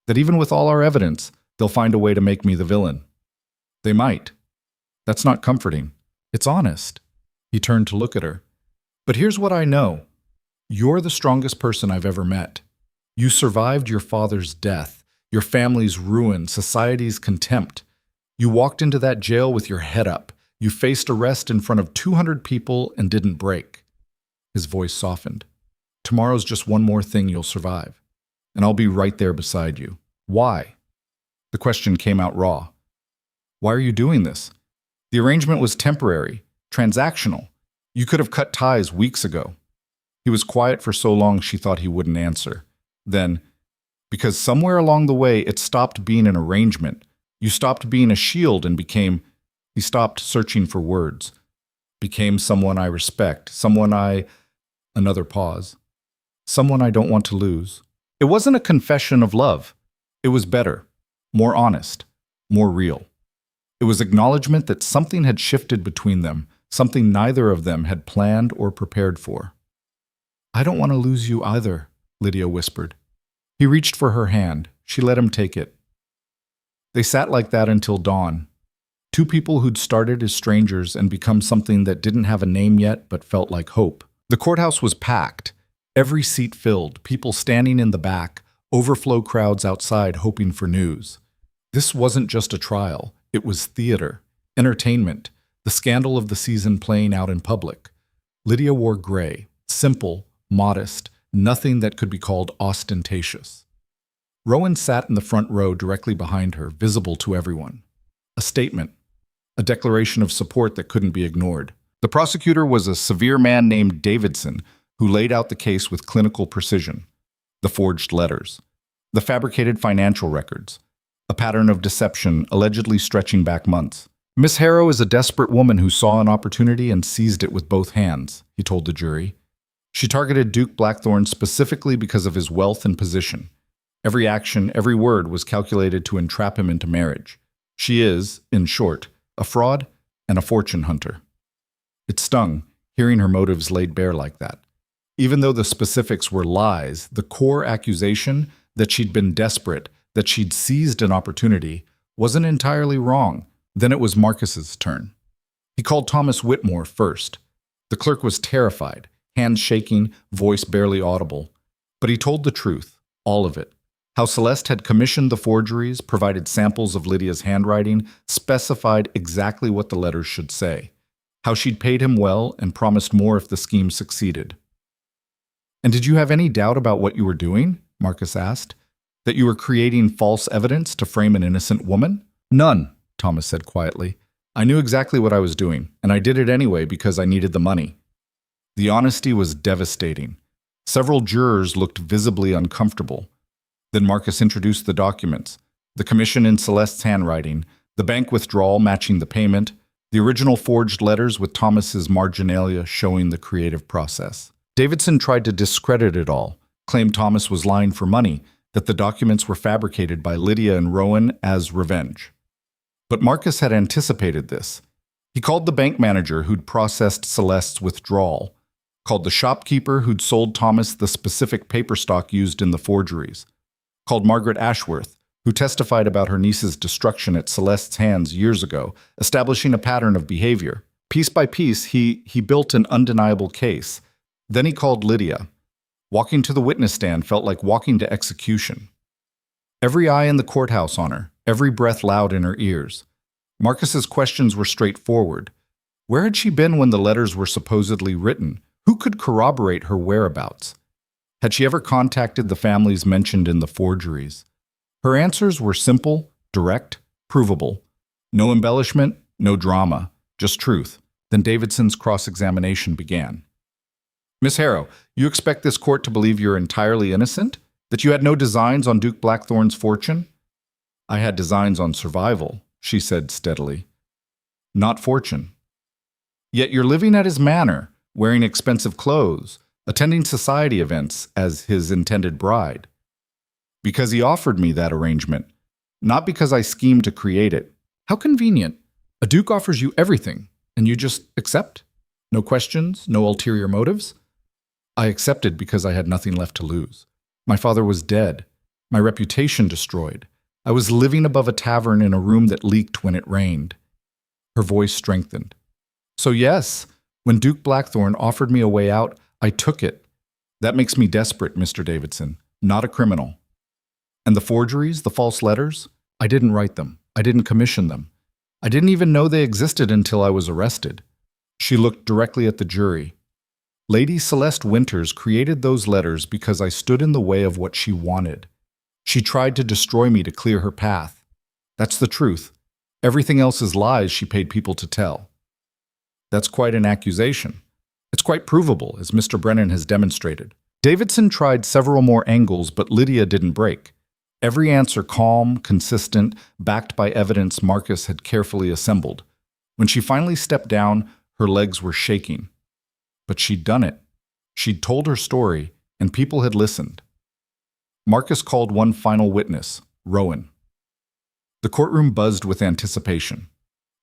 That even with all our evidence, they'll find a way to make me the villain." "They might. That's not comforting. It's honest." He turned to look at her. "But here's what I know. You're the strongest person I've ever met. You survived your father's death, your family's ruin, society's contempt. You walked into that jail with your head up. You faced arrest in front of 200 people and didn't break." His voice softened. "Tomorrow's just one more thing you'll survive, and I'll be right there beside you." "Why?" The question came out raw. "Why are you doing this? The arrangement was temporary, transactional. You could have cut ties weeks ago." He was quiet for so long she thought he wouldn't answer. Then, "Because somewhere along the way it stopped being an arrangement. You stopped being a shield and became..." He stopped searching for words. "Became someone I respect, someone I..." Another pause. "Someone I don't want to lose." It wasn't a confession of love. It was better, more honest, more real. It was acknowledgement that something had shifted between them, something neither of them had planned or prepared for. "I don't want to lose you either," Lydia whispered. He reached for her hand. She let him take it. They sat like that until dawn. Two people who'd started as strangers and become something that didn't have a name yet but felt like hope. The courthouse was packed, every seat filled, people standing in the back, overflow crowds outside hoping for news. This wasn't just a trial. It was theater, entertainment, the scandal of the season playing out in public. Lydia wore gray, simple, modest, nothing that could be called ostentatious. Rowan sat in the front row directly behind her, visible to everyone. A statement, a declaration of support that couldn't be ignored. The prosecutor was a severe man named Davidson, who laid out the case with clinical precision. The forged letters, the fabricated financial records, a pattern of deception allegedly stretching back months. "Miss Harrow is a desperate woman who saw an opportunity and seized it with both hands," he told the jury. "She targeted Duke Blackthorne specifically because of his wealth and position. Every action, every word was calculated to entrap him into marriage. She is, in short, a fraud and a fortune hunter." It stung, hearing her motives laid bare like that. Even though the specifics were lies, the core accusation that she'd been desperate, that she'd seized an opportunity, wasn't entirely wrong. Then it was Marcus's turn. He called Thomas Whitmore first. The clerk was terrified, hands shaking, voice barely audible. But he told the truth, all of it. How Celeste had commissioned the forgeries, provided samples of Lydia's handwriting, specified exactly what the letters should say. How she'd paid him well and promised more if the scheme succeeded. "And did you have any doubt about what you were doing?" Marcus asked. "That you were creating false evidence to frame an innocent woman?" "None," Thomas said quietly. "I knew exactly what I was doing, and I did it anyway because I needed the money." The honesty was devastating. Several jurors looked visibly uncomfortable. Then Marcus introduced the documents, the commission in Celeste's handwriting, the bank withdrawal matching the payment, the original forged letters with Thomas's marginalia showing the creative process. Davidson tried to discredit it all, claimed Thomas was lying for money, that the documents were fabricated by Lydia and Rowan as revenge. But Marcus had anticipated this. He called the bank manager who'd processed Celeste's withdrawal, called the shopkeeper who'd sold Thomas the specific paper stock used in the forgeries, called Margaret Ashworth, who testified about her niece's destruction at Celeste's hands years ago, establishing a pattern of behavior. Piece by piece, he built an undeniable case. Then he called Lydia. Walking to the witness stand felt like walking to execution. Every eye in the courthouse on her, every breath loud in her ears. Marcus's questions were straightforward. Where had she been when the letters were supposedly written? Who could corroborate her whereabouts? Had she ever contacted the families mentioned in the forgeries? Her answers were simple, direct, provable. No embellishment, no drama, just truth. Then Davidson's cross-examination began. "Miss Harrow, you expect this court to believe you're entirely innocent? That you had no designs on Duke Blackthorne's fortune?" "I had designs on survival," she said steadily. "Not fortune." "Yet you're living at his manor, wearing expensive clothes, attending society events as his intended bride. Because he offered me that arrangement, not because I schemed to create it. How convenient. A duke offers you everything, and you just accept? No questions, no ulterior motives? I accepted because I had nothing left to lose. My father was dead, my reputation destroyed. I was living above a tavern in a room that leaked when it rained. Her voice strengthened. So yes, when Duke Blackthorn offered me a way out, I took it. That makes me desperate, Mr. Davidson, not a criminal. And the forgeries, the false letters? I didn't write them. I didn't commission them. I didn't even know they existed until I was arrested. She looked directly at the jury. Lady Celeste Winters created those letters because I stood in the way of what she wanted. She tried to destroy me to clear her path. That's the truth. Everything else is lies she paid people to tell. That's quite an accusation. It's quite provable, as Mr. Brennan has demonstrated. Davidson tried several more angles, but Lydia didn't break. Every answer calm, consistent, backed by evidence Marcus had carefully assembled. When she finally stepped down, her legs were shaking. But she'd done it. She'd told her story, and people had listened. Marcus called one final witness, Rowan. The courtroom buzzed with anticipation.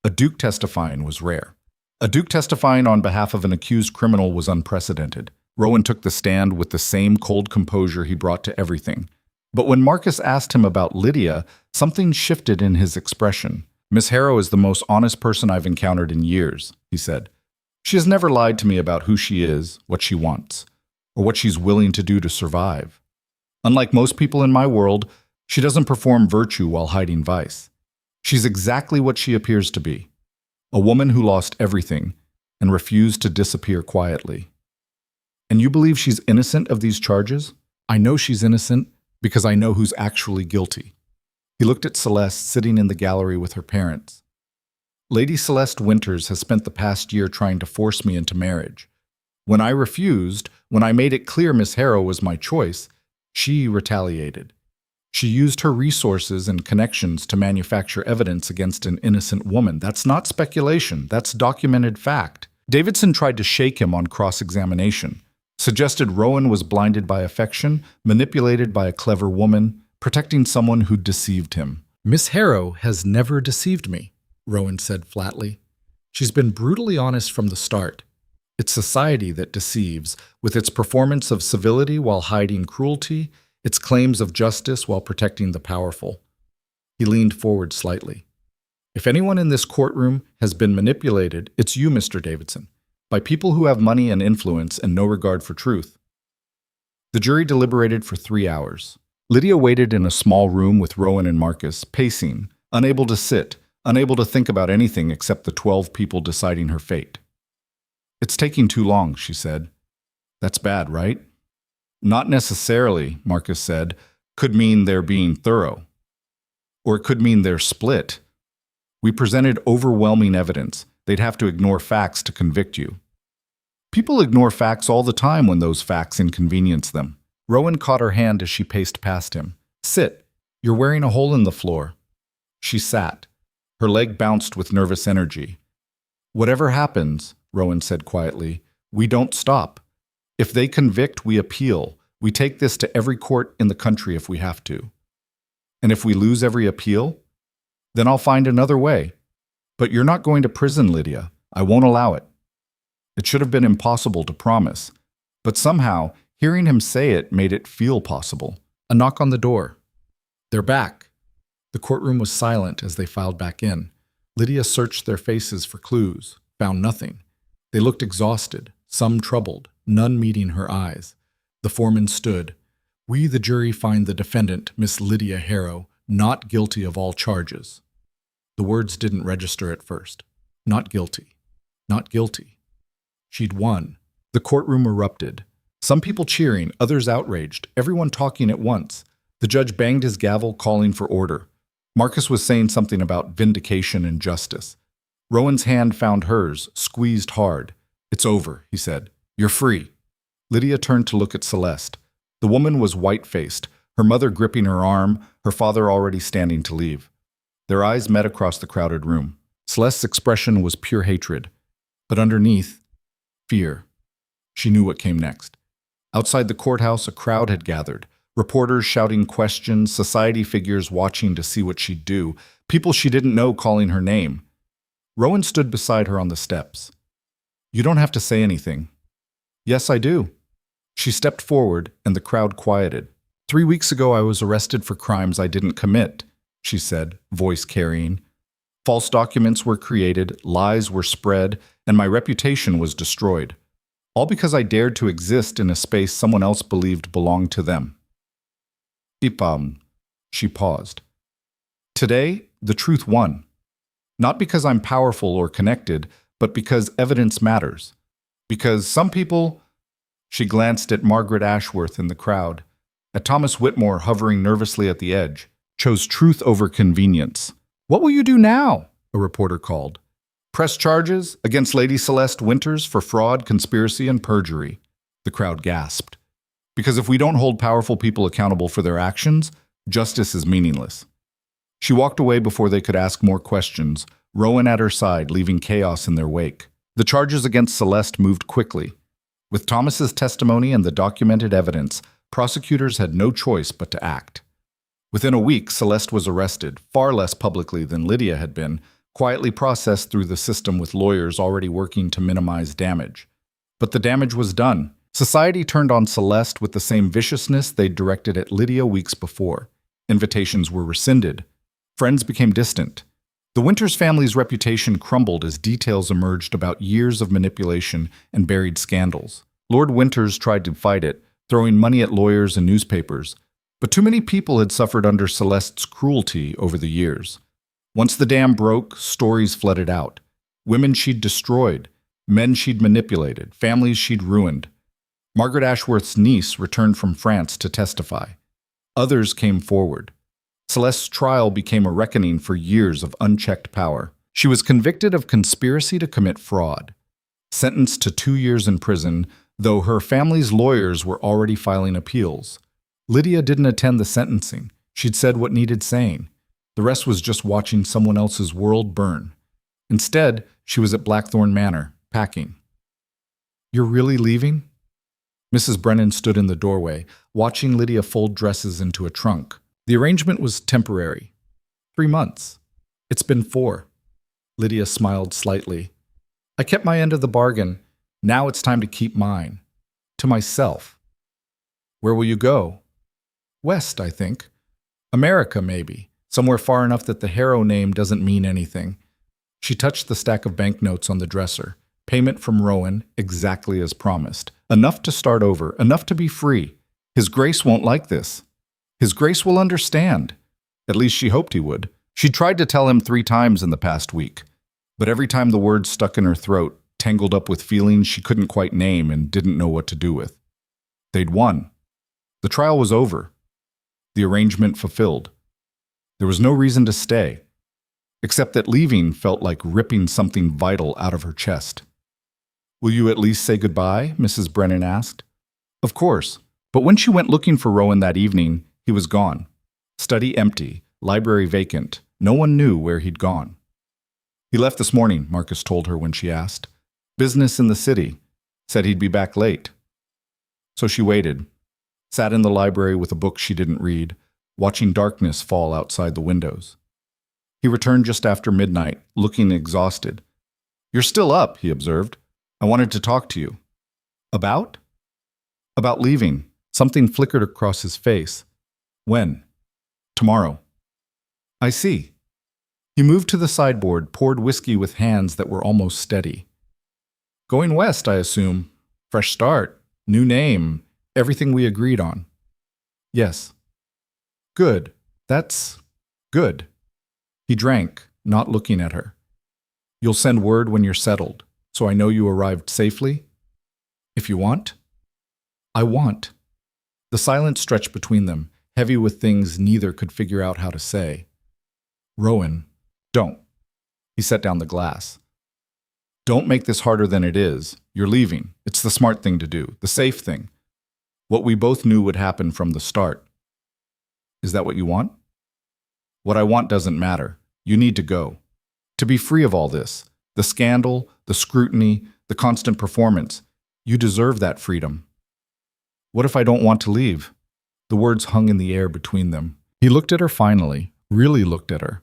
A duke testifying was rare. A duke testifying on behalf of an accused criminal was unprecedented. Rowan took the stand with the same cold composure he brought to everything. But when Marcus asked him about Lydia, something shifted in his expression. Miss Harrow is the most honest person I've encountered in years, he said. She has never lied to me about who she is, what she wants, or what she's willing to do to survive. Unlike most people in my world, she doesn't perform virtue while hiding vice. She's exactly what she appears to be, a woman who lost everything and refused to disappear quietly. And you believe she's innocent of these charges? I know she's innocent because I know who's actually guilty. He looked at Celeste sitting in the gallery with her parents. Lady Celeste Winters has spent the past year trying to force me into marriage. When I refused, when I made it clear Miss Harrow was my choice, she retaliated. She used her resources and connections to manufacture evidence against an innocent woman. That's not speculation, that's documented fact. Davidson tried to shake him on cross-examination, suggested Rowan was blinded by affection, manipulated by a clever woman, protecting someone who deceived him. Miss Harrow has never deceived me, Rowan said flatly. She's been brutally honest from the start. It's society that deceives, with its performance of civility while hiding cruelty, its claims of justice while protecting the powerful. He leaned forward slightly. If anyone in this courtroom has been manipulated, it's you, Mr. Davidson, by people who have money and influence and no regard for truth. The jury deliberated for 3 hours. Lydia waited in a small room with Rowan and Marcus, pacing, unable to sit, unable to think about anything except the 12 people deciding her fate. It's taking too long, she said. That's bad, right? Not necessarily, Marcus said. Could mean they're being thorough. Or it could mean they're split. We presented overwhelming evidence. They'd have to ignore facts to convict you. People ignore facts all the time when those facts inconvenience them. Rowan caught her hand as she paced past him. Sit. You're wearing a hole in the floor. She sat. Her leg bounced with nervous energy. Whatever happens, Rowan said quietly, we don't stop. If they convict, we appeal. We take this to every court in the country if we have to. And if we lose every appeal, then I'll find another way. But you're not going to prison, Lydia. I won't allow it. It should have been impossible to promise. But somehow, hearing him say it made it feel possible. A knock on the door. They're back. The courtroom was silent as they filed back in. Lydia searched their faces for clues, found nothing. They looked exhausted, some troubled, none meeting her eyes. The foreman stood. We, the jury, find the defendant, Miss Lydia Harrow, not guilty of all charges. The words didn't register at first. Not guilty. Not guilty. She'd won. The courtroom erupted. Some people cheering, others outraged, everyone talking at once. The judge banged his gavel, calling for order. Marcus was saying something about vindication and justice. Rowan's hand found hers, squeezed hard. It's over, he said. You're free. Lydia turned to look at Celeste. The woman was white-faced, her mother gripping her arm, her father already standing to leave. Their eyes met across the crowded room. Celeste's expression was pure hatred, but underneath, fear. She knew what came next. Outside the courthouse, a crowd had gathered. Reporters shouting questions, society figures watching to see what she'd do, people she didn't know calling her name. Rowan stood beside her on the steps. "You don't have to say anything." "Yes, I do." She stepped forward, and the crowd quieted. "3 weeks ago I was arrested for crimes I didn't commit," she said, voice carrying. "False documents were created, lies were spread, and my reputation was destroyed. All because I dared to exist in a space someone else believed belonged to them." "Ipam," she paused. "Today, the truth won. Not because I'm powerful or connected, but because evidence matters. Because some people—" She glanced at Margaret Ashworth in the crowd, at Thomas Whitmore hovering nervously at the edge, chose truth over convenience. "What will you do now?" a reporter called. "Press charges against Lady Celeste Winters for fraud, conspiracy, and perjury," the crowd gasped. "Because if we don't hold powerful people accountable for their actions, justice is meaningless." She walked away before they could ask more questions, Rowan at her side, leaving chaos in their wake. The charges against Celeste moved quickly. With Thomas's testimony and the documented evidence, prosecutors had no choice but to act. Within a week, Celeste was arrested, far less publicly than Lydia had been, quietly processed through the system with lawyers already working to minimize damage. But the damage was done. Society turned on Celeste with the same viciousness they'd directed at Lydia weeks before. Invitations were rescinded. Friends became distant. The Winters family's reputation crumbled as details emerged about years of manipulation and buried scandals. Lord Winters tried to fight it, throwing money at lawyers and newspapers, but too many people had suffered under Celeste's cruelty over the years. Once the dam broke, stories flooded out. Women she'd destroyed, men she'd manipulated, families she'd ruined. Margaret Ashworth's niece returned from France to testify. Others came forward. Celeste's trial became a reckoning for years of unchecked power. She was convicted of conspiracy to commit fraud, sentenced to 2 years in prison, though her family's lawyers were already filing appeals. Lydia didn't attend the sentencing. She'd said what needed saying. The rest was just watching someone else's world burn. Instead, she was at Blackthorn Manor, packing. "You're really leaving?" Mrs. Brennan stood in the doorway, watching Lydia fold dresses into a trunk. The arrangement was temporary. 3 months. It's been 4. Lydia smiled slightly. "I kept my end of the bargain. Now it's time to keep mine. To myself." "Where will you go?" "West, I think. America, maybe. Somewhere far enough that the Harrow name doesn't mean anything." She touched the stack of banknotes on the dresser. Payment from Rowan, exactly as promised. Enough to start over, enough to be free. His Grace won't like this. His Grace will understand. At least she hoped he would. She tried to tell him 3 times in the past week, but every time the words stuck in her throat, tangled up with feelings she couldn't quite name and didn't know what to do with. They'd won. The trial was over. The arrangement fulfilled. There was no reason to stay, except that leaving felt like ripping something vital out of her chest. "Will you at least say goodbye?" Mrs. Brennan asked. Of course, but when she went looking for Rowan that evening, he was gone. Study empty, library vacant. No one knew where he'd gone. "He left this morning," Marcus told her when she asked. "Business in the city. Said he'd be back late." So she waited, sat in the library with a book she didn't read, watching darkness fall outside the windows. He returned just after midnight, looking exhausted. "You're still up," he observed. "I wanted to talk to you." "About?" "About leaving." Something flickered across his face. "When?" "Tomorrow." "I see." He moved to the sideboard, poured whiskey with hands that were almost steady. "Going west, I assume. Fresh start, new name, everything we agreed on." "Yes." "Good. That's good." He drank, not looking at her. "You'll send word when you're settled, so I know you arrived safely?" "If you want." "I want." The silence stretched between them, heavy with things neither could figure out how to say. "Rowan, don't." He set down the glass. "Don't make this harder than it is. You're leaving. It's the smart thing to do, the safe thing. What we both knew would happen from the start." "Is that what you want?" "What I want doesn't matter. You need to go. To be free of all this. The scandal, the scrutiny, the constant performance. You deserve that freedom." What if I don't want to leave? The words hung in the air between them. He looked at her finally, really looked at her.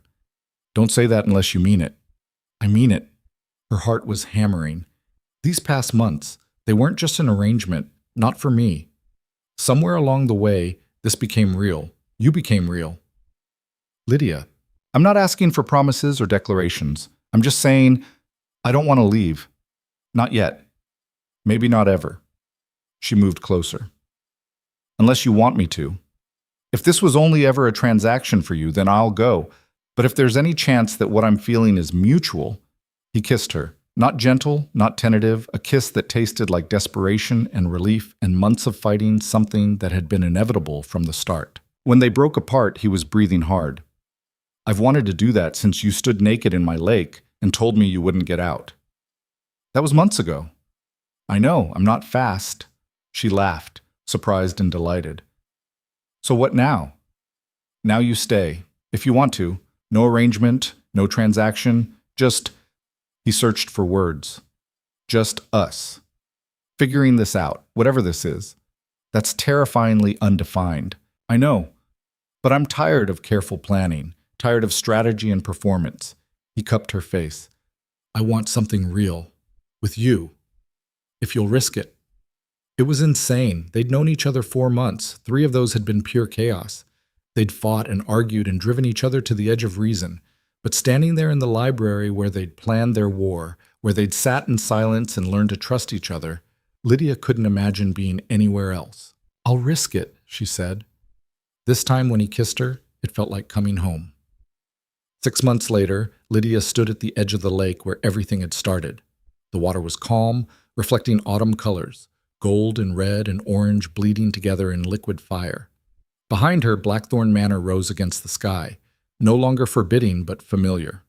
Don't say that unless you mean it. I mean it. Her heart was hammering. These past months, they weren't just an arrangement, not for me. Somewhere along the way, this became real. You became real. Lydia, I'm not asking for promises or declarations. I'm just saying, I don't want to leave. Not yet. Maybe not ever. She moved closer. Unless you want me to. If this was only ever a transaction for you, then I'll go. But if there's any chance that what I'm feeling is mutual, he kissed her. Not gentle, not tentative, a kiss that tasted like desperation and relief and months of fighting something that had been inevitable from the start. When they broke apart, he was breathing hard. I've wanted to do that since you stood naked in my lake and told me you wouldn't get out. That was months ago. I know, I'm not fast. She laughed, surprised and delighted. So what now? Now you stay, if you want to. No arrangement, no transaction, just... He searched for words. Just us. Figuring this out, whatever this is. That's terrifyingly undefined. I know. But I'm tired of careful planning, tired of strategy and performance. He cupped her face. I want something real. With you. If you'll risk it. It was insane. They'd known each other 4 months. 3 of those had been pure chaos. They'd fought and argued and driven each other to the edge of reason. But standing there in the library where they'd planned their war, where they'd sat in silence and learned to trust each other, Lydia couldn't imagine being anywhere else. I'll risk it, she said. This time when he kissed her, it felt like coming home. 6 months later, Lydia stood at the edge of the lake where everything had started. The water was calm, reflecting autumn colors, gold and red and orange bleeding together in liquid fire. Behind her, Blackthorn Manor rose against the sky, no longer forbidding but familiar.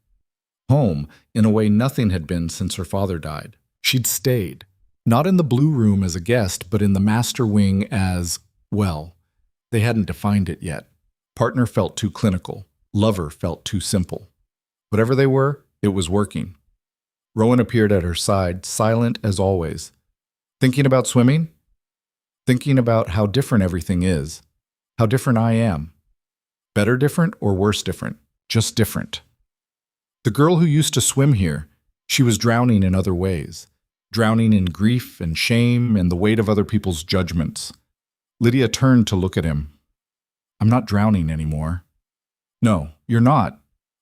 Home, in a way nothing had been since her father died. She'd stayed, not in the blue room as a guest, but in the master wing as, well, they hadn't defined it yet. Partner felt too clinical. Lover felt too simple. Whatever they were, it was working. Rowan appeared at her side, silent as always. Thinking about swimming? Thinking about how different everything is. How different I am. Better different or worse different? Just different. The girl who used to swim here, she was drowning in other ways. Drowning in grief and shame and the weight of other people's judgments. Lydia turned to look at him. I'm not drowning anymore. No, you're not.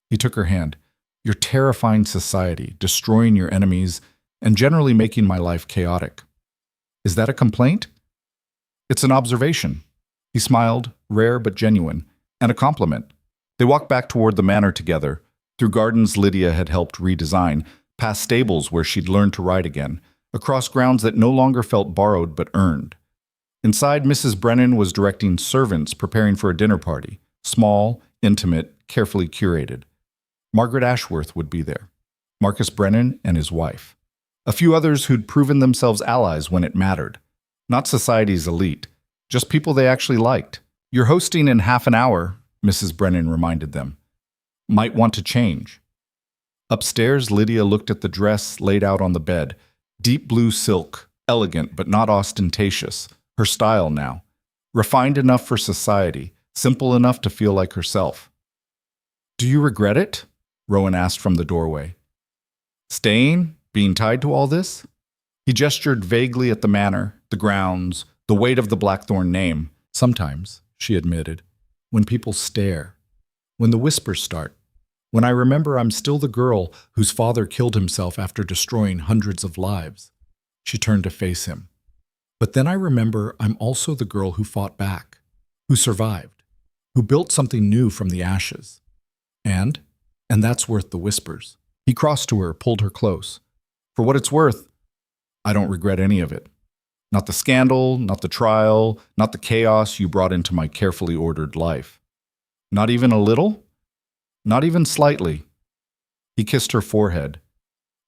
He took her hand. You're terrifying society, destroying your enemies, and generally making my life chaotic. Is that a complaint? It's an observation. He smiled, rare but genuine, and a compliment. They walked back toward the manor together, through gardens Lydia had helped redesign, past stables where she'd learned to ride again, across grounds that no longer felt borrowed but earned. Inside, Mrs. Brennan was directing servants preparing for a dinner party, small, intimate, carefully curated. Margaret Ashworth would be there, Marcus Brennan and his wife. A few others who'd proven themselves allies when it mattered. Not society's elite, just people they actually liked. You're hosting in half an hour, Mrs. Brennan reminded them. Might want to change. Upstairs, Lydia looked at the dress laid out on the bed. Deep blue silk, elegant but not ostentatious. Her style now. Refined enough for society, simple enough to feel like herself. Do you regret it? Rowan asked from the doorway. Staying? Being tied to all this? He gestured vaguely at the manor, the grounds, the weight of the Blackthorn name. Sometimes, she admitted, when people stare, when the whispers start, when I remember I'm still the girl whose father killed himself after destroying hundreds of lives. She turned to face him. But then I remember I'm also the girl who fought back, who survived, who built something new from the ashes. And that's worth the whispers. He crossed to her, pulled her close. For what it's worth, I don't regret any of it. Not the scandal, not the trial, not the chaos you brought into my carefully ordered life. Not even a little? Not even slightly. He kissed her forehead.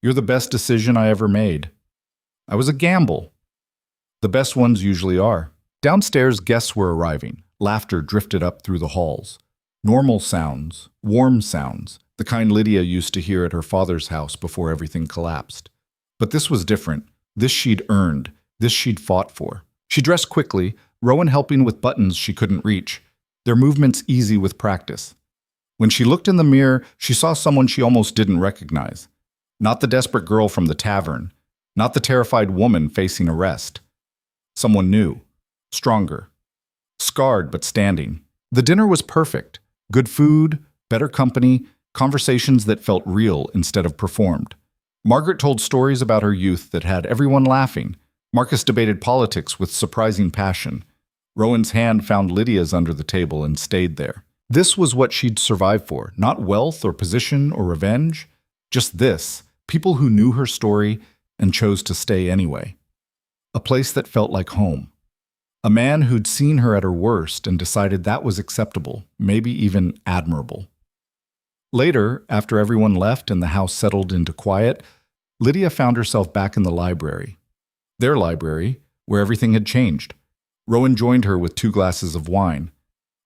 You're the best decision I ever made. I was a gamble. The best ones usually are. Downstairs, guests were arriving. Laughter drifted up through the halls. Normal sounds, warm sounds, the kind Lydia used to hear at her father's house before everything collapsed. But this was different. This she'd earned. This she'd fought for. She dressed quickly, Rowan helping with buttons she couldn't reach, their movements easy with practice. When she looked in the mirror, she saw someone she almost didn't recognize. Not the desperate girl from the tavern, not the terrified woman facing arrest. Someone new, stronger, scarred but standing. The dinner was perfect. Good food, better company, conversations that felt real instead of performed. Margaret told stories about her youth that had everyone laughing. Marcus debated politics with surprising passion. Rowan's hand found Lydia's under the table and stayed there. This was what she'd survived for, not wealth or position or revenge. Just this, people who knew her story and chose to stay anyway. A place that felt like home. A man who'd seen her at her worst and decided that was acceptable, maybe even admirable. Later, after everyone left and the house settled into quiet, Lydia found herself back in the library. Their library, where everything had changed. Rowan joined her with 2 glasses of wine.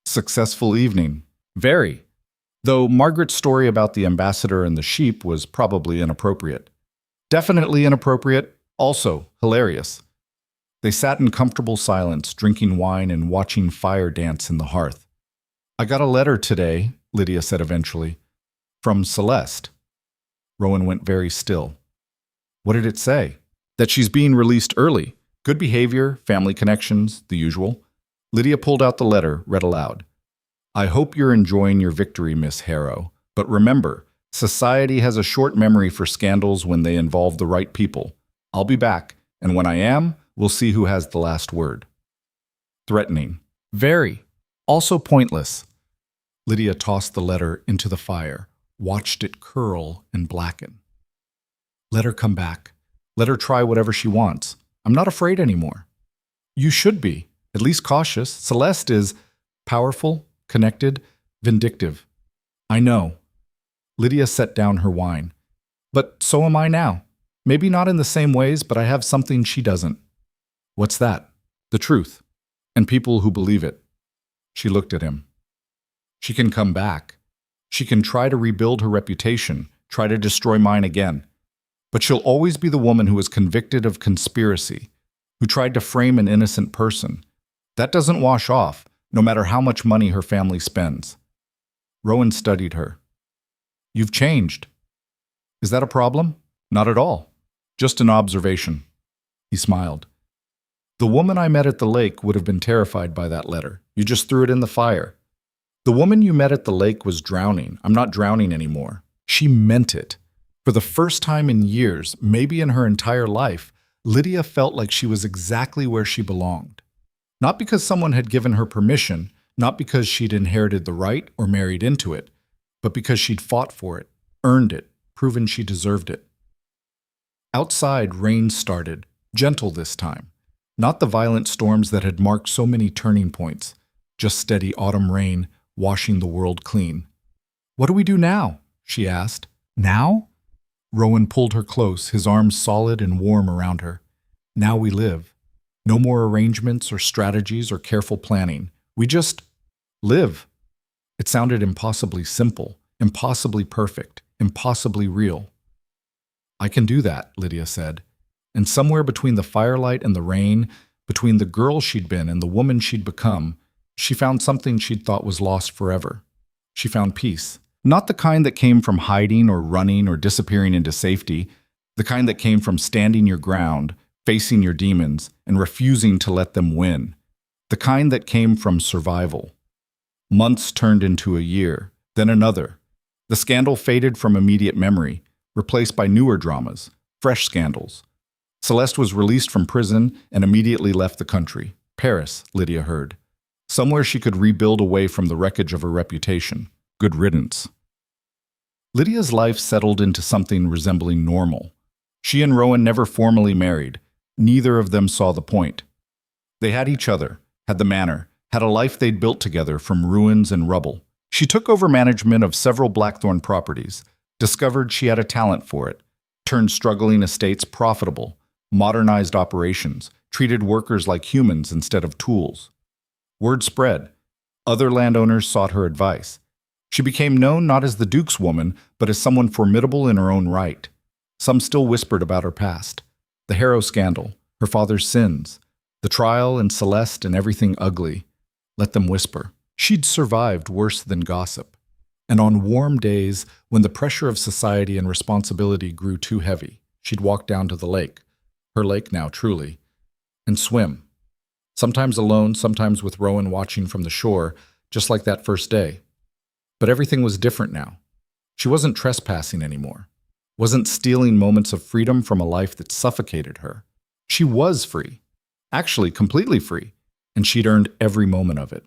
Successful evening. Very. Though Margaret's story about the ambassador and the sheep was probably inappropriate. Definitely inappropriate, also hilarious. They sat in comfortable silence, drinking wine and watching fire dance in the hearth. "I got a letter today," Lydia said eventually. "From Celeste." Rowan went very still. "What did it say?" "That she's being released early. Good behavior, family connections, the usual." Lydia pulled out the letter, read aloud. "I hope you're enjoying your victory, Miss Harrow. But remember, society has a short memory for scandals when they involve the right people. I'll be back, and when I am, we'll see who has the last word." Threatening. Very. Also pointless. Lydia tossed the letter into the fire, watched it curl and blacken. "Let her come back. Let her try whatever she wants. I'm not afraid anymore." "You should be, at least cautious. Celeste is powerful, connected, vindictive." "I know." Lydia set down her wine. "But so am I now. Maybe not in the same ways, but I have something she doesn't." "What's that?" "The truth. And people who believe it." She looked at him. "She can come back. She can try to rebuild her reputation, try to destroy mine again. But she'll always be the woman who was convicted of conspiracy, who tried to frame an innocent person. That doesn't wash off, no matter how much money her family spends." Rowan studied her. "You've changed." "Is that a problem?" "Not at all. Just an observation." He smiled. "The woman I met at the lake would have been terrified by that letter. You just threw it in the fire." "The woman you met at the lake was drowning. I'm not drowning anymore." She meant it. For the first time in years, maybe in her entire life, Lydia felt like she was exactly where she belonged. Not because someone had given her permission, not because she'd inherited the right or married into it, but because she'd fought for it, earned it, proven she deserved it. Outside, rain started, gentle this time. Not the violent storms that had marked so many turning points, just steady autumn rain washing the world clean. "What do we do now?" she asked. "Now?" Rowan pulled her close, his arms solid and warm around her. "Now we live. No more arrangements or strategies or careful planning. We just live." It sounded impossibly simple, impossibly perfect, impossibly real. "I can do that," Lydia said. And somewhere between the firelight and the rain, between the girl she'd been and the woman she'd become, she found something she'd thought was lost forever. She found peace. Not the kind that came from hiding or running or disappearing into safety, the kind that came from standing your ground, facing your demons, and refusing to let them win. The kind that came from survival. Months turned into a year, then another. The scandal faded from immediate memory, replaced by newer dramas, fresh scandals. Celeste was released from prison and immediately left the country. Paris, Lydia heard. Somewhere she could rebuild away from the wreckage of her reputation. Good riddance. Lydia's life settled into something resembling normal. She and Rowan never formally married. Neither of them saw the point. They had each other, had the manor, had a life they'd built together from ruins and rubble. She took over management of several Blackthorn properties, discovered she had a talent for it, turned struggling estates profitable, modernized operations, treated workers like humans instead of tools. Word spread. Other landowners sought her advice. She became known not as the Duke's woman, but as someone formidable in her own right. Some still whispered about her past. The Harrow scandal, her father's sins, The trial and Celeste and everything ugly. Let them whisper. She'd survived worse than gossip. And on warm days, when the pressure of society and responsibility grew too heavy, she'd walk down to the lake, her lake now truly, and swim. Sometimes alone, sometimes with Rowan watching from the shore, just like that first day. But everything was different now. She wasn't trespassing anymore, wasn't stealing moments of freedom from a life that suffocated her. She was free, actually completely free, and she'd earned every moment of it.